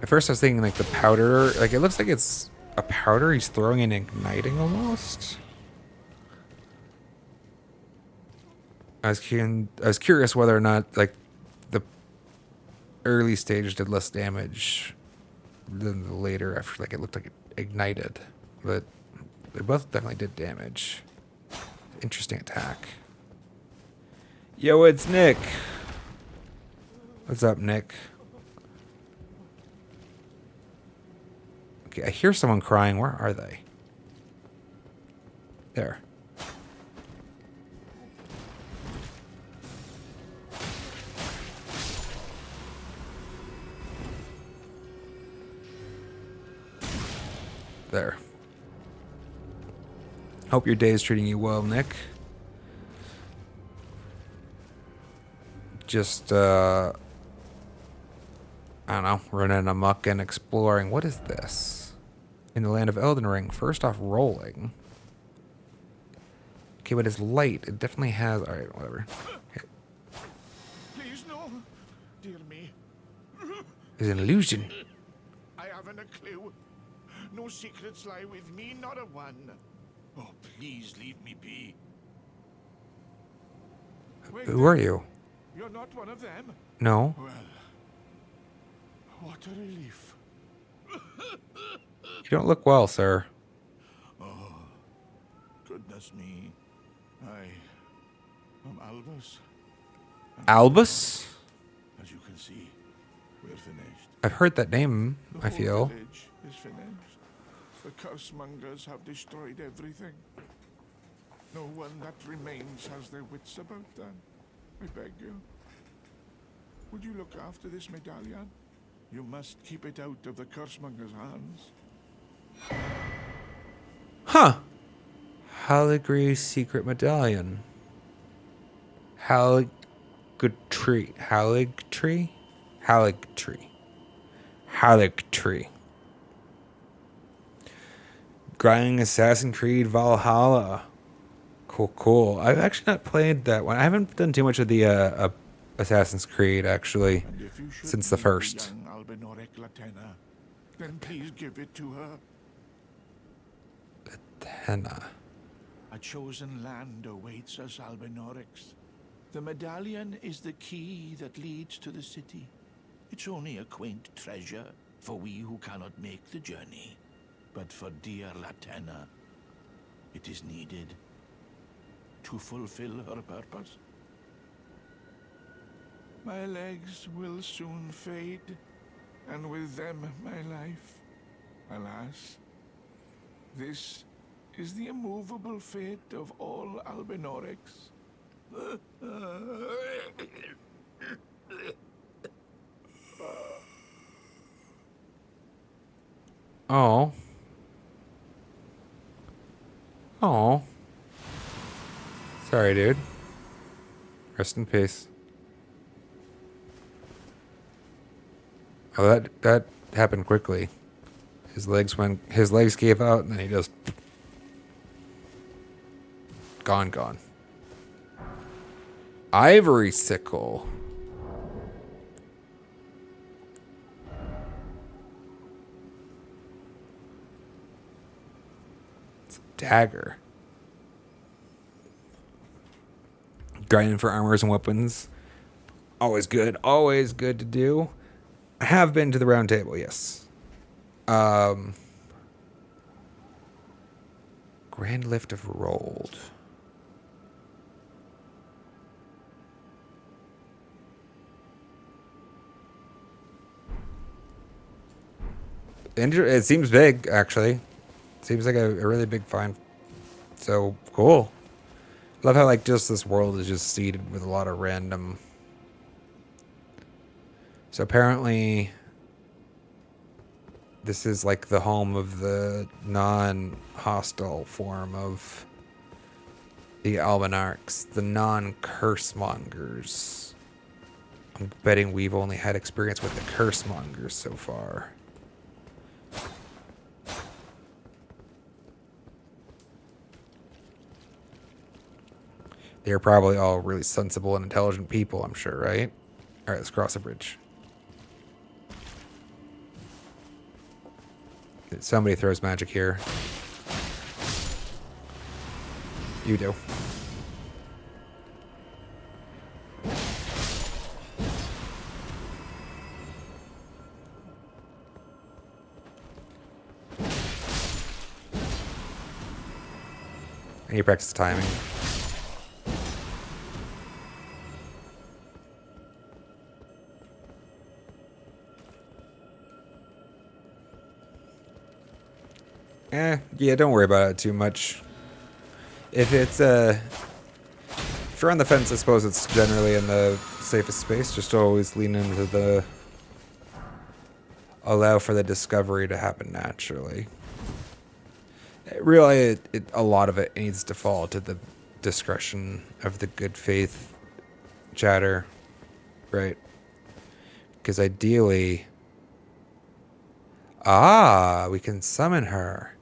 Speaker 1: At first I was thinking like the powder, like it looks like it's a powder he's throwing and igniting almost. I was curious whether or not like the early stage did less damage than the later after like it looked like it ignited, but they both definitely did damage. Interesting attack. Yo, it's Nick. What's up, Nick? Okay, I hear someone crying. Where are they? There. There. Hope your day is treating you well, Nick. Just, I don't know, running amok and exploring. What is this? In the land of Elden Ring. First off, rolling. Okay, but it's light. It definitely has... Alright, whatever. Okay.
Speaker 4: Please, no. Dear me.
Speaker 1: It's an illusion.
Speaker 4: I have an haven't a clue. No secrets lie with me, not a one. Oh, please leave me be. Wait,
Speaker 1: Who are you?
Speaker 4: you're not one of them?
Speaker 1: No.
Speaker 4: Well, what a relief.
Speaker 1: You don't look well, sir.
Speaker 4: Goodness me. I'm Albus.
Speaker 1: Albus?
Speaker 4: As you can see, we're finished.
Speaker 1: I've heard that name,
Speaker 4: The
Speaker 1: I
Speaker 4: whole
Speaker 1: feel.
Speaker 4: village is finished. The cursemongers have destroyed everything. No one that remains has their wits about them. I beg you. Would you look after this medallion? You must keep it out of the cursemongers' hands.
Speaker 1: Huh. Haligree's secret medallion. Haligtree. Haligtree? Haligtree. Haligtree. Grinding Assassin's Creed Valhalla. Cool, cool. I've actually not played that one. I haven't done too much of the Assassin's Creed, actually,
Speaker 4: And if you should
Speaker 1: since the
Speaker 4: meet
Speaker 1: first.
Speaker 4: young Albinoric Latena, then please give it to her.
Speaker 1: Henna.
Speaker 4: A chosen land awaits us Albinorics. The medallion is the key that leads to the city. It's only a quaint treasure for we who cannot make the journey. But for dear Latena, it is needed to fulfill her purpose. My legs will soon fade, and with them my life. Alas, this is the immovable fate of all Albinorics.
Speaker 1: Oh. Oh. Sorry, dude. Rest in peace. Oh, that happened quickly. His legs gave out, and then he just gone. Ivory sickle. It's a dagger. Grinding for armors and weapons. Always good. Always good to do. I have been to the round table, yes. Grand lift of rolled. It seems big, actually. Seems like a really big find. So, cool. Love how, like, just this world is just seeded with a lot of random... So apparently... This is, like, the home of the non-hostile form of the Albinarchs. The non-cursemongers. I'm betting we've only had experience with the cursemongers so far. They're probably all really sensible and intelligent people, I'm sure, right? All right, let's cross the bridge. Somebody throws magic here. You do. And you practice timing. Yeah, don't worry about it too much. If it's if you're on the fence, I suppose it's generally in the safest space. Just always lean into the allow for the discovery to happen naturally. Really, a lot of it needs to fall to the discretion of the good faith chatter, right? Because ideally, we can summon her.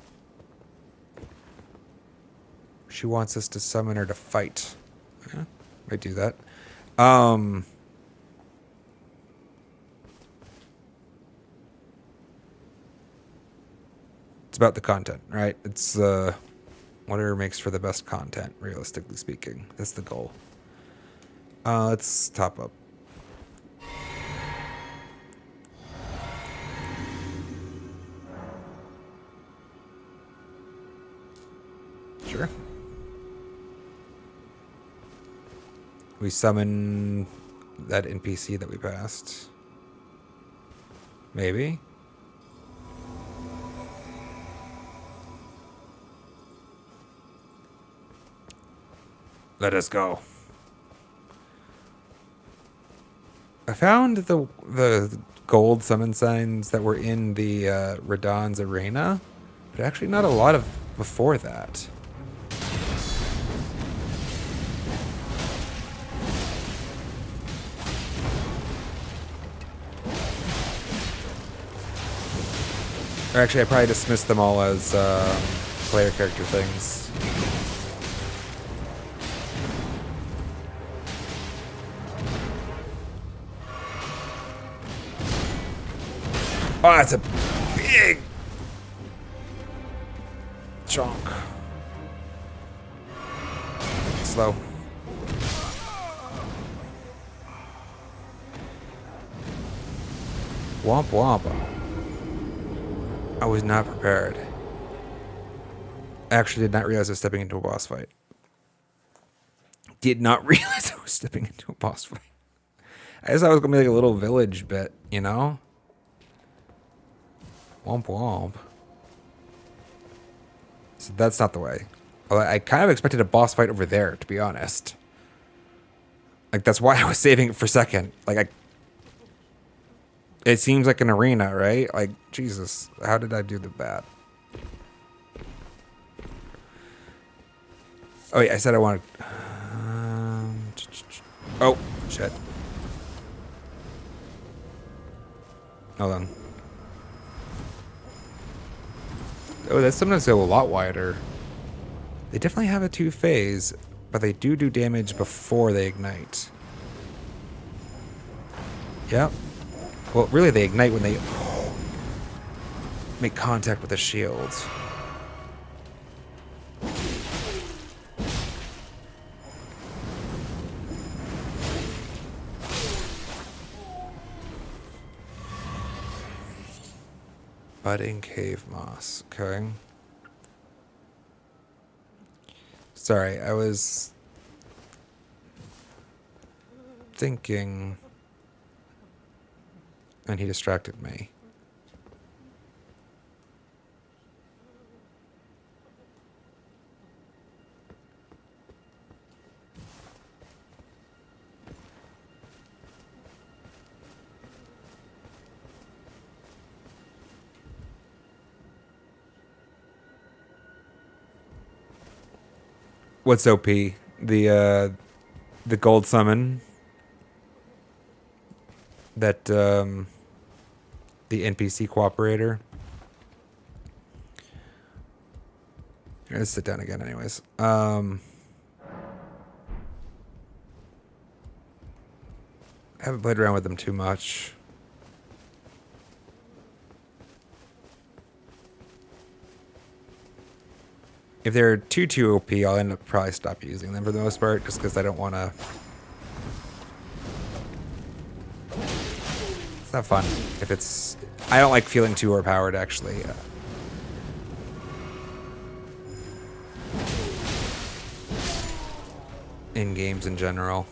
Speaker 1: She wants us to summon her to fight. Yeah, might do that. It's about the content, right? It's whatever makes for the best content, realistically speaking. That's the goal. Let's top up. Sure. We summon that NPC that we passed. Maybe. Let us go. I found the gold summon signs that were in the Radahn's arena, but actually not a lot of before that. Or actually, I probably dismissed them all as player character things. Oh, that's a big chunk. Slow. Womp womp. I was not prepared. I actually did not realize I was stepping into a boss fight. Did not realize I was stepping into a boss fight. I guess I was gonna be like a little village bit, you know? Womp womp. So that's not the way. I kind of expected a boss fight over there, to be honest. Like, that's why I was saving it for second. Like, it seems like an arena, right? Like, Jesus, how did I do that? Oh, yeah, I said I wanted... oh, shit. Hold on. Oh, that sometimes go a lot wider. They definitely have a 2-phase, but they do damage before they ignite. Yep. Well, really, they ignite when they make contact with the shield. Budding cave moss. Okay. Sorry, I was thinking, and he distracted me. What's OP? The gold summon that the NPC cooperator. Let's sit down again, anyways. I haven't played around with them too much. If they're too OP, I'll end up probably stop using them for the most part, just because I don't want to. It's not fun if it's. I don't like feeling too overpowered, actually. In games in general.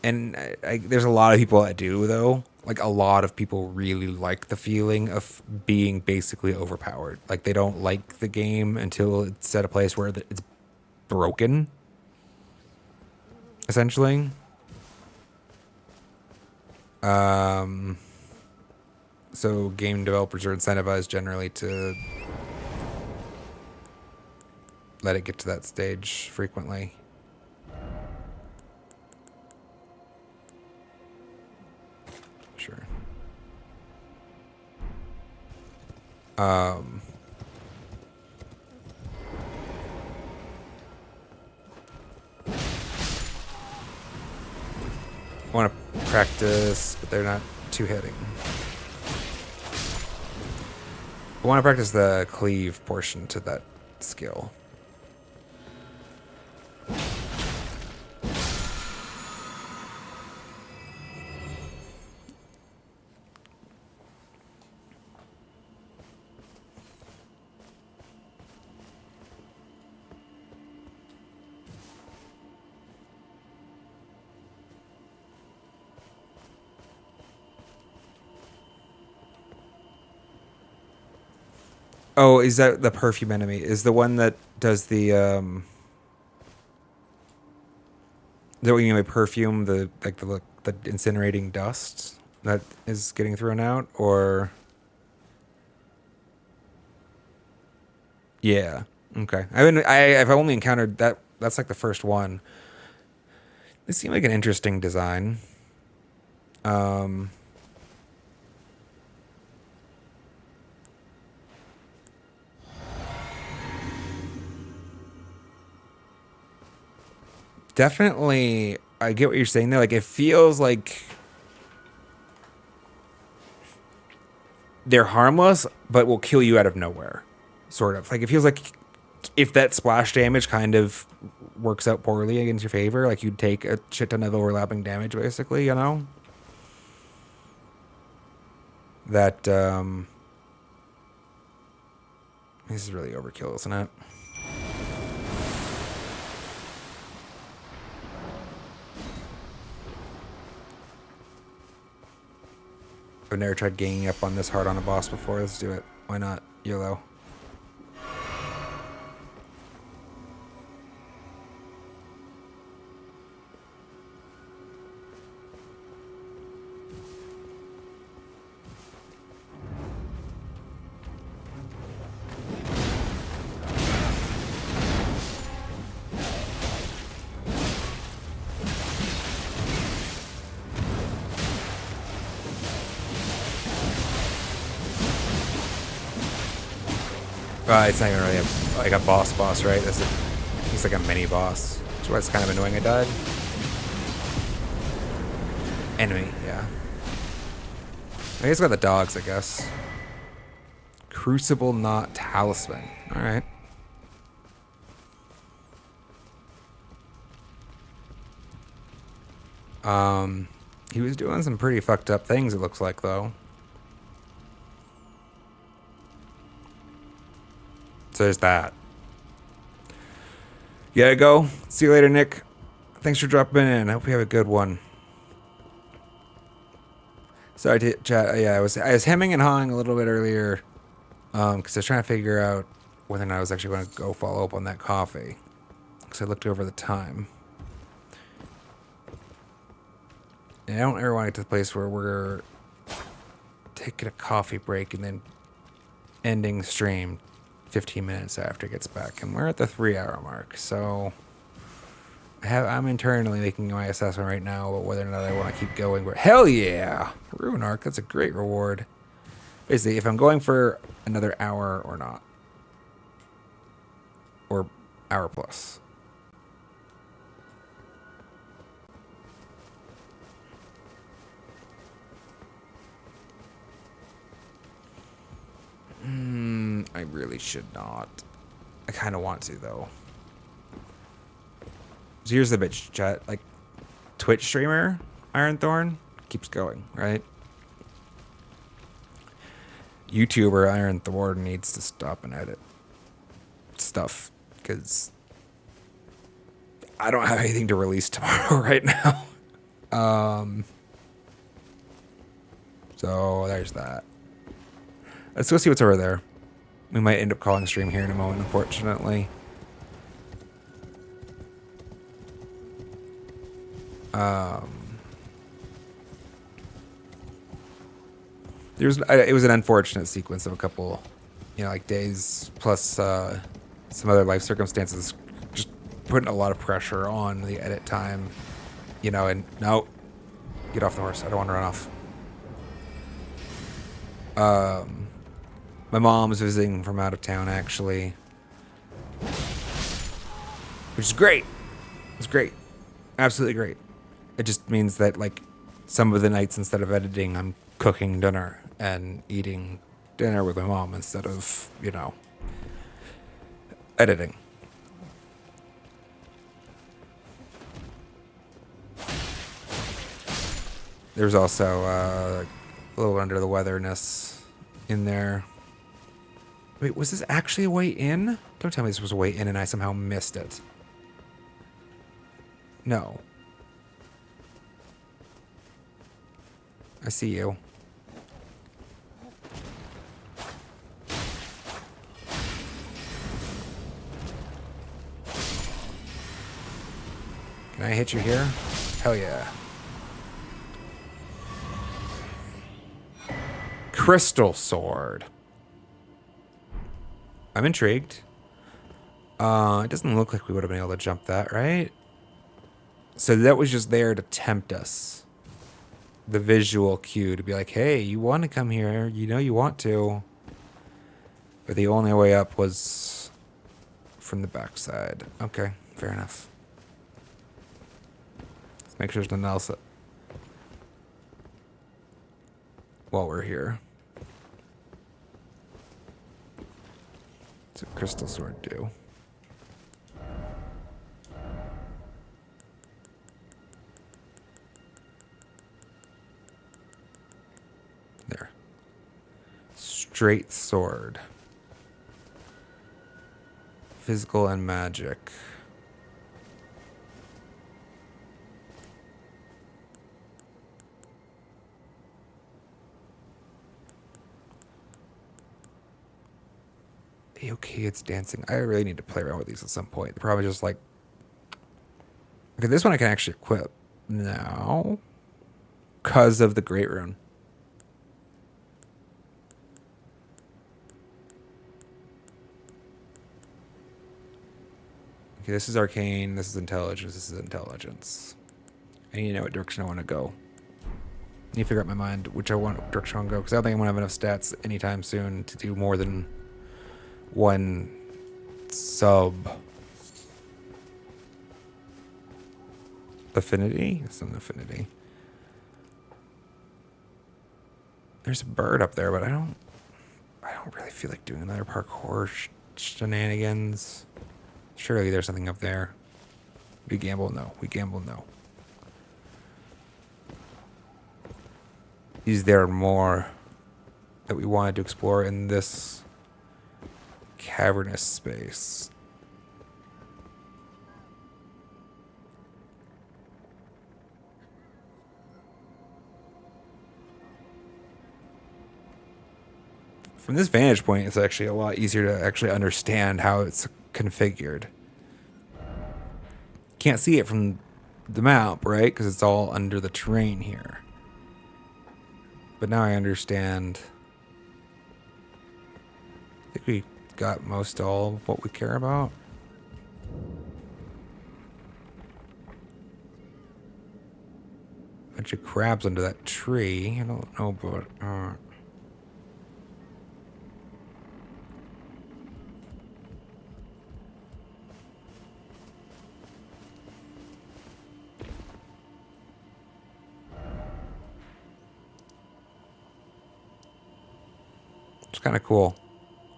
Speaker 1: And there's a lot of people that do, though. Like, a lot of people really like the feeling of being basically overpowered. Like, they don't like the game until it's at a place where it's broken, essentially. So game developers are incentivized generally to let it get to that stage frequently. Sure. I want to practice, but they're not too hitting. I want to practice the cleave portion to that skill. Oh, is that the perfume enemy? Is the one that does the is that what you mean by perfume? The the incinerating dust that is getting thrown out, or yeah, okay. I've only encountered that. That's like the first one. It seemed like an interesting design. Um, Definitely, I get what you're saying there. Like, it feels like they're harmless, but will kill you out of nowhere. Sort of. Like, it feels like if that splash damage kind of works out poorly against your favor, like you'd take a shit ton of overlapping damage, basically, you know? That, this is really overkill, isn't it? I've never tried ganging up on this hard on a boss before. Let's do it. Why not? YOLO. It's not even really like a boss, right? He's like a mini boss. That's why it's kind of annoying I died. Enemy, yeah. I guess got the dogs, I guess. Crucible, not talisman. Alright. He was doing some pretty fucked up things, it looks like, though. So there's that. You gotta go. See you later, Nick. Thanks for dropping in. I hope you have a good one. Sorry to chat. Yeah, I was hemming and hawing a little bit earlier, because I was trying to figure out whether or not I was actually going to go follow up on that coffee. Because I looked over the time. And I don't ever want to get to the place where we're taking a coffee break and then ending the stream 15 minutes after it gets back, and we're at the 3-hour mark, so I'm internally making my assessment right now about whether or not I want to keep going. But hell yeah, Rune Arc, that's a great reward. Basically, if I'm going for another hour or not, or hour plus. I really should not. I kind of want to, though. So here's the bitch, chat. Like, Twitch streamer, Ironthorn, keeps going, right? YouTuber Ironthorn needs to stop and edit stuff, because I don't have anything to release tomorrow right now. So there's that. Let's go see what's over there. We might end up calling stream here in a moment, unfortunately. It was an unfortunate sequence of a couple, like days plus some other life circumstances, just putting a lot of pressure on the edit time, and no, get off the horse. I don't want to run off. My mom's visiting from out of town, actually, which is great. It's great. Absolutely great. It just means that, like, some of the nights, instead of editing, I'm cooking dinner and eating dinner with my mom instead of, editing. There's also a little under the weatherness in there. Wait, was this actually a way in? Don't tell me this was a way in and I somehow missed it. No. I see you. Can I hit you here? Hell yeah. Crystal sword. I'm intrigued. It doesn't look like we would have been able to jump that, right? So that was just there to tempt us. The visual cue to be like, hey, you want to come here. You know you want to. But the only way up was from the backside. Okay, fair enough. Let's make sure there's nothing else while we're here. What's a crystal sword do? There. Straight sword. Physical and magic. Okay, it's dancing. I really need to play around with these at some point. They're probably just like... Okay, this one I can actually equip now. Because of the Great Rune. Okay, this is arcane, this is intelligence, this is intelligence. I need to know what direction I want to go. I need to figure out my mind which direction I want to go, because I don't think I'm going to have enough stats anytime soon to do more than one sub affinity. It's an affinity. There's a bird up there, but I don't really feel like doing another parkour shenanigans. Surely there's something up there. We gamble, no. We gamble, no. Is there more that we wanted to explore in this cavernous space? From this vantage point, it's actually a lot easier to actually understand how it's configured. Can't see it from the map, right? Because it's all under the terrain here. But now I understand. I think we got most all of what we care about. Bunch of crabs under that tree. I don't know, but it's kind of cool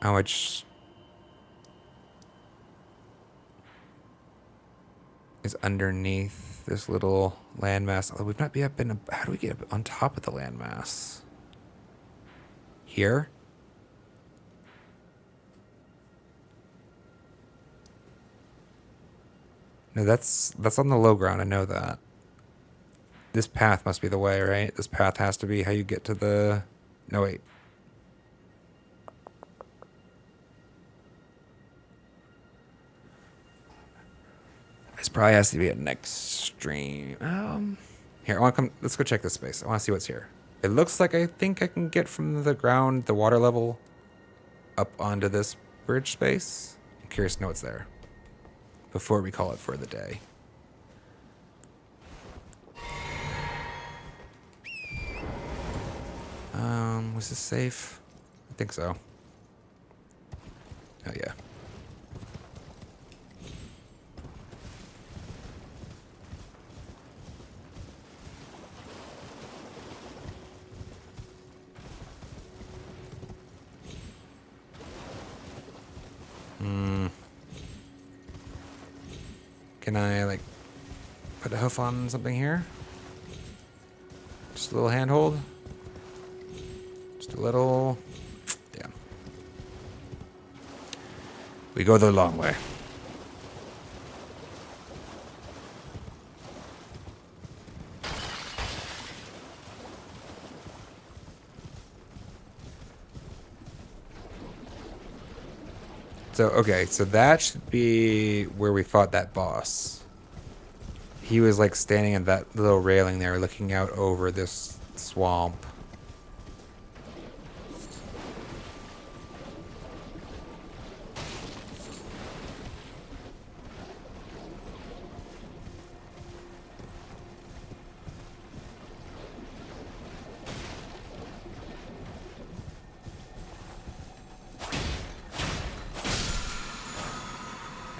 Speaker 1: how much is underneath this little landmass. Although we've not been up in how do we get up on top of the landmass? Here? No, that's on the low ground. I know that. This path must be the way, right? This path has to be how you get to the... No, wait. This probably has to be a next stream. Here, I want to come. Let's go check this space. I want to see what's here. It looks like I think I can get from the ground, the water level, up onto this bridge space. I'm curious to know what's there before we call it for the day. Was this safe? I think so. Oh yeah. Can I, like, put a hoof on something here? Just a little handhold? Just a little... Yeah. We go the long way. So, okay, so that should be where we fought that boss. He was like standing at that little railing there looking out over this swamp.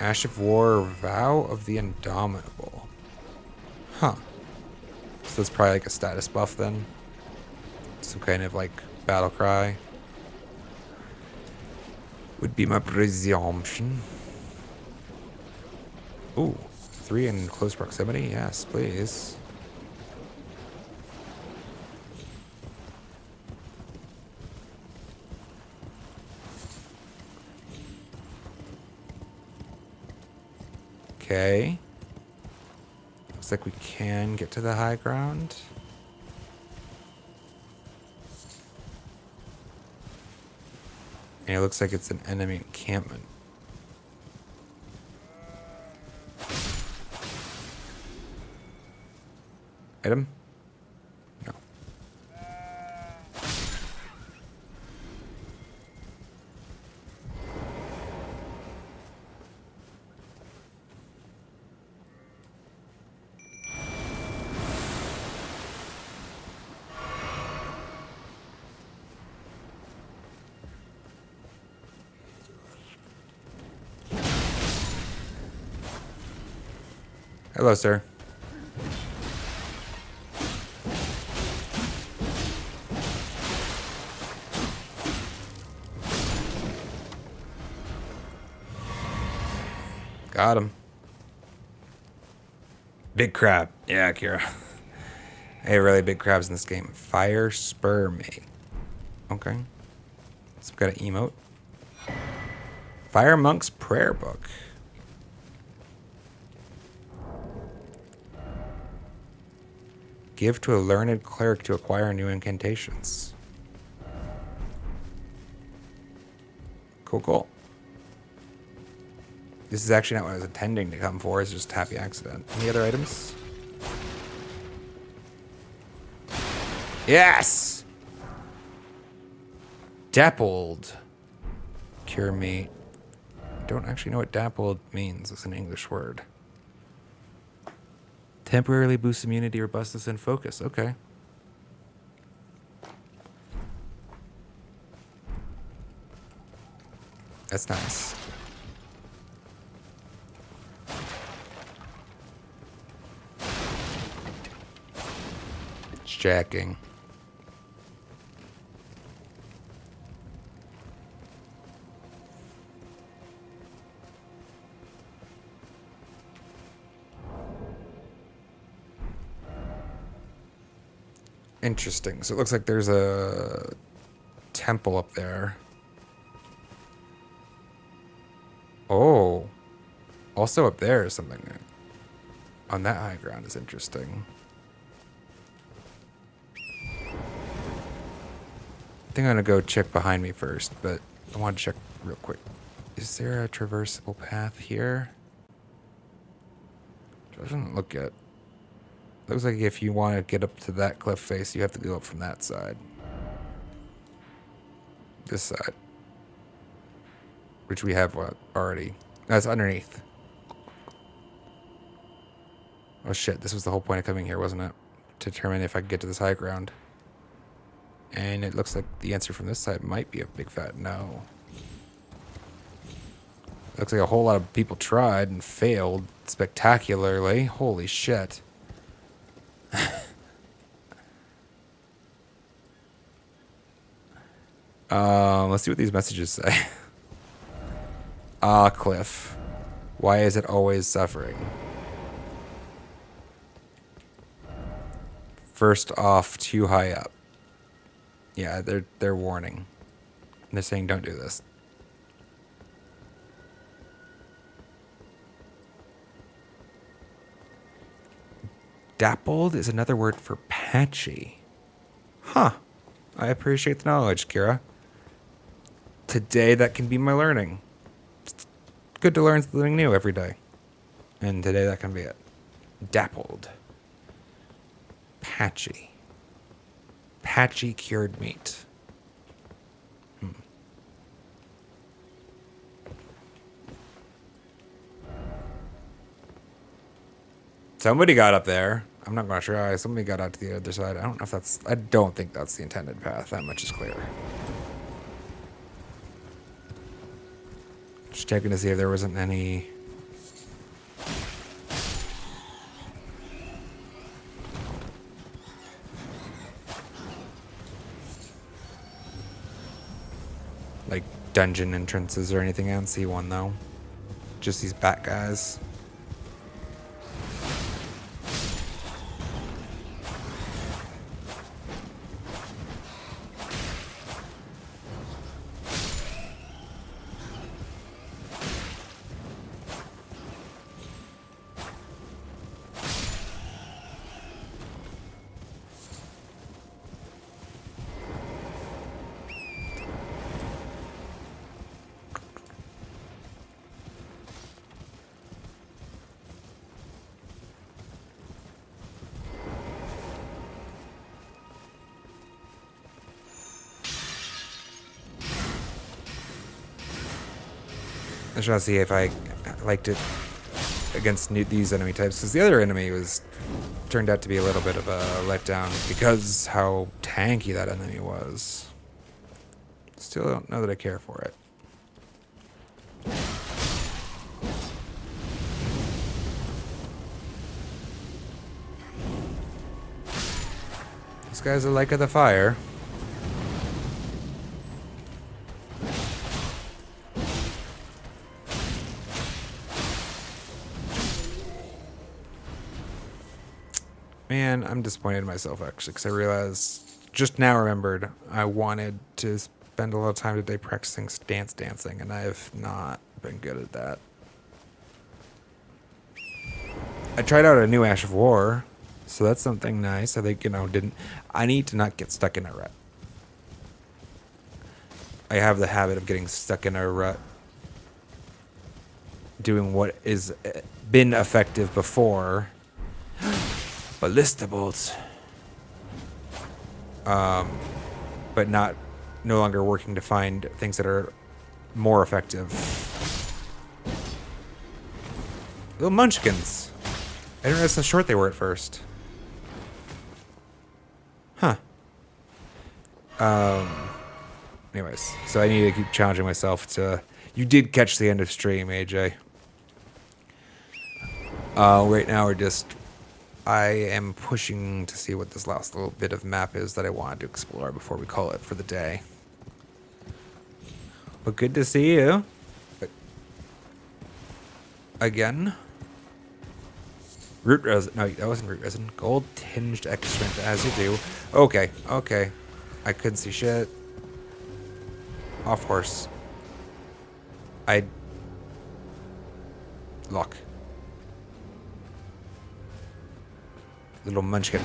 Speaker 1: Ash of War, Vow of the Indomitable. Huh. So that's probably like a status buff then. Some kind of like battle cry. Would be my presumption. Ooh, 3 in close proximity? Yes, please. Okay. Looks like we can get to the high ground. And it looks like it's an enemy encampment. Item? No. Hello, sir. Got him. Big crab. Yeah, Kira. Hey, really big crabs in this game. Fire spur me. Okay. So we've got an emote. Fire Monk's Prayer Book. Give to a learned cleric to acquire new incantations. Cool, cool. This is actually not what I was intending to come for. It's just a happy accident. Any other items? Yes! Dappled. Cure me. Don't actually know what dappled means. It's an English word. Temporarily boosts immunity, robustness, and focus. Okay. That's nice. It's jacking. Interesting. So it looks like there's a temple up there. Oh. Also up there is something on that high ground is interesting. I think I'm gonna go check behind me first, but I want to check real quick. Is there a traversable path here? Doesn't look it. Looks like if you want to get up to that cliff face, you have to go up from that side. This side. Which we have already. That's underneath. Oh shit, this was the whole point of coming here, wasn't it? To determine if I could get to this high ground. And it looks like the answer from this side might be a big fat no. Looks like a whole lot of people tried and failed spectacularly. Holy shit. Let's see what these messages say. Ah, Cliff. Why is it always suffering? First off, too high up. Yeah, they're warning. They're saying don't do this. Dappled is another word for patchy. Huh. I appreciate the knowledge, Kira. Today that can be my learning. It's good to learn something new every day. And today that can be it. Dappled. Patchy. Patchy cured meat. Somebody got up there. I'm not gonna try. Somebody got out to the other side. I don't know if that's... I don't think that's the intended path. That much is clear. Just checking to see if there wasn't any... like dungeon entrances or anything. I don't see one though. Just these bat guys. I just want to see if I liked it against these enemy types, because the other enemy turned out to be a little bit of a letdown because how tanky that enemy was. Still don't know that I care for it. These guys are like of the fire. Man, I'm disappointed in myself, actually, because I realized, just now remembered, I wanted to spend a lot of time today practicing stance dancing, and I have not been good at that. I tried out a new Ash of War, so that's something nice. I think, I need to not get stuck in a rut. I have the habit of getting stuck in a rut, doing what is been effective before. Ballista bolts. But no longer working to find things that are more effective. Little munchkins. I didn't realize how short they were at first. Huh. Anyways, so I need to keep challenging myself to... You did catch the end of stream, AJ. Right now I am pushing to see what this last little bit of map is that I wanted to explore before we call it for the day. But good to see you. Again. Root resin. No, that wasn't root resin. Gold tinged excrement, as you do. Okay, okay. I couldn't see shit. Off horse. Lock. Little munchkin.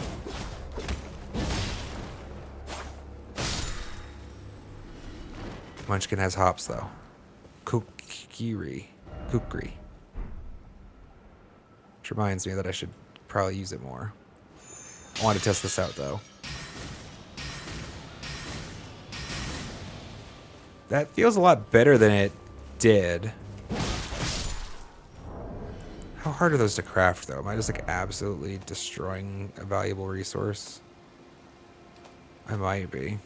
Speaker 1: Munchkin has hops, though. Kukri. Which reminds me that I should probably use it more. I want to test this out, though. That feels a lot better than it did. How hard are those to craft, though? Am I just, like, absolutely destroying a valuable resource? I might be.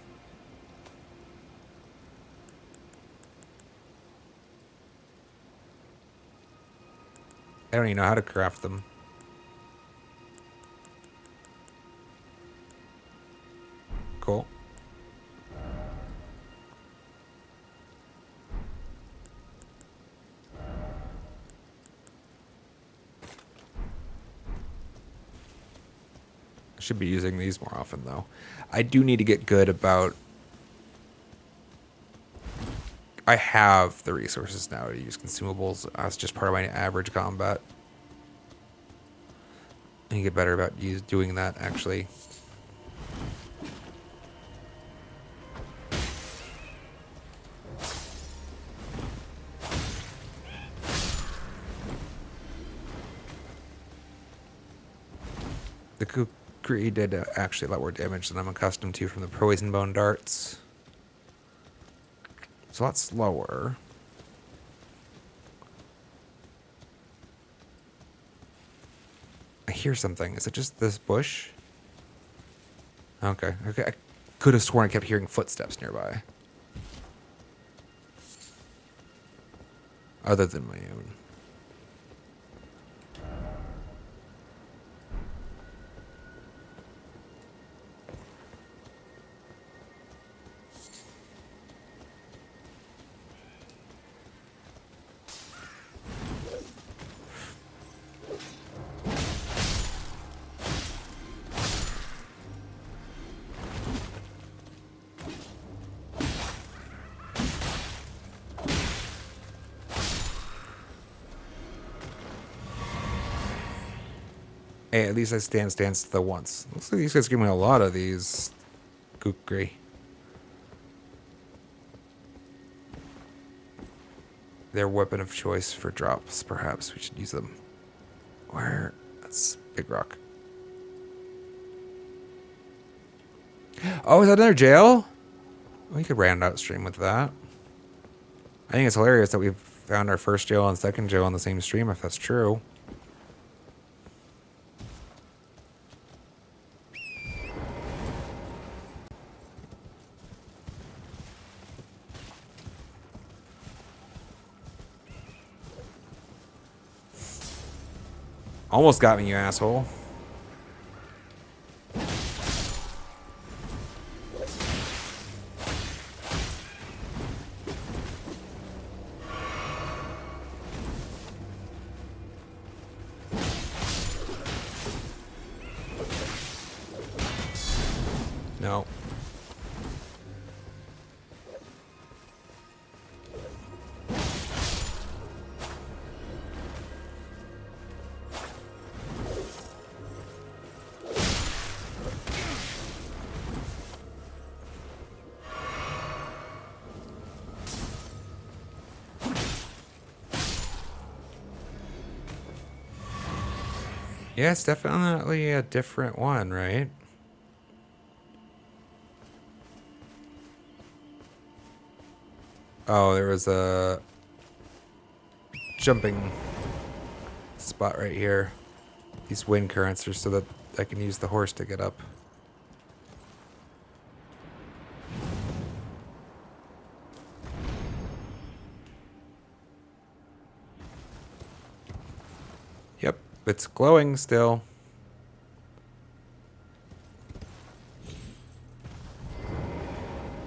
Speaker 1: I don't even know how to craft them. Cool. I should be using these more often, though. I do need to get good about... I have the resources now to use consumables as just part of my average combat. I need to get better about doing that, actually. The Kukri did actually a lot more damage than I'm accustomed to from the poison bone darts. It's a lot slower. I hear something. Is it just this bush? Okay. Okay. I could have sworn I kept hearing footsteps nearby. Other than my own. Hey, at least I stance the once. Looks like these guys give me a lot of these Kukri. Their weapon of choice for drops, perhaps. We should use them. Where? That's Big Rock. Oh, is that another jail? We could round out stream with that. I think it's hilarious that we've found our first jail and second jail on the same stream, if that's true. Almost got me, you asshole. No. Yeah, it's definitely a different one, right? Oh, there was a jumping spot right here. These wind currents are so that I can use the horse to get up. Yep, it's glowing still.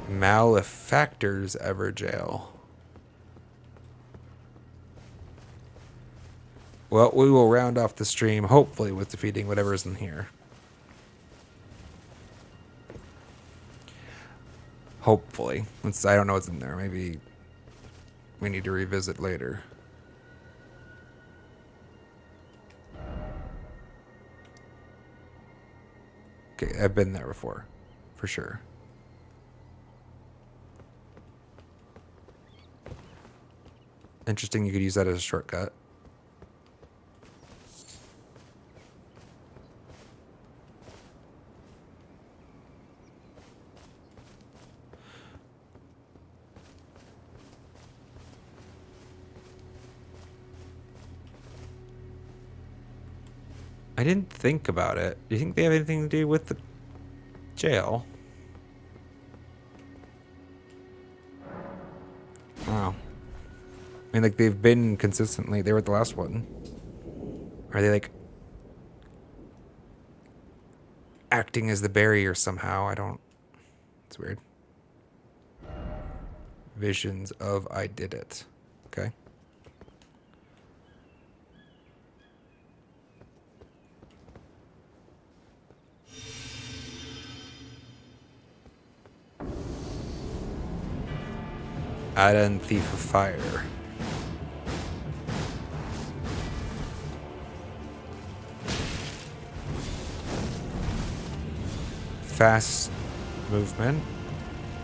Speaker 1: Malefactors ever jail. Well, we will round off the stream, hopefully, with defeating whatever's in here. Hopefully. I don't know what's in there. Maybe we need to revisit later. Okay, I've been there before. For sure. Interesting, you could use that as a shortcut. I didn't think about it. Do you think they have anything to do with the jail? Wow. I mean, like, they've been consistently... They were at the last one. Are they, like... acting as the barrier somehow? I don't... It's weird. Visions of I did it. Okay. Ada and Thief of Fire. Fast movement.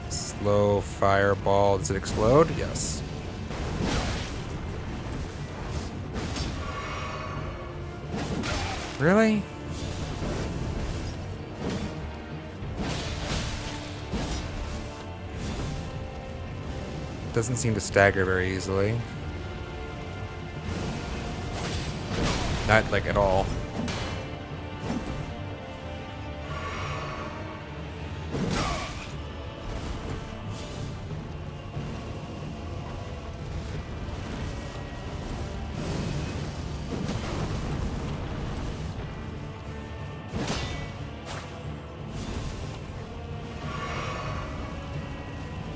Speaker 1: Slow fireball. Does it explode? Yes. Really? Doesn't seem to stagger very easily. Not like at all.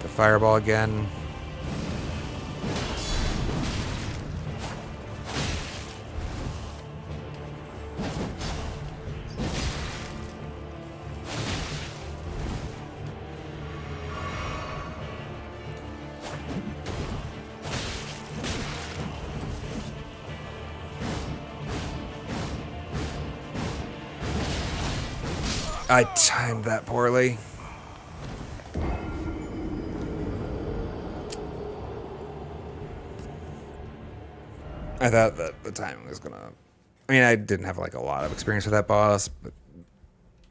Speaker 1: The fireball again. I timed that poorly. I thought that the timing was gonna... I mean, I didn't have like a lot of experience with that boss, but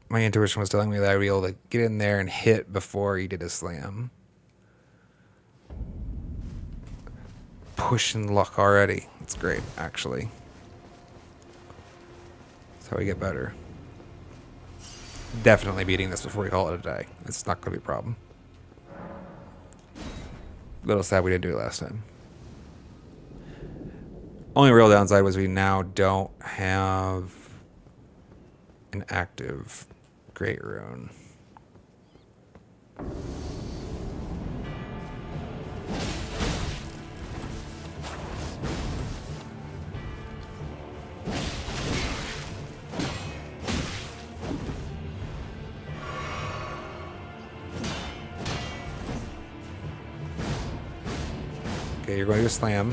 Speaker 1: my intuition was telling me that I'd be able to get in there and hit before he did his slam. Pushing luck already. It's great, actually. That's how we get better. Definitely beating this before we call it a day. It's not going to be a problem. Little sad we didn't do it last time. Only real downside was we now don't have an active Great Rune. Okay, you're going to slam.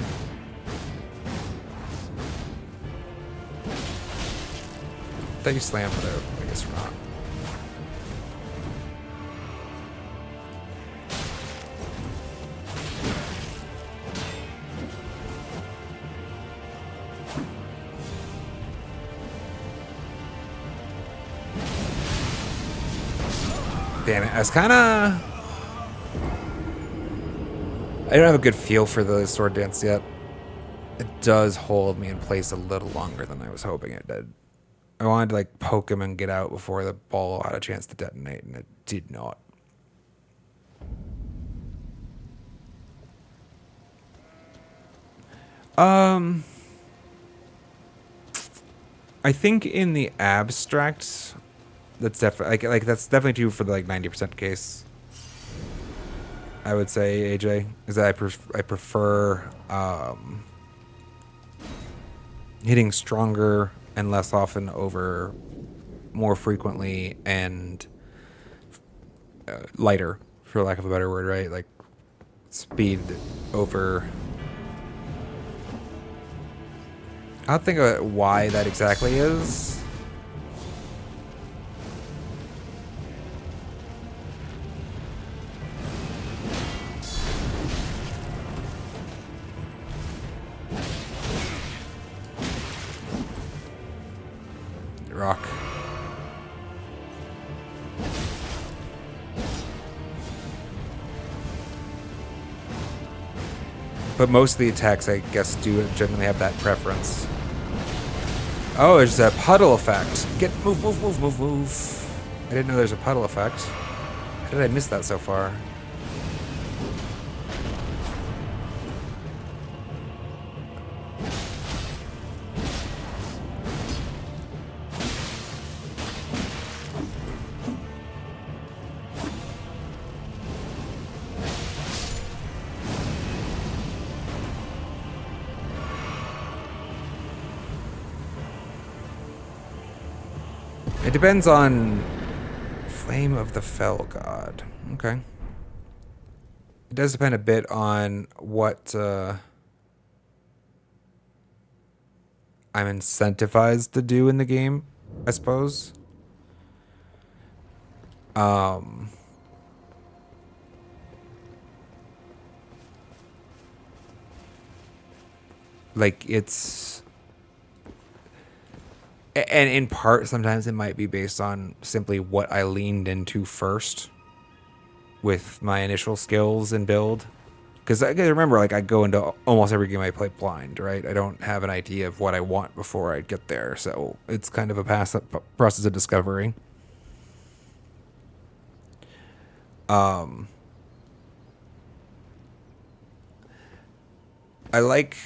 Speaker 1: Thought you slammed though. I guess not. Damn it! I was kind of. I don't have a good feel for the sword dance yet. It does hold me in place a little longer than I was hoping it did. I wanted to like poke him and get out before the ball had a chance to detonate, and it did not. I think in the abstract, that's definitely like that's definitely true for the like 90% case. I would say, AJ, is that I prefer hitting stronger and less often over more frequently and lighter, for lack of a better word, right? Like speed over. I'll think about why that exactly is. Rock. But most of the attacks, I guess, do generally have that preference. Oh, there's a puddle effect. Move. I didn't know there's a puddle effect. How did I miss that so far? It depends on Flame of the Fell God. Okay. It does depend a bit on what I'm incentivized to do in the game, I suppose. Um, like it's, and in part, sometimes it might be based on simply what I leaned into first with my initial skills and build. Because I gotta remember, like, I go into almost every game I play blind, right? I don't have an idea of what I want before I get there, so it's kind of a process of discovery. Um, I like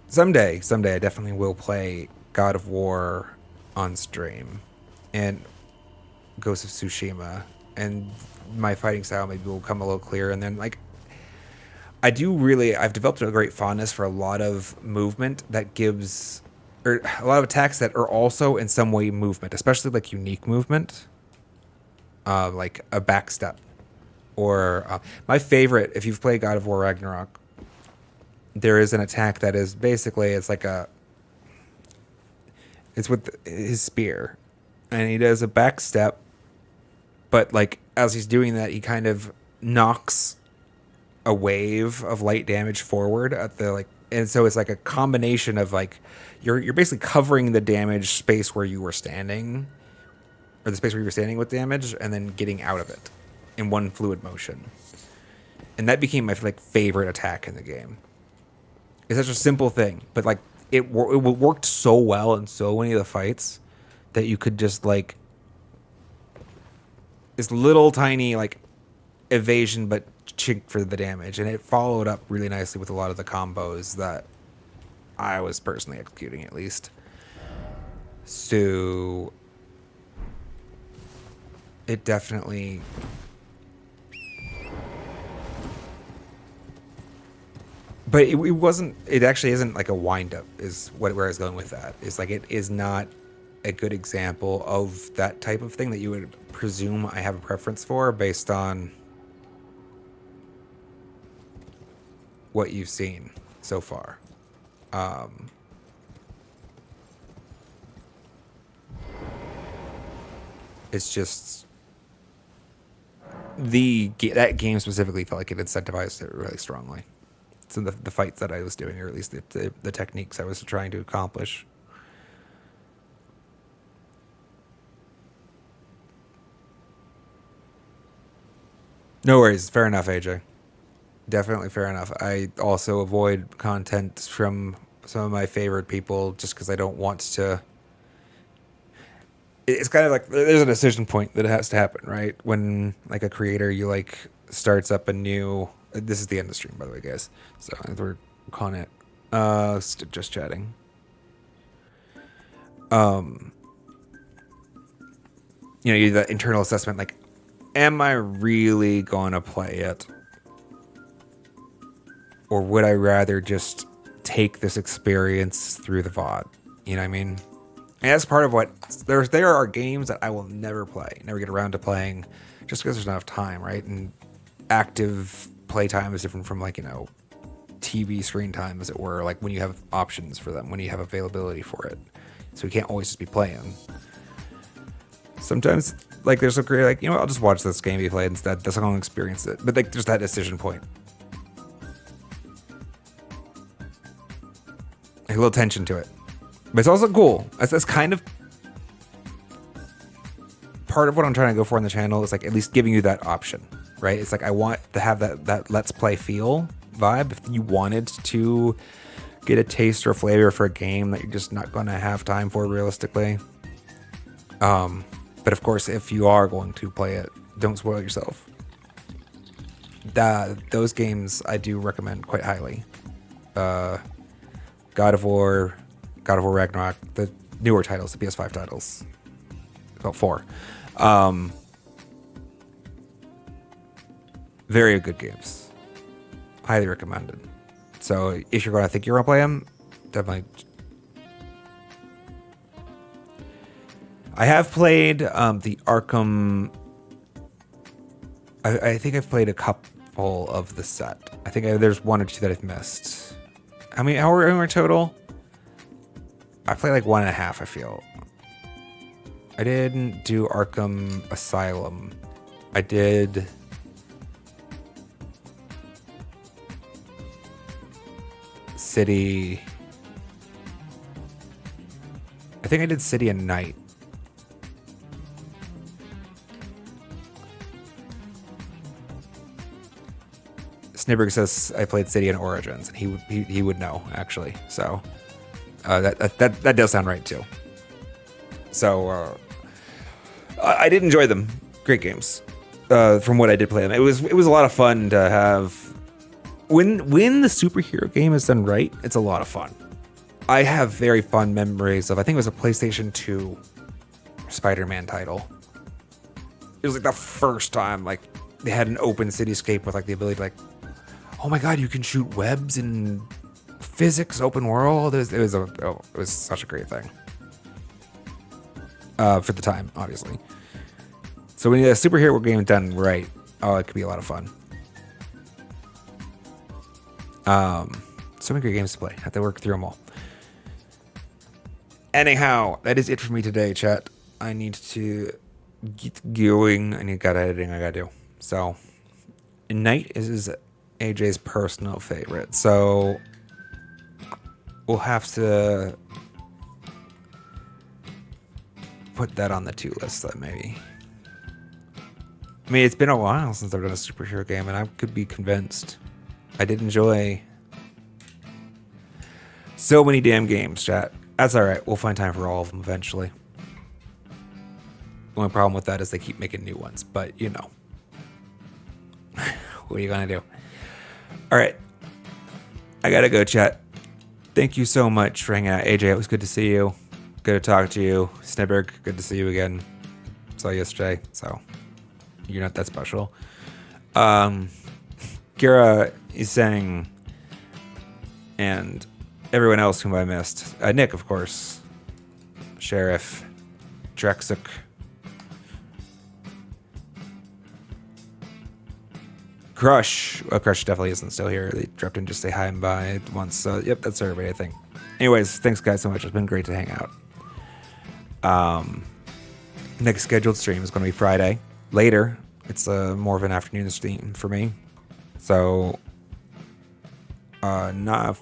Speaker 1: someday I definitely will play God of War on stream and Ghost of Tsushima, and my fighting style maybe will come a little clearer. And then like I've developed a great fondness for a lot of movement that gives, or a lot of attacks that are also in some way movement, especially like unique movement, like a backstep or my favorite. If you've played God of War Ragnarok, there is an attack that is basically it's with his spear, and he does a backstep, but like as he's doing that, he kind of knocks a wave of light damage forward at the like, and so it's like a combination of like you're basically covering the damage space where you were standing, or the space where you were standing with damage, and then getting out of it in one fluid motion. And that became my like favorite attack in the game. It's such a simple thing, but like it worked so well in so many of the fights that you could just like this little tiny like evasion but chink for the damage, and it followed up really nicely with a lot of the combos that I was personally executing, at least. So it definitely, but it wasn't, it actually isn't like a wind up is where I was going with that. It's like it is not a good example of that type of thing that you would presume I have a preference for based on what you've seen so far. It's just that game specifically felt like it incentivized it really strongly. So the fights that I was doing, or at least the techniques I was trying to accomplish. No worries. Fair enough, AJ. Definitely fair enough. I also avoid content from some of my favorite people just because I don't want to. It's kind of like there's a decision point that has to happen, right? When like a creator, you like starts up a new. This is the end of the stream, by the way, guys. So we're calling it. Just chatting. You do the internal assessment, like, am I really going to play it? Or would I rather just take this experience through the VOD? You know what I mean? And that's part of what there are games that I will never play, never get around to playing, just because there's not enough time, right? And active playtime is different from like TV screen time, as it were. Like when you have options for them, when you have availability for it, so you can't always just be playing. Sometimes like there's a great like I'll just watch this game be played instead. That's how I'll experience it. But like there's that decision point. A little tension to it, but it's also cool. That's kind of part of what I'm trying to go for on the channel, is like at least giving you that option, right? It's like I want to have that let's play feel vibe. If you wanted to get a taste or flavor for a game that you're just not going to have time for realistically, but of course, if you are going to play it, don't spoil yourself. Those games I do recommend quite highly. God of War Ragnarok, the newer titles, the PS5 titles, about 4. Very good games. Highly recommended. So if you're going to think you're going to play them, definitely. I have played the Arkham. I think I've played a couple of the set. I think there's one or two that I've missed. How many hours total? I played like 1.5, I feel. I didn't do Arkham Asylum. I did... City... I think I did City and Night. Snibberg says I played City and Origins, and he would know, actually. So that does sound right too. So I did enjoy them. Great games. From what I did play them, it was a lot of fun to have. When the superhero game is done right, it's a lot of fun. I have very fond memories of, I think it was a PlayStation 2 Spider-Man title. It was like the first time like they had an open cityscape with like the ability to like, oh my god, you can shoot webs in physics, open world. It was such a great thing. For the time, obviously. So when you get a superhero game done right, oh, it could be a lot of fun. So many great games to play. Have to work through them all. Anyhow, that is it for me today, chat. I need to get going. I got editing I gotta do. So, Night is AJ's personal favorite. So, we'll have to put that on the 2 list then, maybe. I mean, it's been a while since I've done a superhero game, and I could be convinced. I did enjoy so many damn games, chat. That's alright. We'll find time for all of them eventually. The only problem with that is they keep making new ones, but you know. What are you gonna do? Alright. I gotta go, chat. Thank you so much for hanging out. AJ, it was good to see you. Good to talk to you. Snibberg, good to see you again. Saw you yesterday, so you're not that special. Kira is saying, and everyone else whom I missed. Nick, of course. Sheriff. Drexuk. Crush. Well, Crush definitely isn't still here. They dropped in just say hi and bye once. So, yep, that's everybody, I think. Anyways, thanks, guys, so much. It's been great to hang out. Next scheduled stream is going to be Friday. Later. It's more of an afternoon stream for me. So, not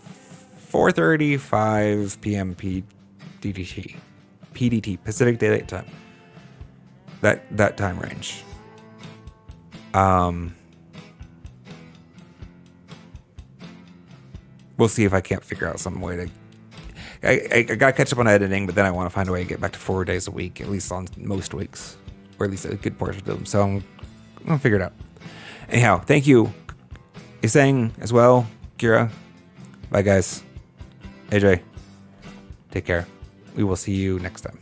Speaker 1: 4:30, 5 p.m. PDT, Pacific Daylight Time. That time range. We'll see if I can't figure out some way to. I gotta catch up on editing, but then I want to find a way to get back to 4 days a week, at least on most weeks, or at least a good portion of them. So I'm gonna figure it out. Anyhow, thank you. You're saying as well, Kira. Bye, guys. AJ, take care. We will see you next time.